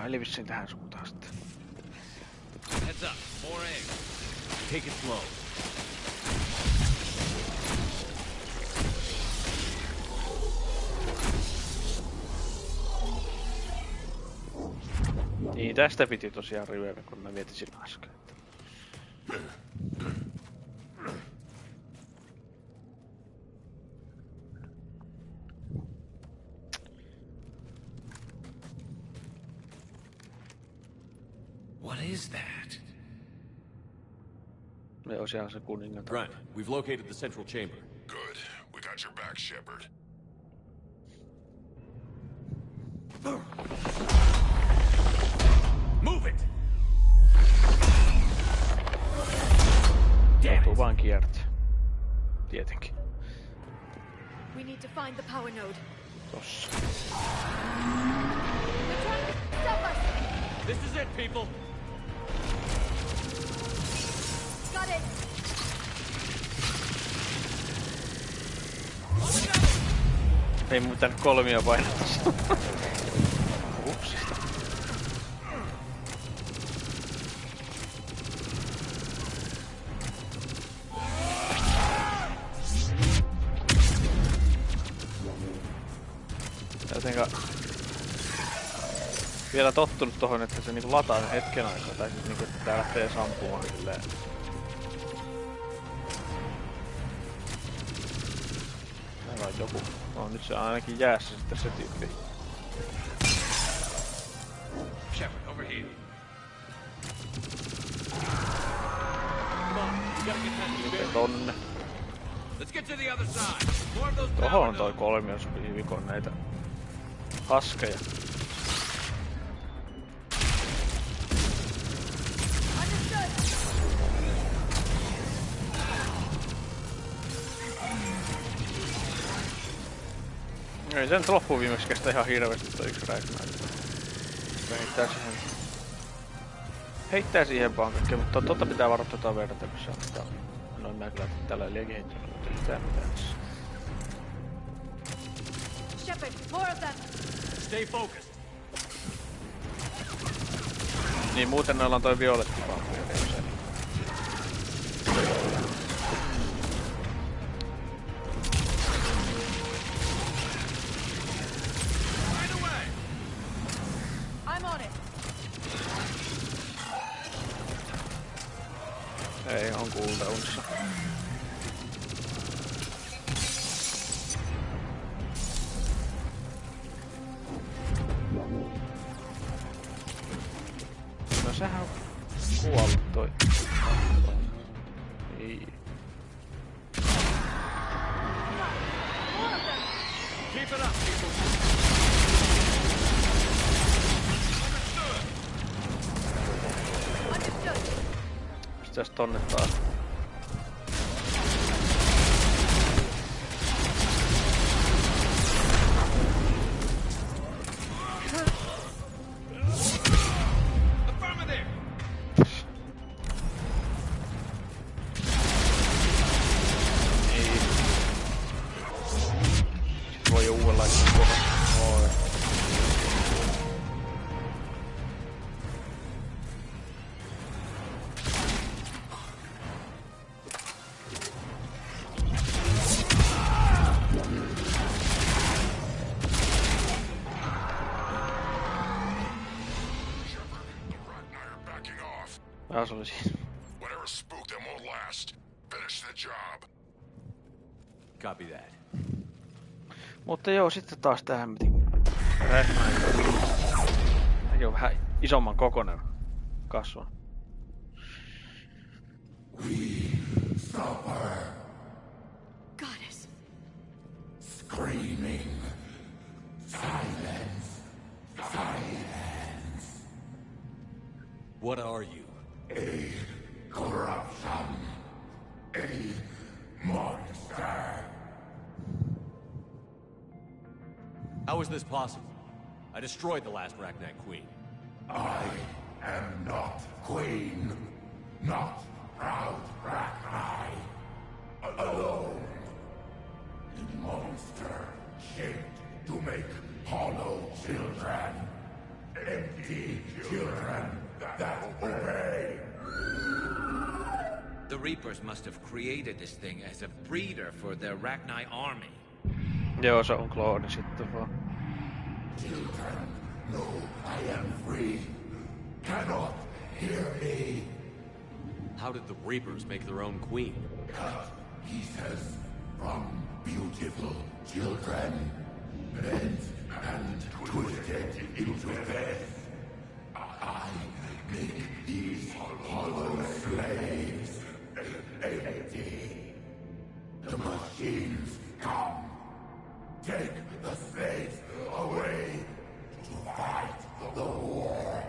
Speaker 1: Eli vissiin tähän suuntaan sitten.
Speaker 12: Heads up, more eggs. Take it slow.
Speaker 1: Niin, tästä piti tosiaan riveillä, kun mä mietin sillä äsken.
Speaker 12: What is that?
Speaker 1: Me on siellä se kuningatar.
Speaker 3: Grunt, we've located the central chamber.
Speaker 15: Good. We got your back, Shepard.
Speaker 12: Move it!
Speaker 1: Joutuu vaan kiertää. Tietenkin.
Speaker 10: We need to find the power node.
Speaker 1: Tossa.
Speaker 10: Stop us!
Speaker 3: This is it, people!
Speaker 10: Got it!
Speaker 1: Ei mun pitänyt kolmia painaa tässä. Upsista. Jotenka vielä tottunut tohon, että se niinku lataa hetken aikaa, tai siis niinku, että tää lähtee sampumaan silleen. Täällä on joku. No nyt se on ainakin jäässä sitten se tyyppi.
Speaker 12: Shepard, over here.
Speaker 1: Tonne.
Speaker 12: Let's get to the other side. More of those
Speaker 1: Tohon toi kolmio sopii vikon näitä haskeja. Ei se nyt loppuun viimeksi kestä ihan hirveesti toi yksi räiknä. Heittää siihen vaan kaikkea, mutta totta pitää varoa tota verta, kun se on noin mä kyllä tällä liekin heittää, mutta yhtään mitään tässä.
Speaker 2: Shepard, more of them!
Speaker 3: Stay focused.
Speaker 1: Niin muuten noilla on toi violetti vaan.
Speaker 2: I'm on it!
Speaker 1: Ei, on cooldownissa. No sehän on kuollut toi. Ei.
Speaker 3: Keep it up, people.
Speaker 1: Mistäs tonne taas? Se oli siinä.
Speaker 15: Whatever spooked them won't last. Finish the job.
Speaker 3: Copy that.
Speaker 1: Mutta joo, sitten taas tää hämmetin räknäin. Tämäkin on vähän isomman kokoinen kasvon.
Speaker 15: Goddess. Screaming. Silence. Silence.
Speaker 3: What are you?
Speaker 15: A corruption. A monster.
Speaker 3: How is this possible? I destroyed the last Rachni Queen.
Speaker 15: I am not Queen. Not proud Rachni. Alone. A monster shaped to make hollow children. Empty children that obey.
Speaker 12: The Reapers must have created this thing as a breeder for their Rachni army.
Speaker 1: Joo, se on klooni sitten vaan.
Speaker 15: Children, no, I am free. Cannot hear me.
Speaker 3: How did the Reapers make their own queen?
Speaker 15: Cut pieces from beautiful children. Bent and twisted into this. I make these hollow slaves empty. The machines come. Take the slaves away to fight the war.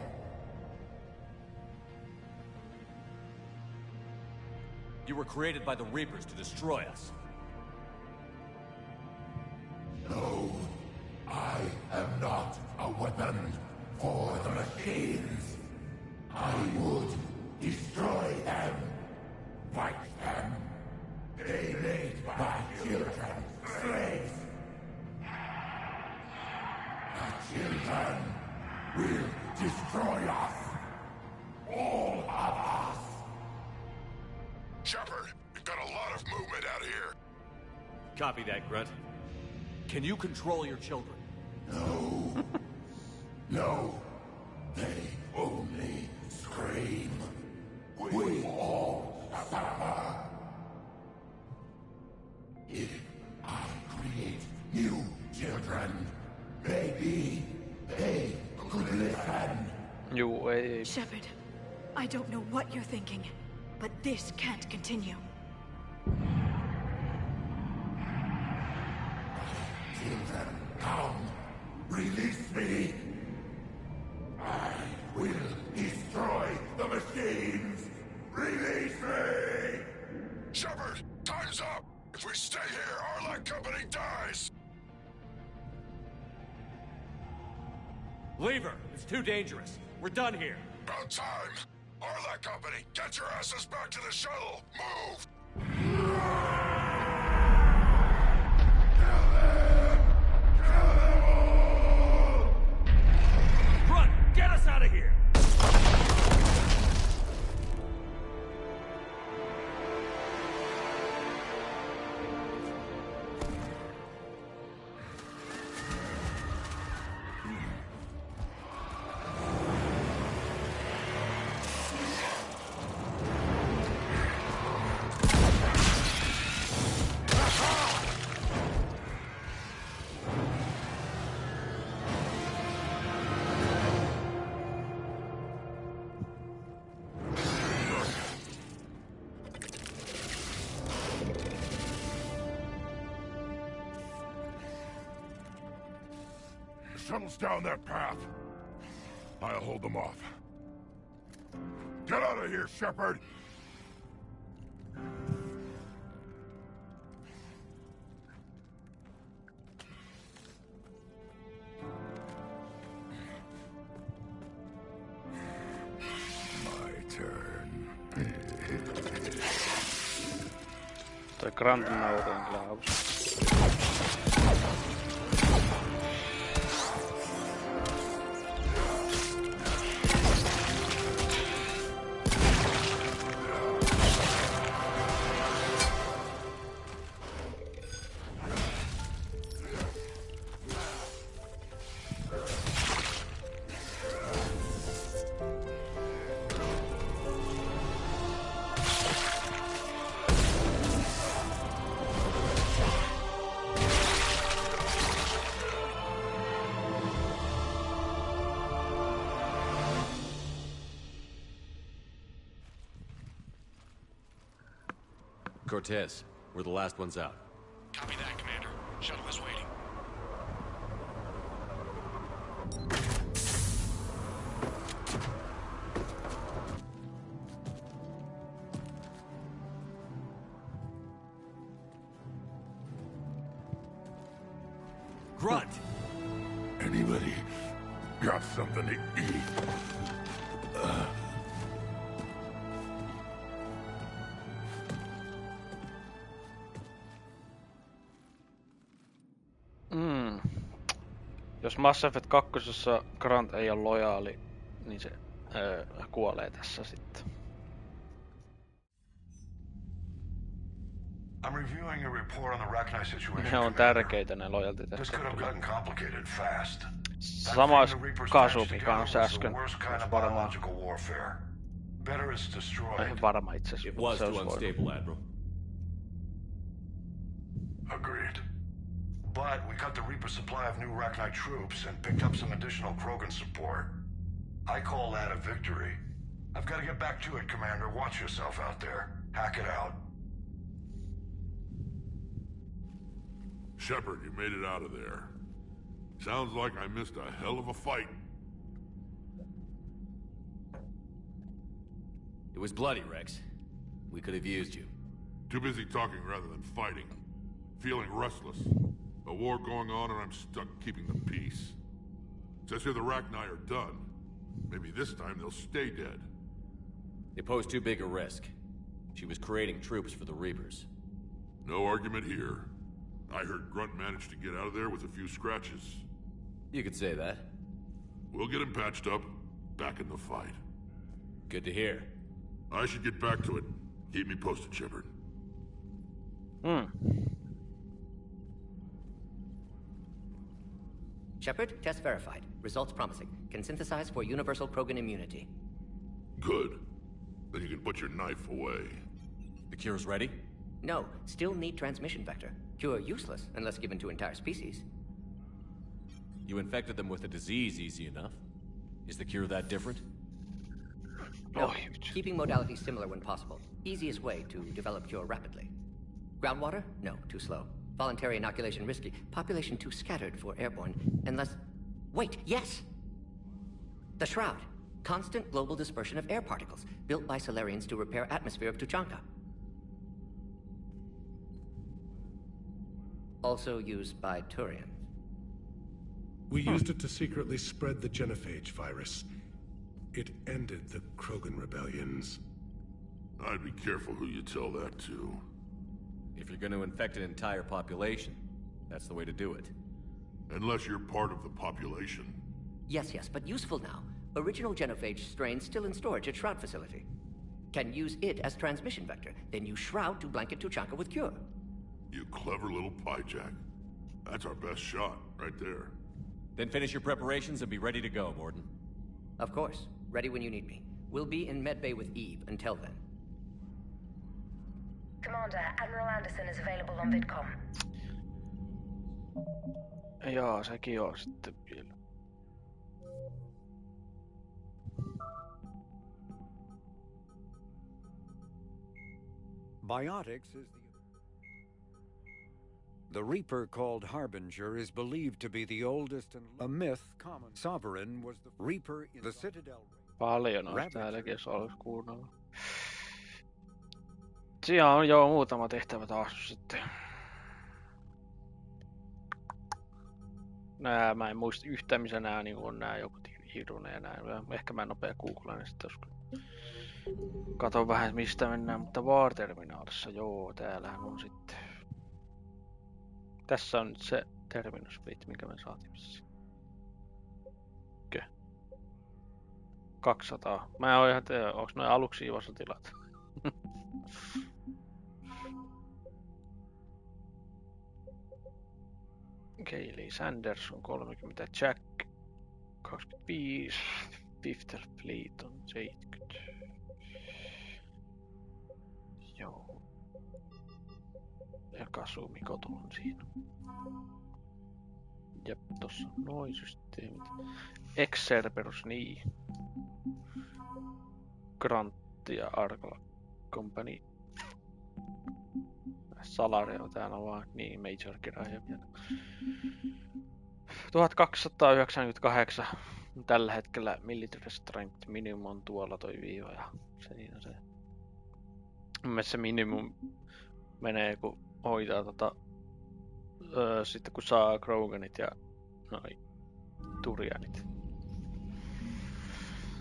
Speaker 3: You were created by the Reapers to destroy us.
Speaker 15: No, I am not a weapon for the machines. I would destroy them, fight them. They made my children slaves. The children will destroy us. All of us.
Speaker 13: Shepard, we've got a lot of movement out here.
Speaker 3: Copy that, Grunt. Can you control your children?
Speaker 15: No. No. They only scream. We all suffer. If I create new children, maybe they could listen.
Speaker 1: Juu, ei.
Speaker 10: Shepard, I don't know what you're thinking, but this can't continue.
Speaker 15: Children, come. Release me. I will destroy the machines. Release me.
Speaker 13: Shepard, time's up. If we stay here, our Company dies.
Speaker 3: Leave her. It's too dangerous. We're done here.
Speaker 15: About time. Arlac Company, get your asses back to the shuttle. Move!
Speaker 3: Run! Get us out of here!
Speaker 15: Shuttle's down that path. I'll hold them off. Get out of here, Shepard! My turn.
Speaker 1: Toi Grant naurin kyllä hauska.
Speaker 3: Cortez, we're the last ones out.
Speaker 16: Copy that, Commander. Shuttle is waiting.
Speaker 3: Grunt!
Speaker 15: Anybody got something to eat?
Speaker 1: Jos Mass Effect 2. Grant ei ole lojaali, niin se kuolee tässä sitten.
Speaker 5: I'm reviewing your report on the Rachni situation.
Speaker 1: Ne on tärkeitä ne lojalti
Speaker 5: This
Speaker 1: tästä.
Speaker 5: could have gotten complicated fast.
Speaker 1: Sama kasu, mikä on se äsken. Varmaan.
Speaker 5: Better it's destroyed.
Speaker 1: Ei varma itse asiassa.
Speaker 3: It was too unstable, Admiral.
Speaker 5: Agreed. But we cut the Reaper supply of new Rachni troops and picked up some additional Krogan support. I call that a victory. I've got to get back to it, Commander. Watch yourself out there. Hack it out.
Speaker 15: Shepard, you made it out of there. Sounds like I missed a hell of a fight.
Speaker 3: It was bloody, Rex. We could have used you.
Speaker 15: Too busy talking rather than fighting. Feeling restless. A war going on and I'm stuck keeping the peace. Says here the Rachni are done. Maybe this time they'll stay dead.
Speaker 3: They pose too big a risk. She was creating troops for the Reapers.
Speaker 15: No argument here. I heard Grunt managed to get out of there with a few scratches.
Speaker 3: You could say that.
Speaker 15: We'll get him patched up, back in the fight.
Speaker 3: Good to hear.
Speaker 15: I should get back to it. Keep me posted, Shepard.
Speaker 22: Shepard, test verified. Results promising. Can synthesize for universal Krogan immunity.
Speaker 15: Good. Then you can put your knife away.
Speaker 3: The cure's ready?
Speaker 22: No, still need transmission vector. Cure useless unless given to entire species.
Speaker 3: You infected them with a disease easy enough. Is the cure that different?
Speaker 22: No, keeping modalities similar when possible. Easiest way to develop cure rapidly. Groundwater? No, too slow. Voluntary inoculation risky. Population too scattered for airborne. Unless... Wait, yes! The Shroud. Constant global dispersion of air particles, built by Solarians to repair atmosphere of Tuchanka. Also used by Turians.
Speaker 13: We used it to secretly spread the genophage virus. It ended the Krogan rebellions.
Speaker 15: I'd be careful who you tell that to.
Speaker 3: If you're going to infect an entire population, that's the way to do it.
Speaker 15: Unless you're part of the population.
Speaker 22: Yes, but useful now. Original genophage strain still in storage at Shroud facility. Can use it as transmission vector, then use Shroud to blanket Tuchanka with cure.
Speaker 15: You clever little pyjack. That's our best shot, right there.
Speaker 3: Then finish your preparations and be ready to go, Morden.
Speaker 22: Of course. Ready when you need me. We'll be in medbay with Eve until then.
Speaker 14: Commander, Admiral Anderson is available on VidCom.
Speaker 1: Joo, sekin on sitten vielä.
Speaker 6: Biotics is the Reaper called Harbinger is believed to be the oldest and a myth common. Sovereign was the Reaper in the Citadel.
Speaker 1: Paljon olisi täälläkin, jos olisi kuunnella. Siinä on jo muutama tehtävä taas sitten. Nää, mä en muista yhtään missä nää niin on nää joku Irune ja nää. Ehkä mä nopea googlaan ja sitten katon vähän mistä mennään, mutta War-terminaalissa, joo, täällähän on sitten. Tässä on nyt se terminusbit, minkä me saatiin. 200. Mä en oo ihan tiedä, onks noin aluksi ivasotilat. Kaylee Sanderson 30, Jack 25, Fifth Fleet on 70. Joo. Ja Kasumi Koto on siinä. Jep, tossa on noin systeemit. Excerberus, niin. Grant ja Argla Company. Salaria on täällä vaan, niin Major Kiraaja vielä. 1298 tällä hetkellä military strength minimum tuolla toi viiva ja siinä se. Mun mielestä se minimum menee kun hoitaa sitten kun saa Kroganit ja noi Turianit.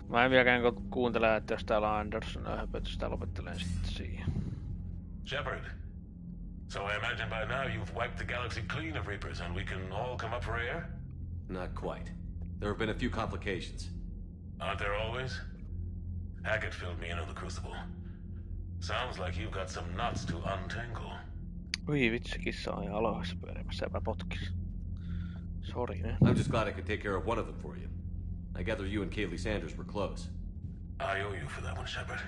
Speaker 1: Mä en vieläkään kuuntele, että jos täällä on Anderson höpötystä, lopettelen sitten siihen.
Speaker 5: Shepard, so I imagine by now you've wiped the galaxy clean of Reapers and we can all come up for air?
Speaker 3: Not quite. There have been a few complications.
Speaker 5: Aren't there always? Hackett filled me in on the Crucible. Sounds like you've got some knots to untangle.
Speaker 1: Ui vitsi, kissa on ihan alohassa pyörimässä ja mä potkis. Sori, ne.
Speaker 3: I'm just glad I could take care of one of them for you. I gather you and Kaylee Sanders were close.
Speaker 5: I owe you for that one, Shepard.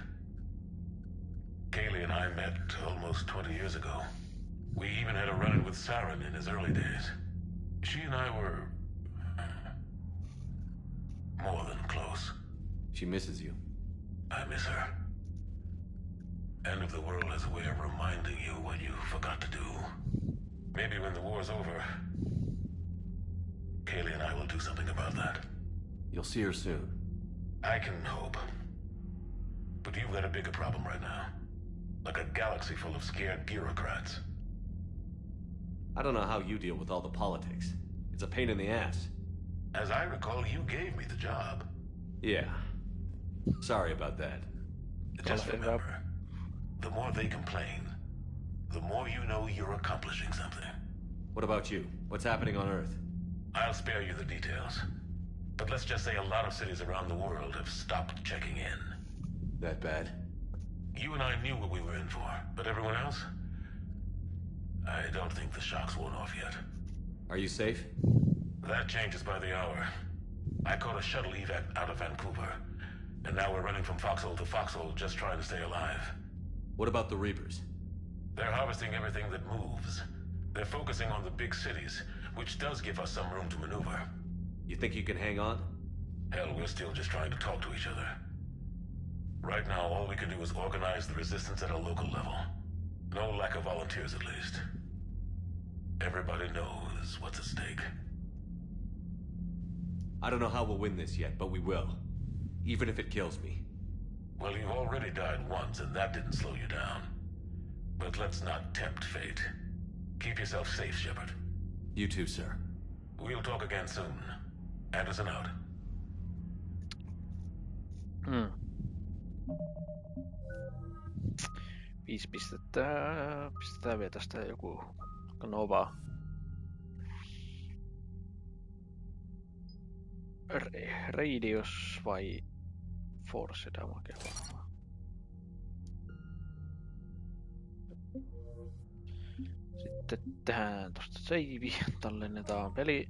Speaker 5: Kaylee and I met almost 20 years ago. We even had a run-in with Saren in his early days. She and I were... more than close.
Speaker 3: She misses you.
Speaker 5: I miss her. End of the world has a way of reminding you what you forgot to do. Maybe when the war's over, Kaylee and I will do something about that.
Speaker 3: You'll see her soon.
Speaker 5: I can hope. But you've got a bigger problem right now. Like a galaxy full of scared bureaucrats.
Speaker 3: I don't know how you deal with all the politics. It's a pain in the ass.
Speaker 5: As I recall, you gave me the job.
Speaker 3: Yeah. Sorry about that.
Speaker 5: Just remember, the more they complain, the more you know you're accomplishing something.
Speaker 3: What about you? What's happening on Earth?
Speaker 5: I'll spare you the details. But let's just say a lot of cities around the world have stopped checking in.
Speaker 3: That bad?
Speaker 5: You and I knew what we were in for, but everyone else? I don't think the shock's worn off yet.
Speaker 3: Are you safe?
Speaker 5: That changes by the hour. I caught a shuttle evac out of Vancouver, and now we're running from foxhole to foxhole just trying to stay alive.
Speaker 3: What about the Reapers?
Speaker 5: They're harvesting everything that moves. They're focusing on the big cities, which does give us some room to maneuver.
Speaker 3: You think you can hang on?
Speaker 5: Hell, we're still just trying to talk to each other. Right now, all we can do is organize the resistance at a local level. No lack of volunteers, at least. Everybody knows what's at stake.
Speaker 3: I don't know how we'll win this yet, but we will. Even if it kills me.
Speaker 5: Well, you've already died once, and that didn't slow you down. But let's not tempt fate. Keep yourself safe, Shepard.
Speaker 3: You too, sir.
Speaker 5: We'll talk again soon. Anderson out.
Speaker 1: 5 pistettä. Pistetään vielä tästä joku Nova. Radius vai Force damage varmaan. Sitten tehdään tosta save, tallennetaan peli.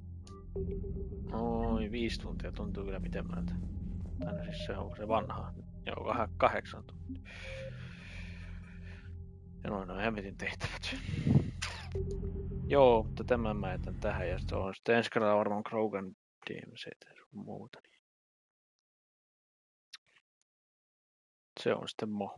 Speaker 1: Oi, 5 tuntia tuntuu kyllä pitemmältä. Tai no siis se on se vanha. Joo, 8 tuntia. Ja noin on hemmetin tehtävät. Joo, mutta tämän mä jätän tähän ja se on sitten ensi kerralla varmaan Krogan DMC ja muuta. Se on sitten mo.